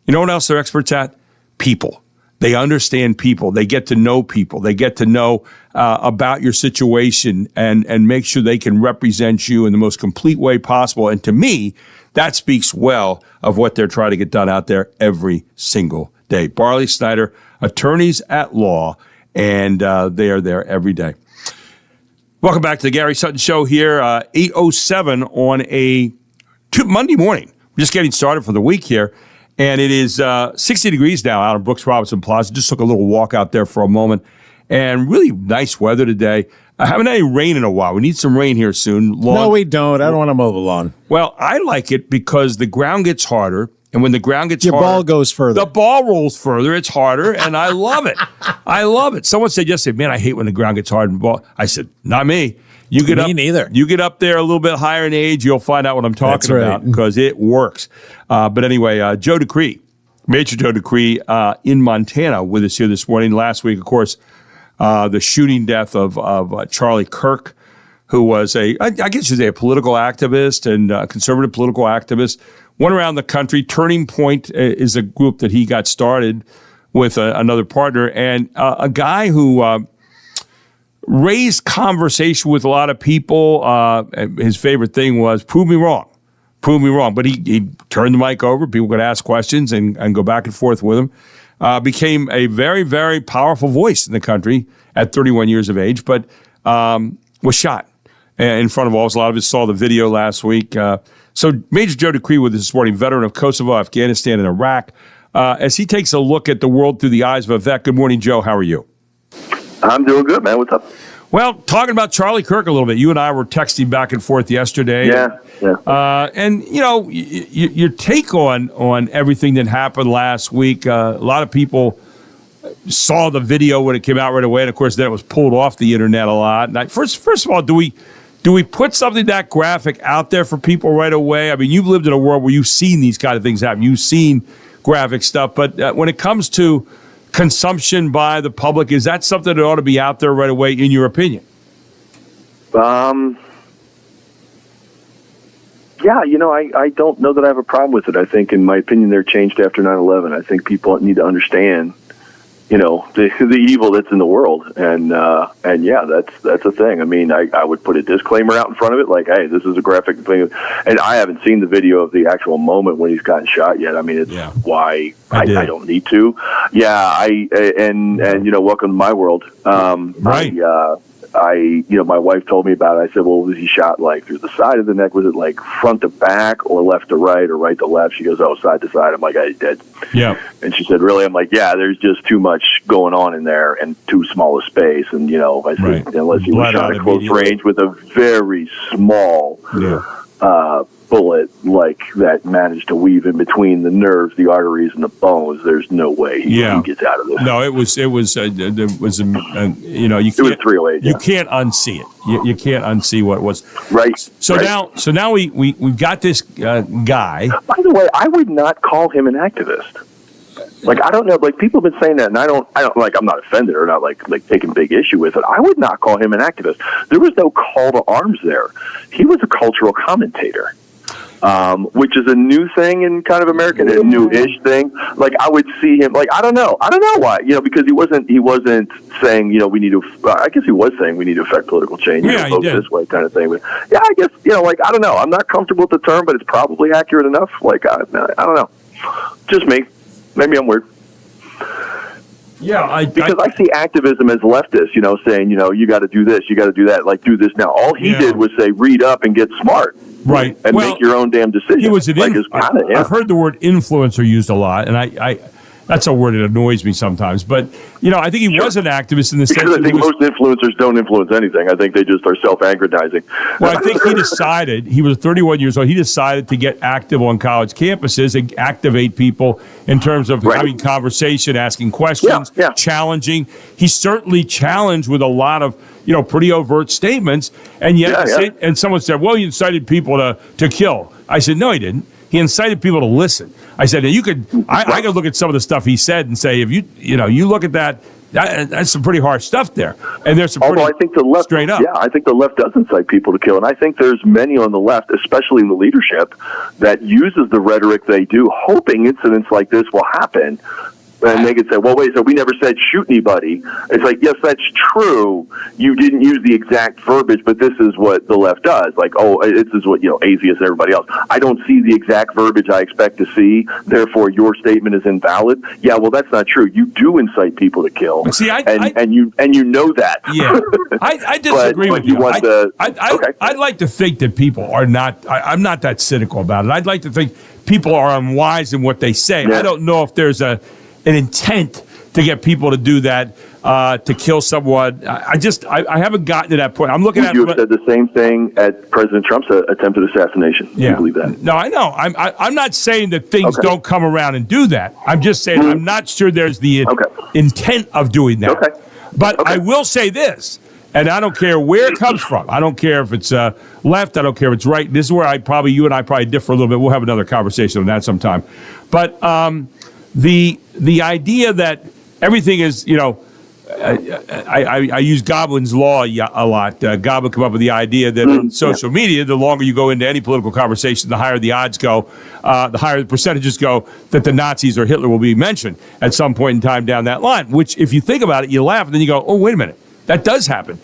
You know what else they're experts at? People. They understand people. They get to know people. They get to know about your situation and make sure they can represent you in the most complete way possible. And to me, that speaks well of what they're trying to get done out there every single day. Barley Snyder, Attorneys at Law, and they are there every day. Welcome back to the Gary Sutton Show here, 8:07 on a Monday morning. We're just getting started for the week here. And it is 60 degrees now out on Brooks Robinson Plaza. Just took a little walk out there for a moment. And really nice weather today. I haven't had any rain in a while. We need some rain here soon. No, we don't. I don't want to mow the lawn. Well, I like it because the ground gets harder. And when the ground gets harder, your ball goes further. The ball rolls further. It's harder. And I love it. I love it. Someone said yesterday, man, I hate when the ground gets hard. And ball. I said, not me. You get Me neither. You get up there a little bit higher in age, you'll find out what I'm talking about because it works. But anyway, Joe Decree, Major Joe Decree in Montana with us here this morning. Last week, of course, the shooting death of Charlie Kirk, who was I guess you say a political activist and a conservative political activist, went around the country. Turning Point is a group that he got started with another partner, and a guy who raised conversation with a lot of people. His favorite thing was, prove me wrong. Prove me wrong. But he turned the mic over. People could ask questions and go back and forth with him. Became a very, very powerful voice in the country at 31 years of age, but was shot in front of all. A lot of us saw the video last week. So Major Joe Decree with us this morning, veteran of Kosovo, Afghanistan, and Iraq, as he takes a look at the world through the eyes of a vet. Good morning, Joe. How are you? I'm doing good, man. What's up? Well, talking about Charlie Kirk a little bit. You and I were texting back and forth yesterday. Yeah. And, you know, your take on everything that happened last week, a lot of people saw the video when it came out right away. And, of course, then it was pulled off the internet a lot. And first of all, do we put something that graphic out there for people right away? I mean, you've lived in a world where you've seen these kind of things happen. You've seen graphic stuff. But when it comes to consumption by the public, is that something that ought to be out there right away, in your opinion? Yeah, you know, I don't know that I have a problem with it. I think, in my opinion, they're changed after 9/11. I think people need to understand the evil that's in the world, and yeah, that's a thing. I mean, I would put a disclaimer out in front of it, like, hey, this is a graphic thing, and I haven't seen the video of the actual moment when he's gotten shot yet. I mean, it's why I don't need to. Yeah, and welcome to my world. Right. My wife told me about it. I said, well, was he shot like through the side of the neck? Was it like front to back or left to right or right to left? She goes, oh, side to side. I'm like, he's dead. Yeah. And she said, really? I'm like, yeah, there's just too much going on in there and too small a space. And, I said, unless he was shot at close range with a very small bullet like that managed to weave in between the nerves, the arteries, and the bones, there's no way he gets out of this. No, it was you can't, it was 308. You can't unsee it. You can't unsee what it was. Right. So now we've got this guy. By the way, I would not call him an activist. Like, I don't know, like, people have been saying that, and I don't like, I'm not offended or not like taking big issue with it. I would not call him an activist. There was no call to arms there. He was a cultural commentator. Which is a new thing in kind of American, a new-ish thing. Like, I would see him, like, I don't know why, because he wasn't saying, we need to, I guess he was saying we need to affect political change, vote this way kind of thing. But yeah, I guess, I don't know. I'm not comfortable with the term, but it's probably accurate enough. Like, I don't know. Just me. Maybe I'm weird. Yeah, because I see activism as leftist, saying, you got to do this, you got to do that, like, do this now. All he did was say, read up and get smart. Right. And make your own damn decision. He was I've heard the word influencer used a lot, and I that's a word that annoys me sometimes. But, I think he was an activist in the sense that I think most influencers don't influence anything. I think they just are self-aggrandizing. Well, I think he decided, he was 31 years old, he decided to get active on college campuses and activate people in terms of having conversation, asking questions, challenging. He certainly challenged with a lot of, pretty overt statements. And yet, and someone said, well, he incited people to kill. I said, no, he didn't. He incited people to listen. I said, I could look at some of the stuff he said and say, if you look at that's some pretty harsh stuff there. And there's some I think the left, straight up. Yeah, I think the left does incite people to kill. And I think there's many on the left, especially in the leadership, that uses the rhetoric they do, hoping incidents like this will happen. And they could say, well, wait, so we never said shoot anybody. It's like, yes, that's true. You didn't use the exact verbiage, but this is what the left does. Like, this is what, atheists and everybody else. I don't see the exact verbiage I expect to see, therefore your statement is invalid. Yeah, well, that's not true. You do incite people to kill. See, and you know that. Yeah, I disagree with you. I'd like to think that people are not, I'm not that cynical about it. I'd like to think people are unwise in what they say. Yeah. I don't know if there's an intent to get people to do that, to kill someone. I haven't gotten to that point. I'm looking at. You have said the same thing at President Trump's attempted assassination. Yeah. You believe that? No, I know. I'm not saying that things don't come around and do that. I'm just saying I'm not sure there's the intent of doing that. Okay. But I will say this, and I don't care where it comes from. I don't care if it's left. I don't care if it's right. This is where you and I probably differ a little bit. We'll have another conversation on that sometime. But the idea that everything is, I use Goblin's Law a lot. Goblin come up with the idea that in social media, the longer you go into any political conversation, the higher the odds go, the higher the percentages go that the Nazis or Hitler will be mentioned at some point in time down that line, which if you think about it, you laugh and then you go, oh, wait a minute. That does happen.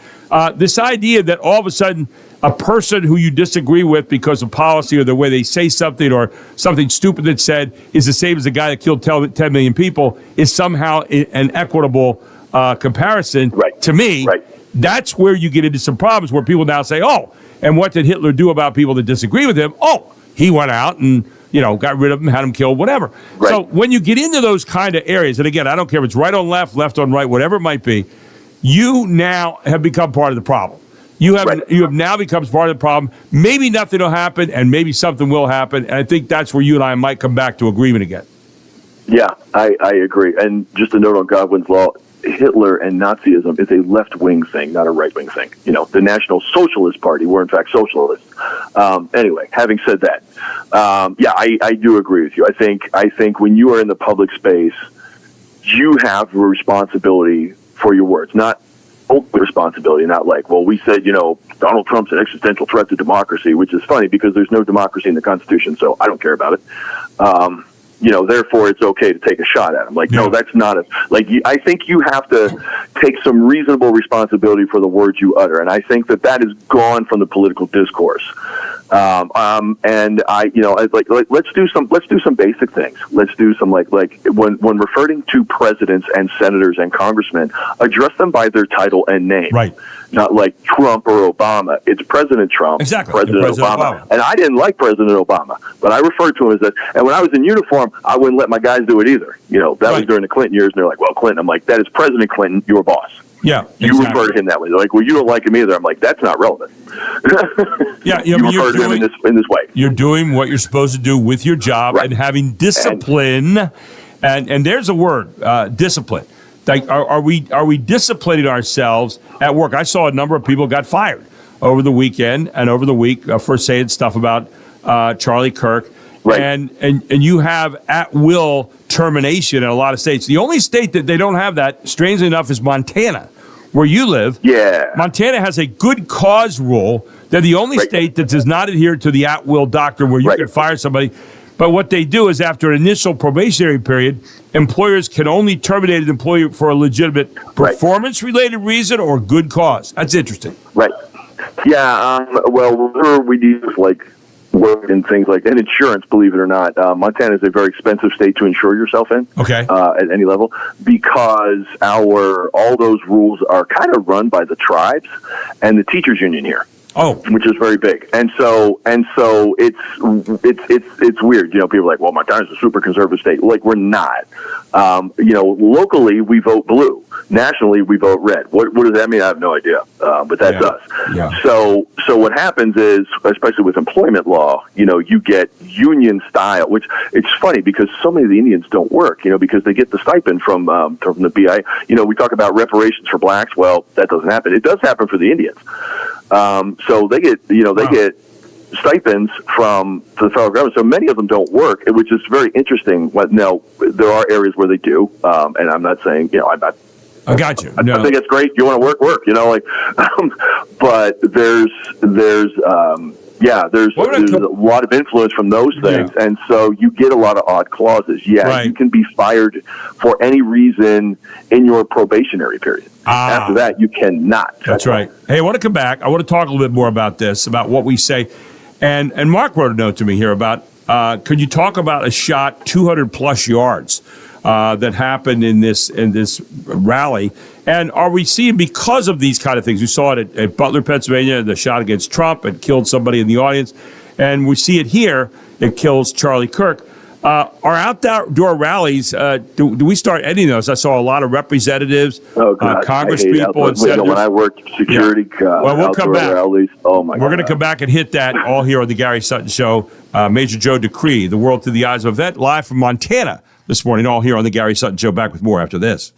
This idea that all of a sudden a person who you disagree with because of policy or the way they say something or something stupid that's said is the same as the guy that killed 10 million people is somehow an equitable comparison. To me, that's where you get into some problems where people now say, oh, and what did Hitler do about people that disagree with him? Oh, he went out and got rid of them, had them killed, whatever. So when you get into those kind of areas, and again, I don't care if it's right on left, left on right, whatever it might be, you now have become part of the problem. You have now become part of the problem. Maybe nothing will happen, and maybe something will happen. And I think that's where you and I might come back to agreement again. Yeah, I agree. And just a note on Godwin's Law, Hitler and Nazism is a left-wing thing, not a right-wing thing. The National Socialist Party were, in fact, socialists. Anyway, having said that, I do agree with you. I think when you are in the public space, you have a responsibility for your words, not ultimate responsibility, not like, well, we said, Donald Trump's an existential threat to democracy, which is funny because there's no democracy in the Constitution, so I don't care about it. therefore it's okay to take a shot at him. Like, no, that's not I think you have to take some reasonable responsibility for the words you utter. And I think that is gone from the political discourse. And let's do some basic things. Let's do some like when referring to presidents and senators and congressmen, address them by their title and name. Right. Not like Trump or Obama. It's President Trump, President Obama. And I didn't like President Obama, but I referred to him as that. And when I was in uniform, I wouldn't let my guys do it either. That was during the Clinton years, and they're like, well, Clinton. I'm like, that is President Clinton, your boss. Yeah, you refer to him that way. They're like, well, you don't like him either. I'm like, that's not relevant. You refer to him in this way. You're doing what you're supposed to do with your job and having discipline. And there's a word, discipline. Like, are we disciplining ourselves at work? I saw a number of people got fired over the weekend and over the week for saying stuff about Charlie Kirk. Right. And you have at will termination in a lot of states. The only state that they don't have that, strangely enough, is Montana, where you live. Yeah. Montana has a good cause rule. They're the only state that does not adhere to the at will doctrine where you can fire somebody. But what they do is after an initial probationary period, employers can only terminate an employee for a legitimate performance-related reason or good cause. That's interesting. Right. Yeah. Well, we do work and things like that. And insurance, believe it or not, Montana is a very expensive state to insure yourself in. Okay. At any level, because all those rules are kind of run by the tribes and the teachers union here. Oh, which is very big, and so it's weird. People are like, "Well, Montana's a super conservative state." Like, we're not. Locally we vote blue. Nationally we vote red. What does that mean? I have no idea. But that's us. Yeah. So what happens is, especially with employment law, you get union style. Which it's funny because so many of the Indians don't work. Because they get the stipend from the BI. We talk about reparations for blacks. Well, that doesn't happen. It does happen for the Indians. So they get, they get stipends from the federal government. So many of them don't work, which is very interesting. Now, there are areas where they do, and I'm not saying, I'm not. I got you. I think it's great. You want to work. But there's a lot of influence from those things, and so you get a lot of odd clauses. You can be fired for any reason in your probationary period. After that, you cannot. That's right. Hey, I want to come back. I want to talk a little bit more about this, about what we say. And Mark wrote a note to me here about, could you talk about a shot 200-plus yards that happened in this rally? And are we seeing, because of these kind of things, we saw it at Butler, Pennsylvania, the shot against Trump, it killed somebody in the audience, and we see it here, it kills Charlie Kirk. Our outdoor rallies, do we start ending those? I saw a lot of representatives, Congress people, and senators. When I worked security, well, we'll come back. Rallies, oh my God. We're going to come back and hit that all here on the Gary Sutton Show. Major Joe Decree, the world through the eyes of a vet, live from Montana this morning, all here on the Gary Sutton Show. Back with more after this.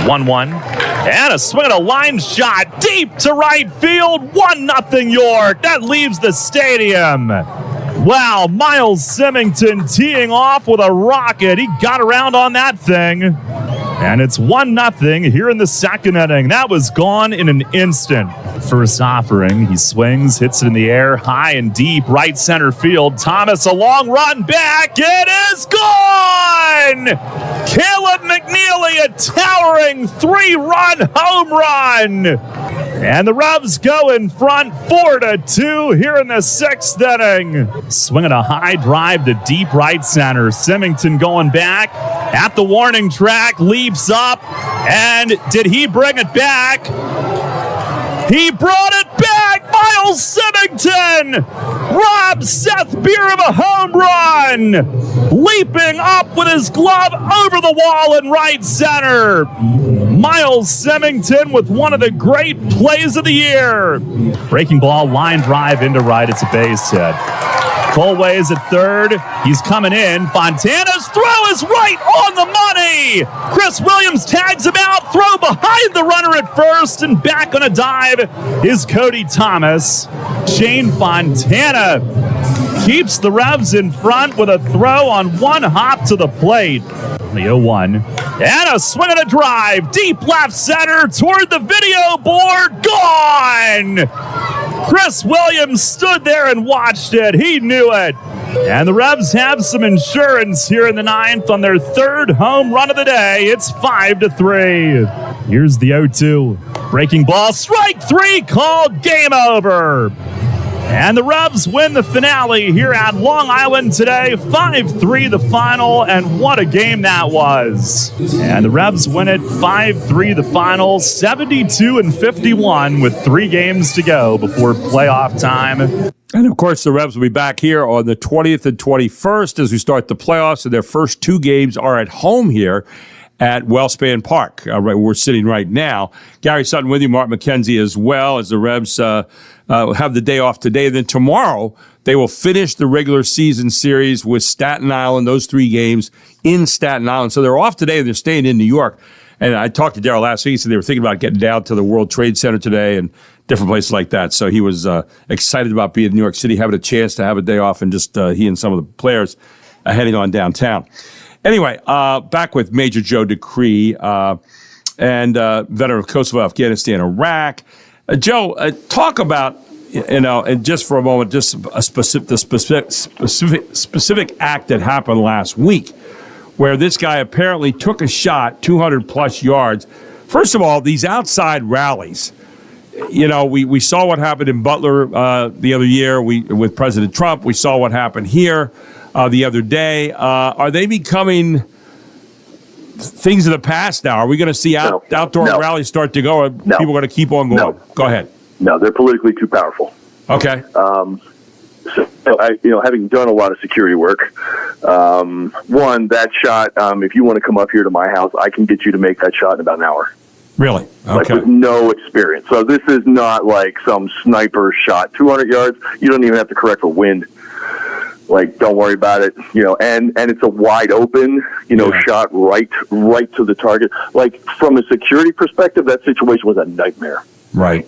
1-1. And a swing and a line shot deep to right field. 1-0 York. That leaves the stadium. Wow, Miles Symington teeing off with a rocket. He got around on that thing. And it's 1-0 here in the second inning. That was gone in an instant. First offering, he swings, hits it in the air, high and deep, right center field. Thomas, a long run back. It is gone! Caleb McNeely, a towering 3-run home run. And the Revs go in front 4-2 here in the sixth inning. Swinging a high drive to deep right center. Symington going back at the warning track, leaps up, and did he bring it back? He brought it back! Miles Symington robs Seth Beer of a home run! Leaping up with his glove over the wall in right center. Miles Symington with one of the great plays of the year. Breaking ball, line drive into right. It's a base hit. Colway is at third. He's coming in. Fontana's throw is right on the money. Chris Williams tags him out. Throw behind the runner at first, and back on a dive is Cody Thomas. Shane Fontana keeps the Revs in front with a throw on one hop to the plate. The 0-1. And a swing and a drive. Deep left center toward the video board. Gone! Chris Williams stood there and watched it. He knew it. And the Revs have some insurance here in the ninth on their third home run of the day. It's 5-3. Here's the 0-2. Breaking ball, strike three, called, game over. And the Revs win the finale here at Long Island today. 5-3 the final, and what a game that was. And the Revs win it 5-3 the final, 72-51 with 3 games to go before playoff time. And, of course, the Revs will be back here on the 20th and 21st as we start the playoffs, and their first 2 games are at home here at Wellspan Park, right where we're sitting right now. Gary Sutton with you, Mark McKenzie as well, as the Revs have the day off today. And then tomorrow, they will finish the regular season series with Staten Island, those 3 games in Staten Island. So they're off today, and they're staying in New York. And I talked to Darryl last week. He said they were thinking about getting down to the World Trade Center today and different places like that. So he was excited about being in New York City, having a chance to have a day off, and just he and some of the players heading on downtown. Anyway, back with Major Joe Decree and veteran of Kosovo, Afghanistan, Iraq. Joe, talk about, and just for a moment, just a specific act that happened last week, where this guy apparently took a shot 200-plus yards. First of all, these outside rallies. We saw what happened in Butler the other year with President Trump. We saw what happened here the other day. Are they becoming things of the past now? Are we going to see outdoor rallies start to go, or people are going to keep on going? No. Go ahead. No, they're politically too powerful. Okay. So having done a lot of security work, one, that shot, if you want to come up here to my house, I can get you to make that shot in about an hour. Really? Okay. Like with no experience. So this is not like some sniper shot. 200 yards, you don't even have to correct for wind. Like, don't worry about it, and it's a wide open, shot right to the target. Like, from a security perspective, that situation was a nightmare. Right.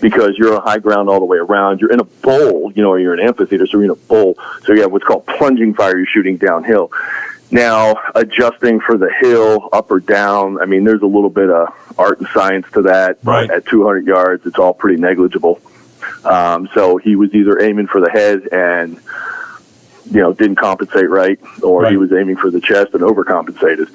Because you're on high ground all the way around. You're in a bowl, or you're in an amphitheater, so you're in a bowl. So you have what's called plunging fire. You're shooting downhill. Now, adjusting for the hill, up or down, I mean, there's a little bit of art and science to that. Right. But at 200 yards, it's all pretty negligible. So he was either aiming for the head and didn't compensate right, or he was aiming for the chest and overcompensated.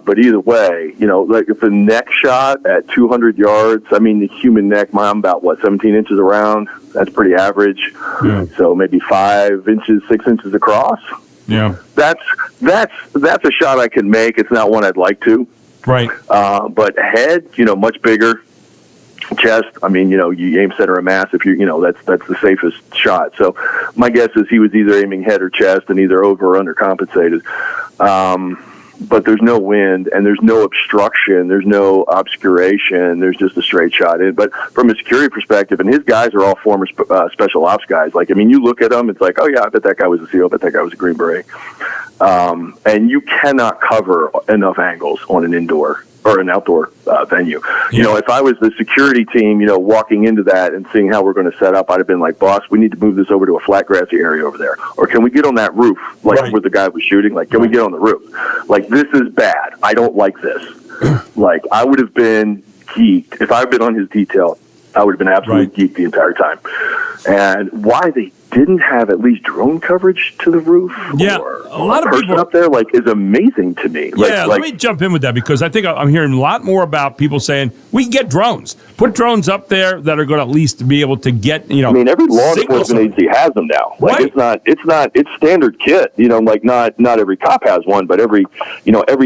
But either way, like if the neck shot at 200 yards, I mean, the human neck, I'm about 17 inches around. That's pretty average. Yeah. So maybe 5 inches, 6 inches across. Yeah. That's a shot I can make. It's not one I'd like to. Right. But head, much bigger. Chest, I mean, you aim center of mass if that's the safest shot. So my guess is he was either aiming head or chest and either over or under compensated. But there's no wind and there's no obstruction. There's no obscuration. There's just a straight shot in. But from a security perspective, and his guys are all former special ops guys. Like, I mean, you look at them, it's like, oh yeah, I bet that guy was a SEAL. I bet that guy was a Green Beret. And you cannot cover enough angles on an indoor or an outdoor venue. You know, if I was the security team, you know, walking into that and seeing how we're going to set up, I'd have been like, boss, we need to move this over to a flat grassy area over there. Or can we get on that roof, like where the guy was shooting? Like, can we get on the roof? Like, this is bad. I don't like this. Like, I would have been geeked. If I'd been on his detail, I would have been absolutely geeked the entire time. And why they didn't have at least drone coverage to the roof, or a lot of people up there, like, is amazing to me. Let me jump in with that, because I think I'm hearing a lot more about people saying we can get drones. Put drones up there that are going to at least be able to get, you know. I mean, every law enforcement agency has them now. Like, it's standard kit. You know, like not every cop has one, but every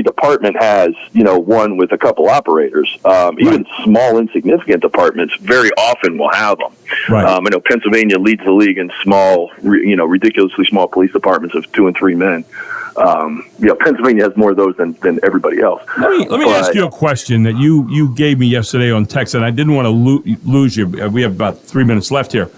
department has, you know, one with a couple operators. Even small, insignificant departments very often will have them. I know Pennsylvania leads the league in small, ridiculously small police departments of 2 and 3 men. Pennsylvania has more of those than everybody else. Let me ask you a question that you gave me yesterday on text, and I didn't want to lose you. We have about 3 minutes left here.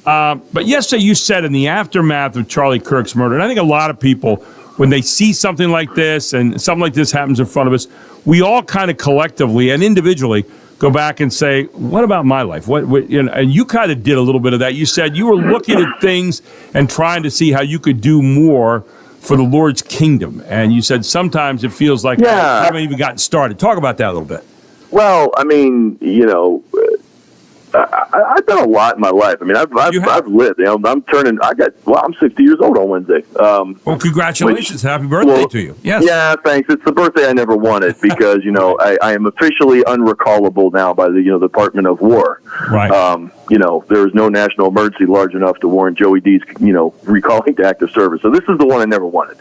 But yesterday you said in the aftermath of Charlie Kirk's murder, and I think a lot of people, when they see something like this and something like this happens in front of us, we all kind of collectively and individually go back and say, what about my life? What you know, and you kind of did a little bit of that. You said you were looking at things and trying to see how you could do more for the Lord's kingdom. And you said sometimes it feels like I haven't even gotten started. Talk about that a little bit. Well, I mean, you know, I've done a lot in my life. I mean, I've lived. You know, I'm 60 years old on Wednesday. Well, congratulations. Happy birthday to you. Yes. Yeah, thanks. It's the birthday I never wanted because, you know, I am officially unrecallable now by the, you know, Department of War. Right. You know, there is no national emergency large enough to warrant Joey D's, you know, recalling to active service. So this is the one I never wanted.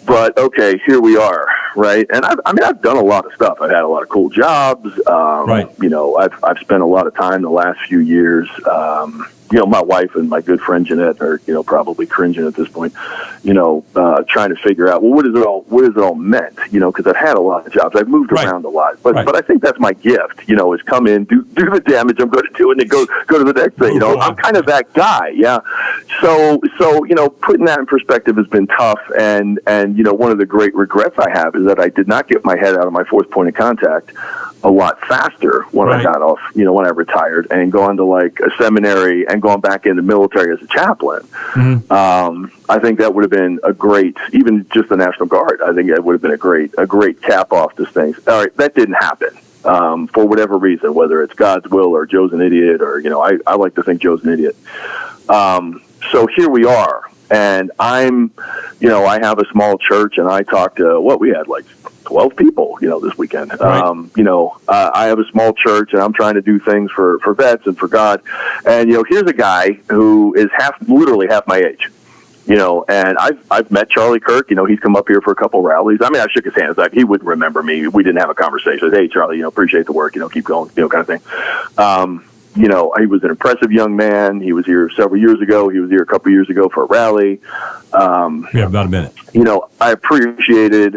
But okay, here we are, right? And I've done a lot of stuff. I've had a lot of cool jobs. You know, I've spent a lot of time the last few years. You know, my wife and my good friend Jeanette are, you know, probably cringing at this point, you know, trying to figure out, well, what is it all meant? You know, because I've had a lot of jobs. I've moved around a lot, but I think that's my gift, you know, is come in, do the damage I'm going to do, and then go to the next thing. You know, I'm kind of that guy. Yeah. So, you know, putting that in perspective has been tough. And, you know, one of the great regrets I have is that I did not get my head out of my fourth point of contact a lot faster when I got off, you know, when I retired and gone to like a seminary and gone back in the military as a chaplain. I think that would have been a great, even just the National Guard. I think that would have been a great cap off to things. All right, that didn't happen for whatever reason, whether it's God's will or Joe's an idiot, or, you know, I like to think Joe's an idiot. So here we are, and I'm, you know, I have a small church, and I talked to we had like 12 people, you know, this weekend. You know, I have a small church, and I'm trying to do things for vets and for God. And, you know, here's a guy who is literally half my age, you know, and I've met Charlie Kirk. You know, he's come up here for a couple rallies. I mean, I shook his hand. Like, he wouldn't remember me. We didn't have a conversation. I said, hey, Charlie, you know, appreciate the work, you know, keep going, you know, kind of thing. You know, he was an impressive young man. He was here several years ago. He was here a couple years ago for a rally. About a minute. You know, I appreciate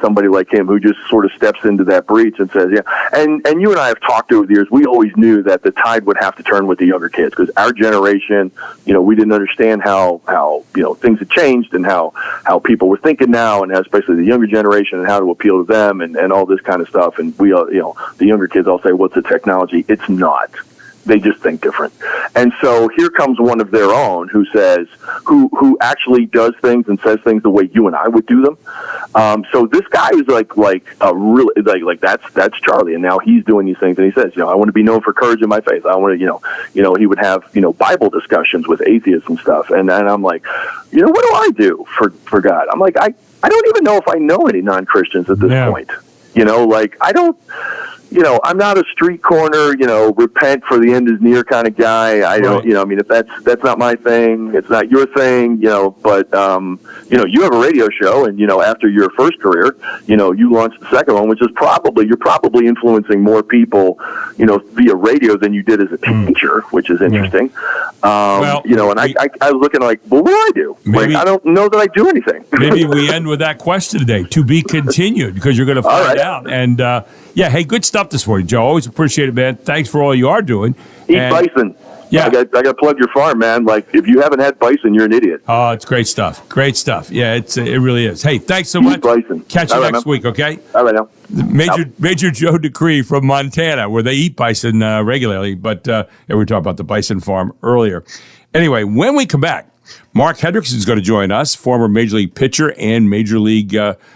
somebody like him who just sort of steps into that breach and says, yeah. And you and I have talked over the years. We always knew that the tide would have to turn with the younger kids, because our generation, you know, we didn't understand how you know, things had changed and how people were thinking now, and especially the younger generation, and how to appeal to them and all this kind of stuff. And we, you know, the younger kids all say, what's the technology? It's not. They just think different. And so here comes one of their own who says, who actually does things and says things the way you and I would do them. So this guy is like a really, like that's Charlie. And now he's doing these things, and he says, you know, I want to be known for courage in my faith. I want to, you know, he would have, you know, Bible discussions with atheists and stuff. And I'm like, you know, what do I do for God? I'm like, I don't even know if I know any non-Christians at this point. You know, like, I don't, you know, I'm not a street corner, you know, repent for the end is near kind of guy. I don't, you know, I mean, if that's not my thing, it's not your thing, you know, but, you know, you have a radio show, and, you know, after your first career, you know, you launched the second one, which is you're probably influencing more people, you know, via radio than you did as a teacher, which is interesting. You know, and I was looking like, well, what do I do? Maybe, like, I don't know that I do anything. Maybe we end with that question today, to be continued, because you're going to find out. And, yeah, hey, good stuff this morning, Joe. Always appreciate it, man. Thanks for all you are doing. Eat bison. Yeah. I got to plug your farm, man. Like, if you haven't had bison, you're an idiot. Oh, it's great stuff. Great stuff. Yeah, it really is. Hey, thanks so much. Bison. Catch you All right, next man. week, okay? All right, now. Major Joe Decree from Montana, where they eat bison regularly, but we were talking about the bison farm earlier. Anyway, when we come back, Mark Hendrickson is going to join us, former Major League pitcher and Major League,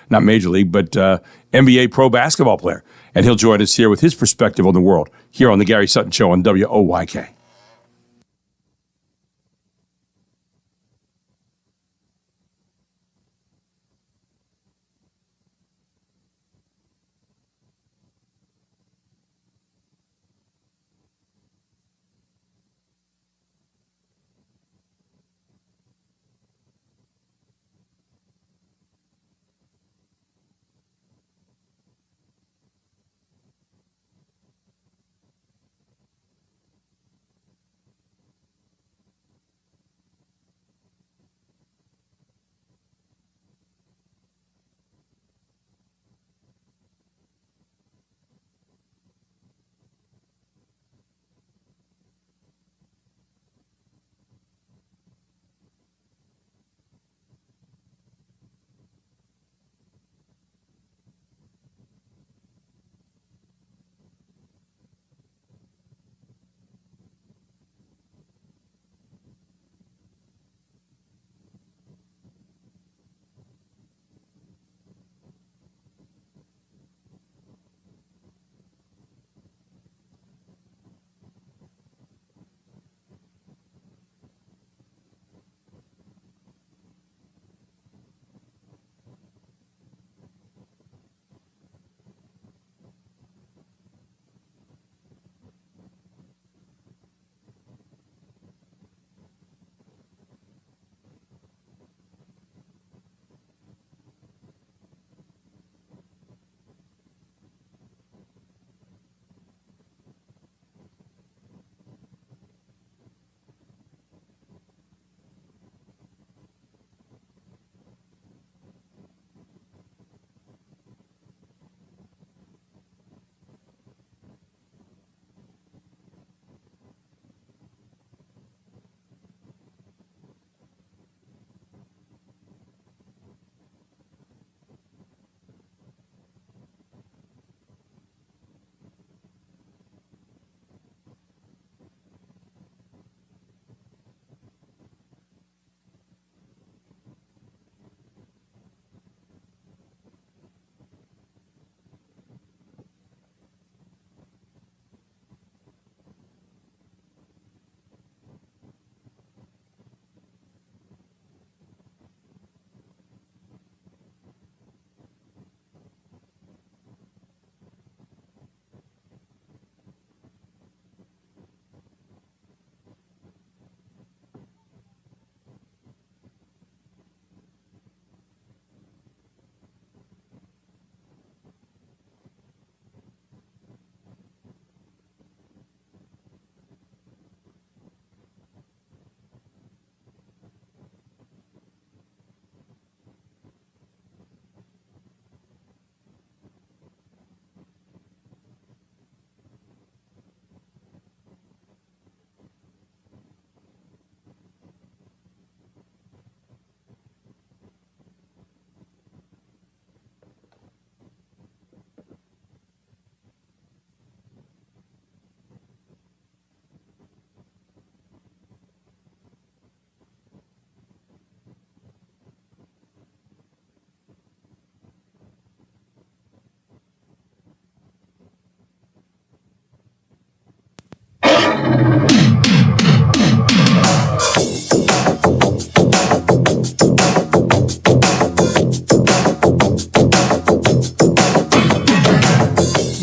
not Major League, but NBA pro basketball player. And he'll join us here with his perspective on the world here on the Gary Sutton Show on WOYK.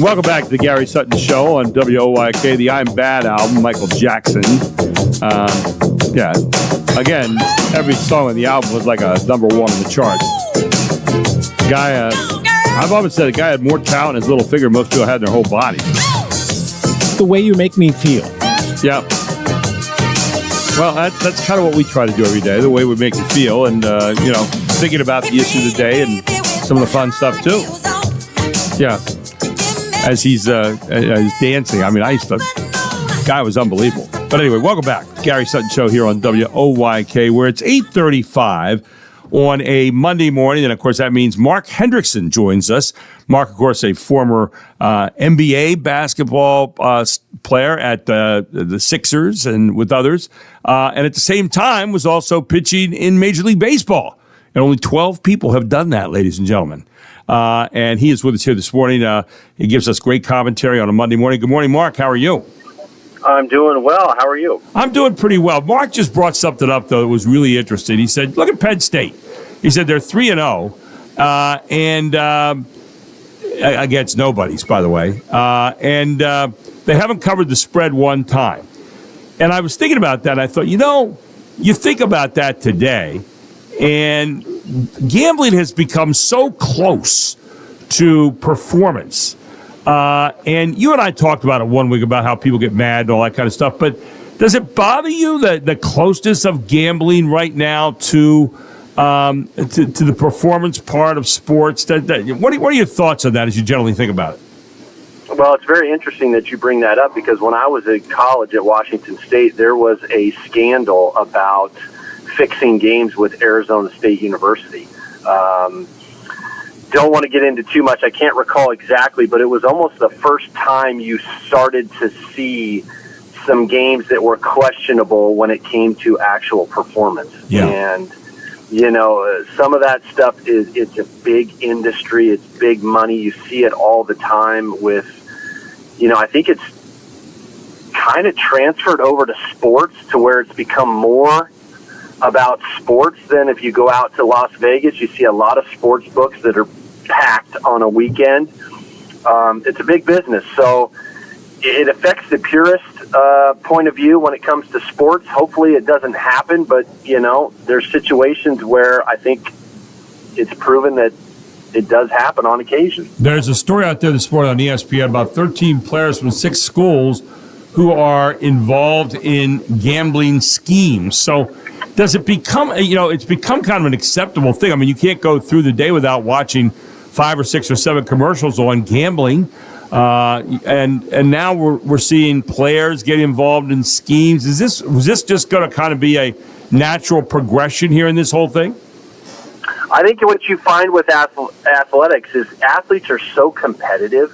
Welcome back to the Gary Sutton Show on WOYK, the I'm Bad album, Michael Jackson. Yeah, again, every song on the album was like a number one on the charts. Guy, I've always said a guy had more talent in his little finger than most people had in their whole body. The way you make me feel. Yeah. Well, that's kind of what we try to do every day, the way we make you feel, and, thinking about the issue of the day and some of the fun stuff, too. Yeah. As he's dancing, I mean, guy was unbelievable. But anyway, welcome back. Gary Sutton Show here on WOYK, where it's 8:35 on a Monday morning. And, of course, that means Mark Hendrickson joins us. Mark, of course, a former NBA basketball player at the Sixers and with others. And at the same time was also pitching in Major League Baseball. And only 12 people have done that, ladies and gentlemen. And he is with us here this morning. He gives us great commentary on a Monday morning. Good morning, Mark. How are you? I'm doing well. How are you? I'm doing pretty well. Mark just brought something up, though, that was really interesting. He said, look at Penn State. He said they're 3-0, and against nobodies, by the way. And they haven't covered the spread one time. And I was thinking about that. And I thought, you think about that today, and gambling has become so close to performance. And you and I talked about it one week about how people get mad and all that kind of stuff. But does it bother you the closeness of gambling right now to the performance part of sports? What are your thoughts on that as you generally think about it? Well, it's very interesting that you bring that up because when I was at college at Washington State, there was a scandal about fixing games with Arizona State University. Don't want to get into too much. I can't recall exactly, but it was almost the first time you started to see some games that were questionable when it came to actual performance. Yeah. And, some of that stuff it's a big industry. It's big money. You see it all the time with, I think it's kind of transferred over to sports to where it's become more about sports than if you go out to Las Vegas. You see a lot of sports books that are packed on a weekend. It's a big business, so it affects the purist point of view when it comes to sports. Hopefully it doesn't happen, but there's situations where I think it's proven that it does happen on occasion. There's a story out there this morning on ESPN about 13 players from 6 schools who are involved in gambling schemes. So does it become, it's become kind of an acceptable thing. I mean, you can't go through the day without watching 5 or 6 or 7 commercials on gambling. And now we're seeing players get involved in schemes. Was this just going to kind of be a natural progression here in this whole thing? I think what you find with athletics is athletes are so competitive.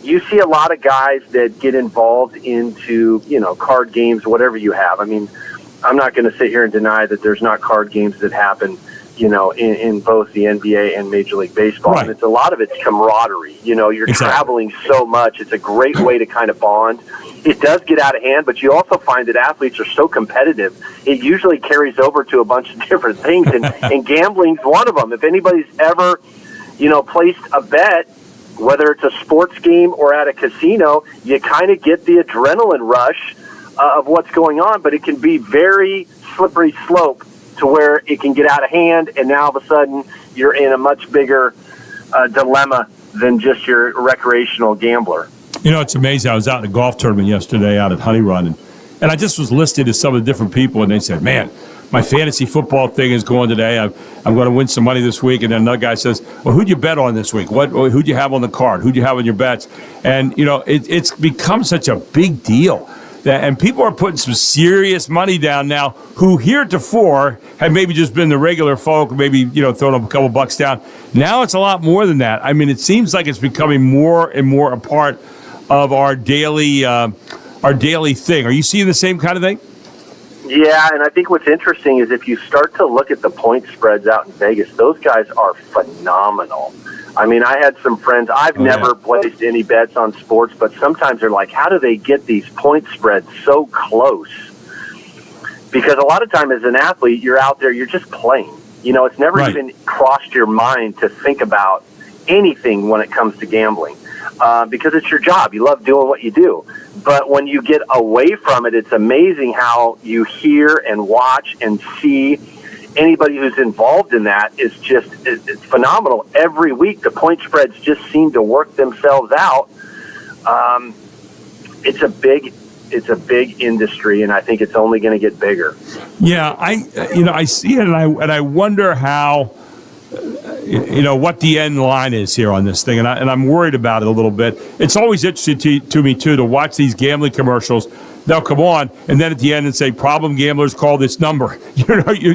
You see a lot of guys that get involved into, card games, whatever you have. I mean, I'm not going to sit here and deny that there's not card games that happen, in both the NBA and Major League Baseball. Right. And it's a lot of it's camaraderie. You're traveling so much. It's a great way to kind of bond. It does get out of hand, but you also find that athletes are so competitive, it usually carries over to a bunch of different things, and gambling's one of them. If anybody's ever, placed a bet, whether it's a sports game or at a casino, you kind of get the adrenaline rush of what's going on, but it can be very slippery slope to where it can get out of hand, and now all of a sudden you're in a much bigger dilemma than just your recreational gambler. It's amazing. I was out in a golf tournament yesterday out at Honey Run, and I just was listening to some of the different people, and they said, man, my fantasy football thing is going today. I'm going to win some money this week. And then another guy says, well, who'd you bet on this week? Who'd you have on the card? Who'd you have on your bets? And, it's become such a big deal. And people are putting some serious money down now who heretofore had maybe just been the regular folk, maybe, throwing up a couple bucks down. Now it's a lot more than that. I mean, it seems like it's becoming more and more a part of our daily thing. Are you seeing the same kind of thing? Yeah, and I think what's interesting is if you start to look at the point spreads out in Vegas, those guys are phenomenal. I mean, I had some friends, I've never placed any bets on sports, but sometimes they're like, how do they get these point spreads so close? Because a lot of time as an athlete, you're out there, you're just playing. It's never even crossed your mind to think about anything when it comes to gambling. Because it's your job. You love doing what you do. But when you get away from it, it's amazing how you hear and watch and see anybody who's involved in that is just it's phenomenal. Every week, the point spreads just seem to work themselves out. It's a big industry, and I think it's only going to get bigger. Yeah, I see it, and I wonder how. What the end line is here on this thing, and I'm worried about it a little bit. It's always interesting to me, too, to watch these gambling commercials they'll come on, and then at the end and say, problem gamblers, call this number.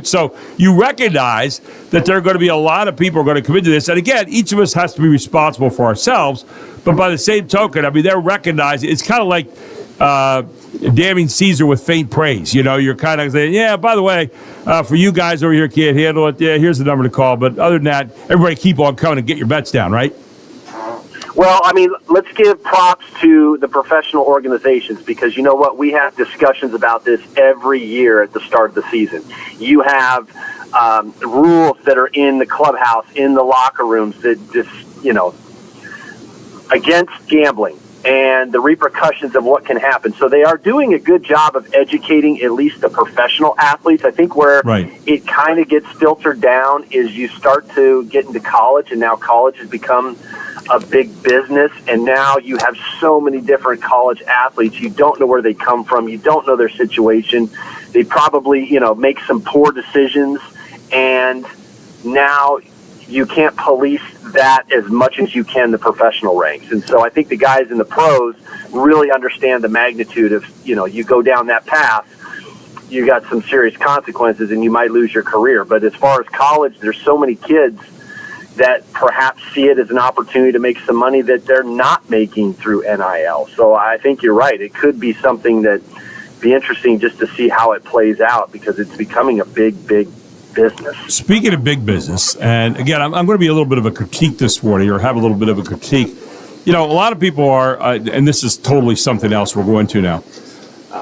So you recognize that there are going to be a lot of people who are going to come into this. And again, each of us has to be responsible for ourselves. But by the same token, I mean, they're recognizing, it's kind of like damning Caesar with faint praise. You're kind of saying, yeah, by the way, for you guys over here can't handle it, yeah, here's the number to call. But other than that, everybody keep on coming and get your bets down, right? Well, I mean, let's give props to the professional organizations because you know what? We have discussions about this every year at the start of the season. You have rules that are in the clubhouse, in the locker rooms that just, against gambling and the repercussions of what can happen. So they are doing a good job of educating at least the professional athletes. I think where it kind of gets filtered down is you start to get into college, and now college has become a big business, and now you have so many different college athletes. You don't know where they come from. You don't know their situation. They probably, make some poor decisions, and now you can't police that as much as you can the professional ranks. And so I think the guys in the pros really understand the magnitude of, you go down that path, you got some serious consequences and you might lose your career. But as far as college, there's so many kids that perhaps see it as an opportunity to make some money that they're not making through NIL. So I think you're right. It could be something that be interesting just to see how it plays out because it's becoming a big, big business. Speaking of big business, and again, I'm going to be a little bit of a critique this morning, or have a little bit of a critique. A lot of people are, and this is totally something else we're going to now.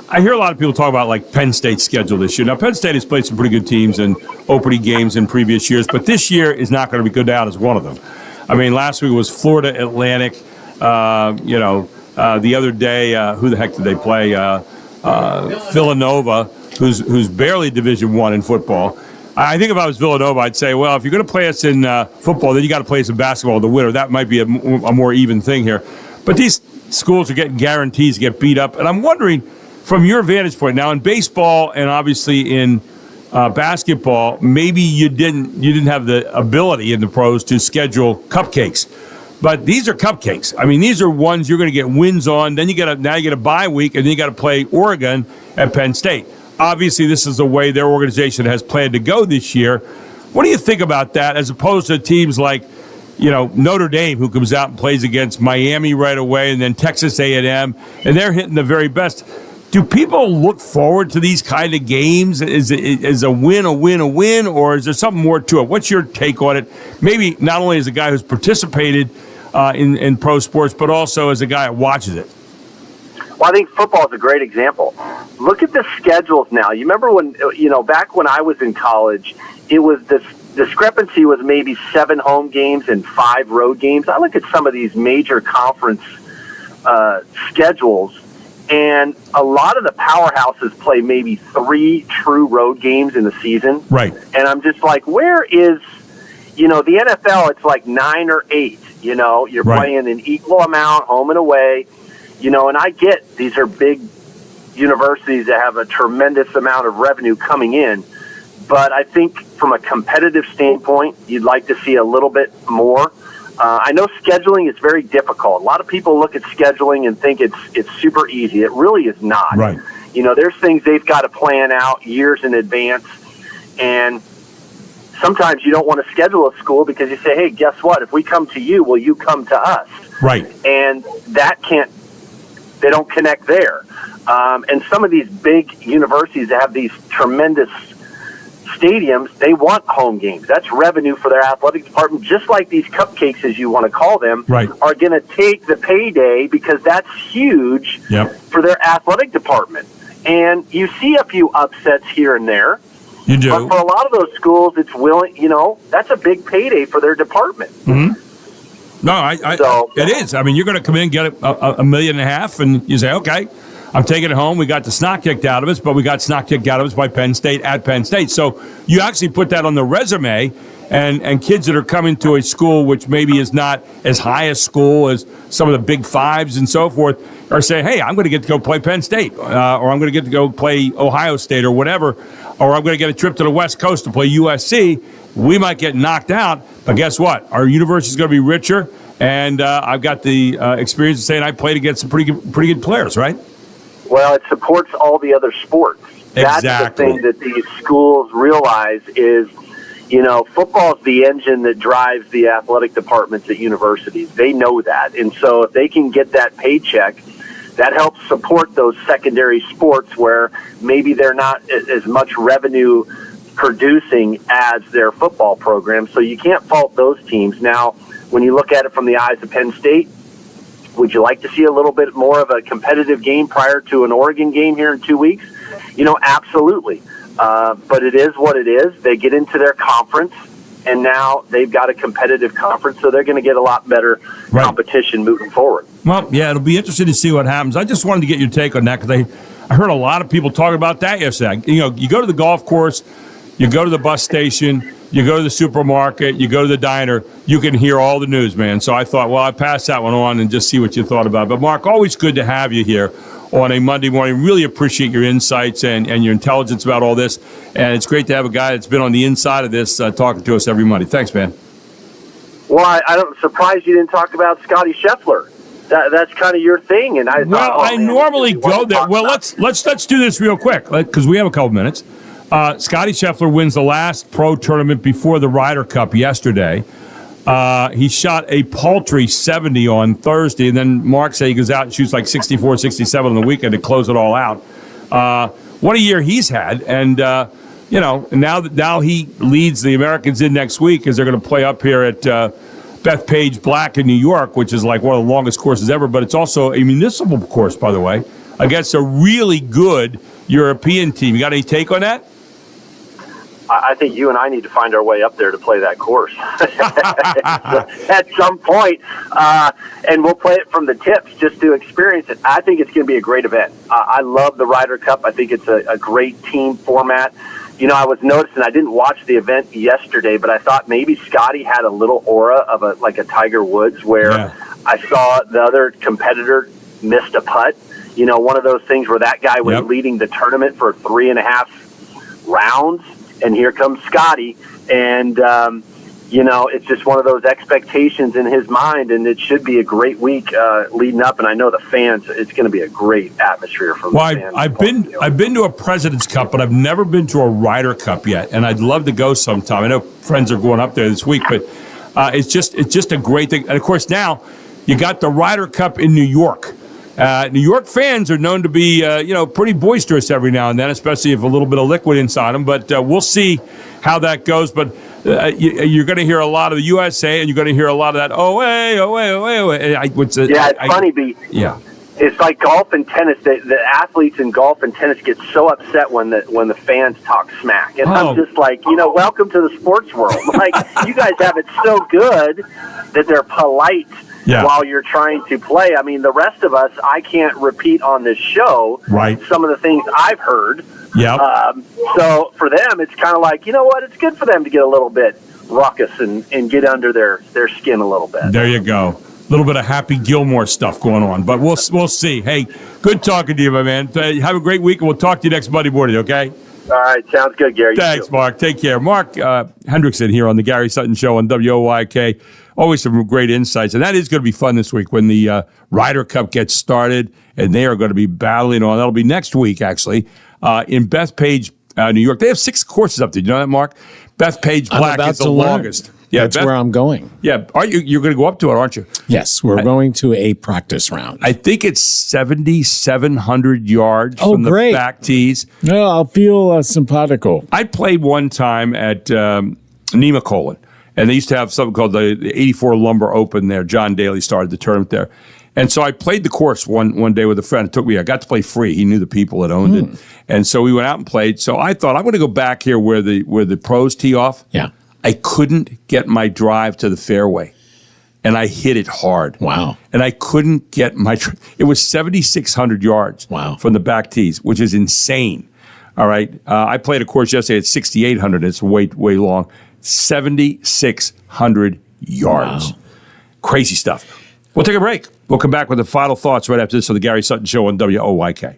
I hear a lot of people talk about like Penn State's schedule this year. Now, Penn State has played some pretty good teams and opening games in previous years, but this year is not going to go down as one of them. I mean, last week was Florida Atlantic. The other day, who the heck did they play? Villanova, who's barely Division I in football. I think if I was Villanova, I'd say, well, if you're going to play us in football, then you got to play us in basketball. The winner, that might be a more even thing here. But these schools are getting guarantees to get beat up, and I'm wondering, from your vantage point now in baseball and obviously in basketball, maybe you didn't have the ability in the pros to schedule cupcakes, but these are cupcakes. I mean, these are ones you're going to get wins on. Then you get a bye week, and then you got to play Oregon at Penn State. Obviously, this is the way their organization has planned to go this year. What do you think about that, as opposed to teams like, Notre Dame, who comes out and plays against Miami right away, and then Texas A&M, and they're hitting the very best? Do people look forward to these kind of games? Is a win, or is there something more to it? What's your take on it? Maybe not only as a guy who's participated in pro sports, but also as a guy that watches it. Well, I think football is a great example. Look at the schedules now. You remember when, back when I was in college, it was this discrepancy was maybe 7 home games and 5 road games. I look at some of these major conference schedules, and a lot of the powerhouses play maybe 3 true road games in the season. Right. And I'm just like, where is, the NFL, it's like 9 or 8. You're playing an equal amount home and away. And I get these are big universities that have a tremendous amount of revenue coming in. But I think from a competitive standpoint, you'd like to see a little bit more. I know scheduling is very difficult. A lot of people look at scheduling and think it's super easy. It really is not. Right. There's things they've got to plan out years in advance. And sometimes you don't want to schedule a school because you say, hey, guess what? If we come to you, will you come to us? Right. And they don't connect there. And some of these big universities that have these tremendous stadiums, they want home games. That's revenue for their athletic department, just like these cupcakes, as you want to call them, are going to take the payday because that's huge for their athletic department. And you see a few upsets here and there. You do. But for a lot of those schools, it's willing, that's a big payday for their department. Mm-hmm. No, it is. I mean, you're going to come in and get $1.5 million, and you say, okay, I'm taking it home. We got the snot kicked out of us, but we got snot kicked out of us by Penn State at Penn State. So you actually put that on the resume, and kids that are coming to a school which maybe is not as high a school as some of the Big Fives and so forth are saying, hey, I'm going to get to go play Penn State, or I'm going to get to go play Ohio State or whatever, or I'm going to get a trip to the West Coast to play USC. We might get knocked out, but guess what? Our university is going to be richer, and I've got the experience of saying I played against some pretty good players, right? Well, it supports all the other sports. That's the thing that these schools realize is, football is the engine that drives the athletic departments at universities. They know that. And so if they can get that paycheck, that helps support those secondary sports where maybe they're not as much revenue producing as their football program. So you can't fault those teams. Now, when you look at it from the eyes of Penn State, would you like to see a little bit more of a competitive game prior to an Oregon game here in 2 weeks? Absolutely. But it is what it is. They get into their conference, and now they've got a competitive conference, so they're going to get a lot better competition moving forward. Well, yeah, it'll be interesting to see what happens. I just wanted to get your take on that because I heard a lot of people talking about that yesterday. You go to the golf course, you go to the bus station, you go to the supermarket, you go to the diner, you can hear all the news, man. So I thought, well, I'd pass that one on and just see what you thought about it. But, Mark, always good to have you here on a Monday morning. Really appreciate your insights and your intelligence about all this. And it's great to have a guy that's been on the inside of this talking to us every Monday. Thanks, man. Well, I'm surprised you didn't talk about Scotty Scheffler. That's kind of your thing. And I normally go there. Well, let's do this real quick because we have a couple minutes. Scotty Scheffler wins the last pro tournament before the Ryder Cup yesterday. He shot a paltry 70 on Thursday, and then Mark said he goes out and shoots like 64, 67 on the weekend to close it all out. What a year he's had, and now he leads the Americans in next week as they're going to play up here at Bethpage Black in New York, which is like one of the longest courses ever, but it's also a municipal course, by the way, against a really good European team. You got any take on that? I think you and I need to find our way up there to play that course at some point. And we'll play it from the tips just to experience it. I think it's going to be a great event. I love the Ryder Cup. I think it's a great team format. I was noticing, I didn't watch the event yesterday, but I thought maybe Scotty had a little aura of a Tiger Woods where I saw the other competitor missed a putt. One of those things where that guy was leading the tournament for 3.5 rounds. And here comes Scotty, and, it's just one of those expectations in his mind, and it should be a great week leading up, and I know the fans, it's going to be a great atmosphere for the fans. I've been to a President's Cup, but I've never been to a Ryder Cup yet, and I'd love to go sometime. I know friends are going up there this week, but it's just a great thing. And, of course, now you got the Ryder Cup in New York. New York fans are known to be, pretty boisterous every now and then, especially if a little bit of liquid inside them. But we'll see how that goes. But you're going to hear a lot of the USA, and you're going to hear a lot of that, it's funny, B. Yeah. It's like golf and tennis. The athletes in golf and tennis get so upset when the fans talk smack. And I'm just like, welcome to the sports world. Like, you guys have it so good that they're polite. Yeah. While you're trying to play. I mean, the rest of us, I can't repeat on this show some of the things I've heard. Yeah. So for them, it's kind of like, it's good for them to get a little bit ruckus and get under their skin a little bit. There you go. A little bit of Happy Gilmore stuff going on, but we'll see. Hey, good talking to you, my man. Have a great week, and we'll talk to you next Monday morning, okay? All right, sounds good, Gary. Thanks, Mark. Take care. Mark Hendrickson here on the Gary Sutton Show on WOYK. Always some great insights, and that is going to be fun this week when the Ryder Cup gets started, and they are going to be battling on. That'll be next week, actually, in Bethpage, New York. They have 6 courses up there. You know that, Mark? Bethpage Black is the longest. Yeah, that's where I'm going. Yeah, you're going to go up to it, aren't you? Yes, we're going to a practice round. I think it's 7,700 yards from the back tees. No, I'll feel simpatico. I played one time at Nemacolin, and they used to have something called the 84 Lumber Open there. John Daly started the tournament there. And so I played the course one day with a friend. I got to play free. He knew the people that owned it. And so we went out and played. So I thought, I'm going to go back here where the pros tee off. Yeah. I couldn't get my drive to the fairway, and I hit it hard. Wow. And I couldn't get it was 7,600 yards from the back tees, which is insane. All right. I played a course yesterday at 6,800. It's way long. 7,600 yards. Wow. Crazy stuff. We'll take a break. We'll come back with the final thoughts right after this on the Gary Sutton Show on WOYK.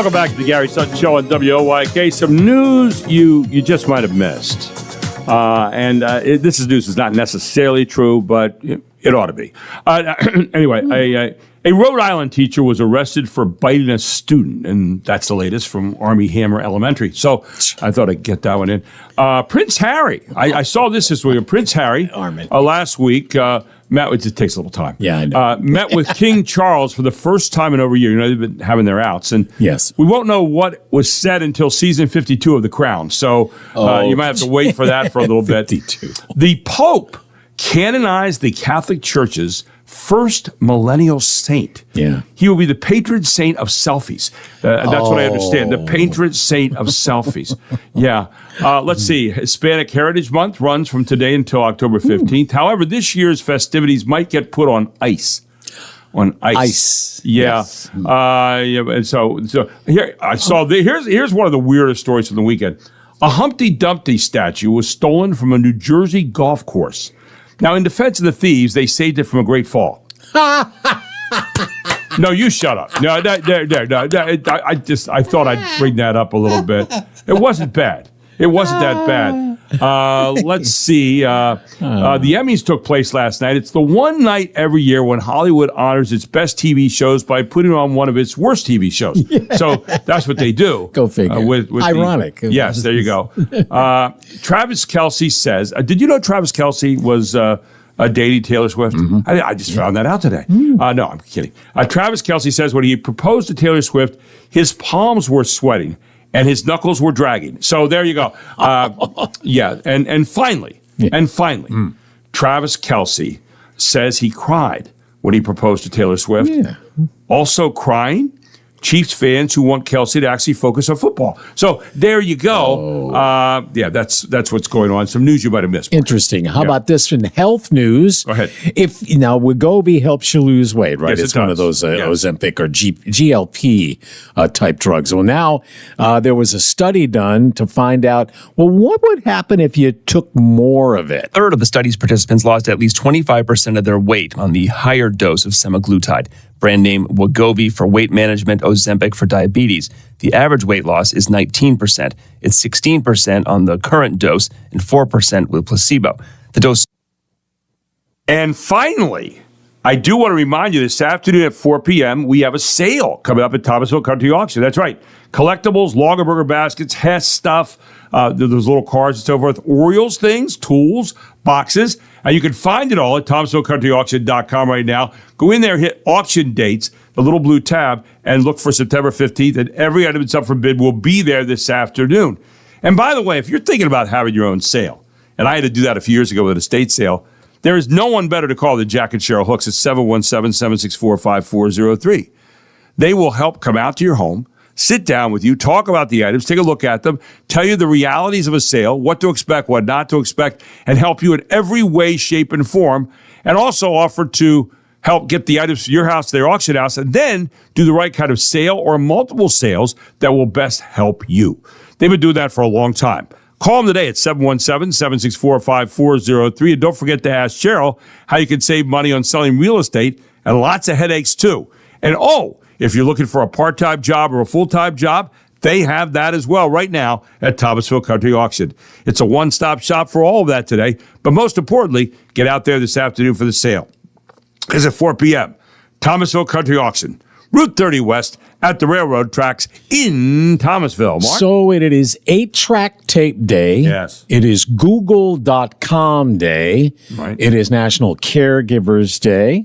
Welcome back to the Gary Sutton Show on WOYK. Some news you just might have missed. This is news that's not necessarily true, but it ought to be. Anyway, a Rhode Island teacher was arrested for biting a student, and that's the latest from Army Hammer Elementary. So I thought I'd get that one in. Prince Harry, I saw this week. Prince Harry last week it takes a little time. Yeah, I know. Met with King Charles for the first time in over a year. You know, they've been having their outs. And yes, we won't know what was said until season 52 of The Crown. So you might have to wait for that for a little bit. 52. The Pope canonized the Catholic Church's first millennial saint. Yeah. He will be the patron saint of selfies. That's what I understand. The patron saint of selfies. Yeah. Let's see. Hispanic Heritage Month runs from today until October 15th. However, this year's festivities might get put on ice. On ice. Yeah. Yes. And so here I saw here's one of the weirdest stories from the weekend. A Humpty Dumpty statue was stolen from a New Jersey golf course. Now, in defense of the thieves, they saved it from a great fall. No, you shut up. No, I thought I'd bring that up a little bit. It wasn't bad. It wasn't that bad. Let's see. The Emmys took place last night. It's the one night every year when Hollywood honors its best TV shows by putting on one of its worst TV shows. Yeah. So that's what they do. Go figure. With Ironic. Yes, there you go. Travis Kelce says, did you know Travis Kelce was dating Taylor Swift? Mm-hmm. I just found that out today. No, I'm kidding. Travis Kelce says when he proposed to Taylor Swift, his palms were sweating and his knuckles were dragging. So there you go. Yeah, and finally, Travis Kelce says he cried when he proposed to Taylor Swift. Yeah. Also crying, Chiefs fans who want Kelce to actually focus on football. So there you go. That's what's going on. Some news you might have missed. Interesting. How about this in health news? Go ahead. Now Wegovy helps you lose weight, right? Yes, it's one of those Ozempic or GLP type drugs. Well, now there was a study done to find out, what would happen if you took more of it? A third of the study's participants lost at least 25% of their weight on the higher dose of semaglutide. Brand name Wegovy for weight management, Ozempic for diabetes. The average weight loss is 19%. It's 16% on the current dose and 4% with placebo. The dose. And finally, I do want to remind you this afternoon at 4 p.m., we have a sale coming up at Thomasville Country Auction. That's right. Collectibles, Lagerberger baskets, Hess stuff, those little cars and so forth, Orioles things, tools, boxes. And you can find it all at ThomasvilleCountryAuction.com right now. Go in there, hit auction dates, the little blue tab, and look for September 15th. And every item that's up for bid will be there this afternoon. And by the way, if you're thinking about having your own sale, and I had to do that a few years ago with an estate sale, there is no one better to call than Jack and Cheryl Hooks at 717-764-5403. They will help come out to your home, sit down with you, talk about the items, take a look at them, tell you the realities of a sale, what to expect, what not to expect, and help you in every way, shape, and form, and also offer to help get the items to your house, their auction house, and then do the right kind of sale or multiple sales that will best help you. They've been doing that for a long time. Call them today at 717-764-5403. And don't forget to ask Cheryl how you can save money on selling real estate and lots of headaches, too. And if you're looking for a part-time job or a full-time job, they have that as well right now at Thomasville Country Auction. It's a one-stop shop for all of that today. But most importantly, get out there this afternoon for the sale. It's at 4 p.m. Thomasville Country Auction, Route 30 West at the railroad tracks in Thomasville. Mark? So it is 8-track tape day. Yes. It is Google.com day. Right. It is National Caregivers Day.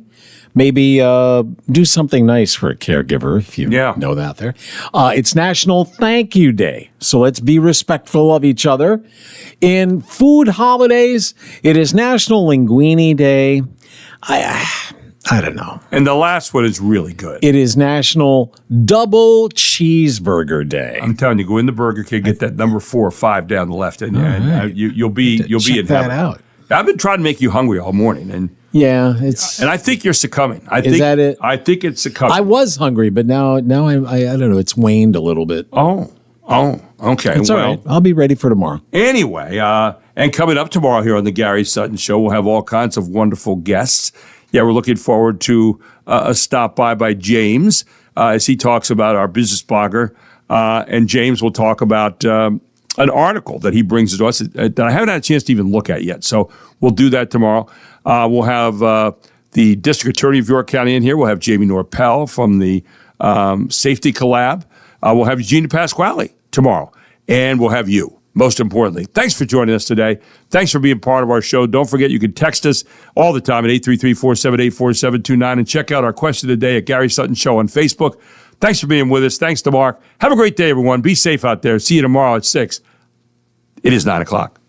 Maybe do something nice for a caregiver if you know that there. It's National Thank You Day. So let's be respectful of each other. In food holidays, it is National Linguine Day. I don't know. And the last one is really good. It is National Double Cheeseburger Day. I'm telling you, go in the Burger King, get that number 4 or 5 down the left, and you'll be in that heaven. Out. I've been trying to make you hungry all morning, and it's. And I think you're succumbing. Is that it? I think it's succumbing. I was hungry, but now I don't know. It's waned a little bit. Oh, okay. It's all right. I'll be ready for tomorrow. Anyway, and coming up tomorrow here on the Gary Sutton Show, we'll have all kinds of wonderful guests. Yeah, we're looking forward to a stop by James. as he talks about our business blogger. And James will talk about an article that he brings to us that I haven't had a chance to even look at yet. So we'll do that tomorrow. We'll have the District Attorney of York County in here. We'll have Jamie Norpel from the Safety Collab. We'll have Gina Pasquale tomorrow. And we'll have you, most importantly. Thanks for joining us today. Thanks for being part of our show. Don't forget, you can text us all the time at 833-478-4729 and check out our question of the day at Gary Sutton Show on Facebook. Thanks for being with us. Thanks to Mark. Have a great day, everyone. Be safe out there. See you tomorrow at 6. It is 9 o'clock.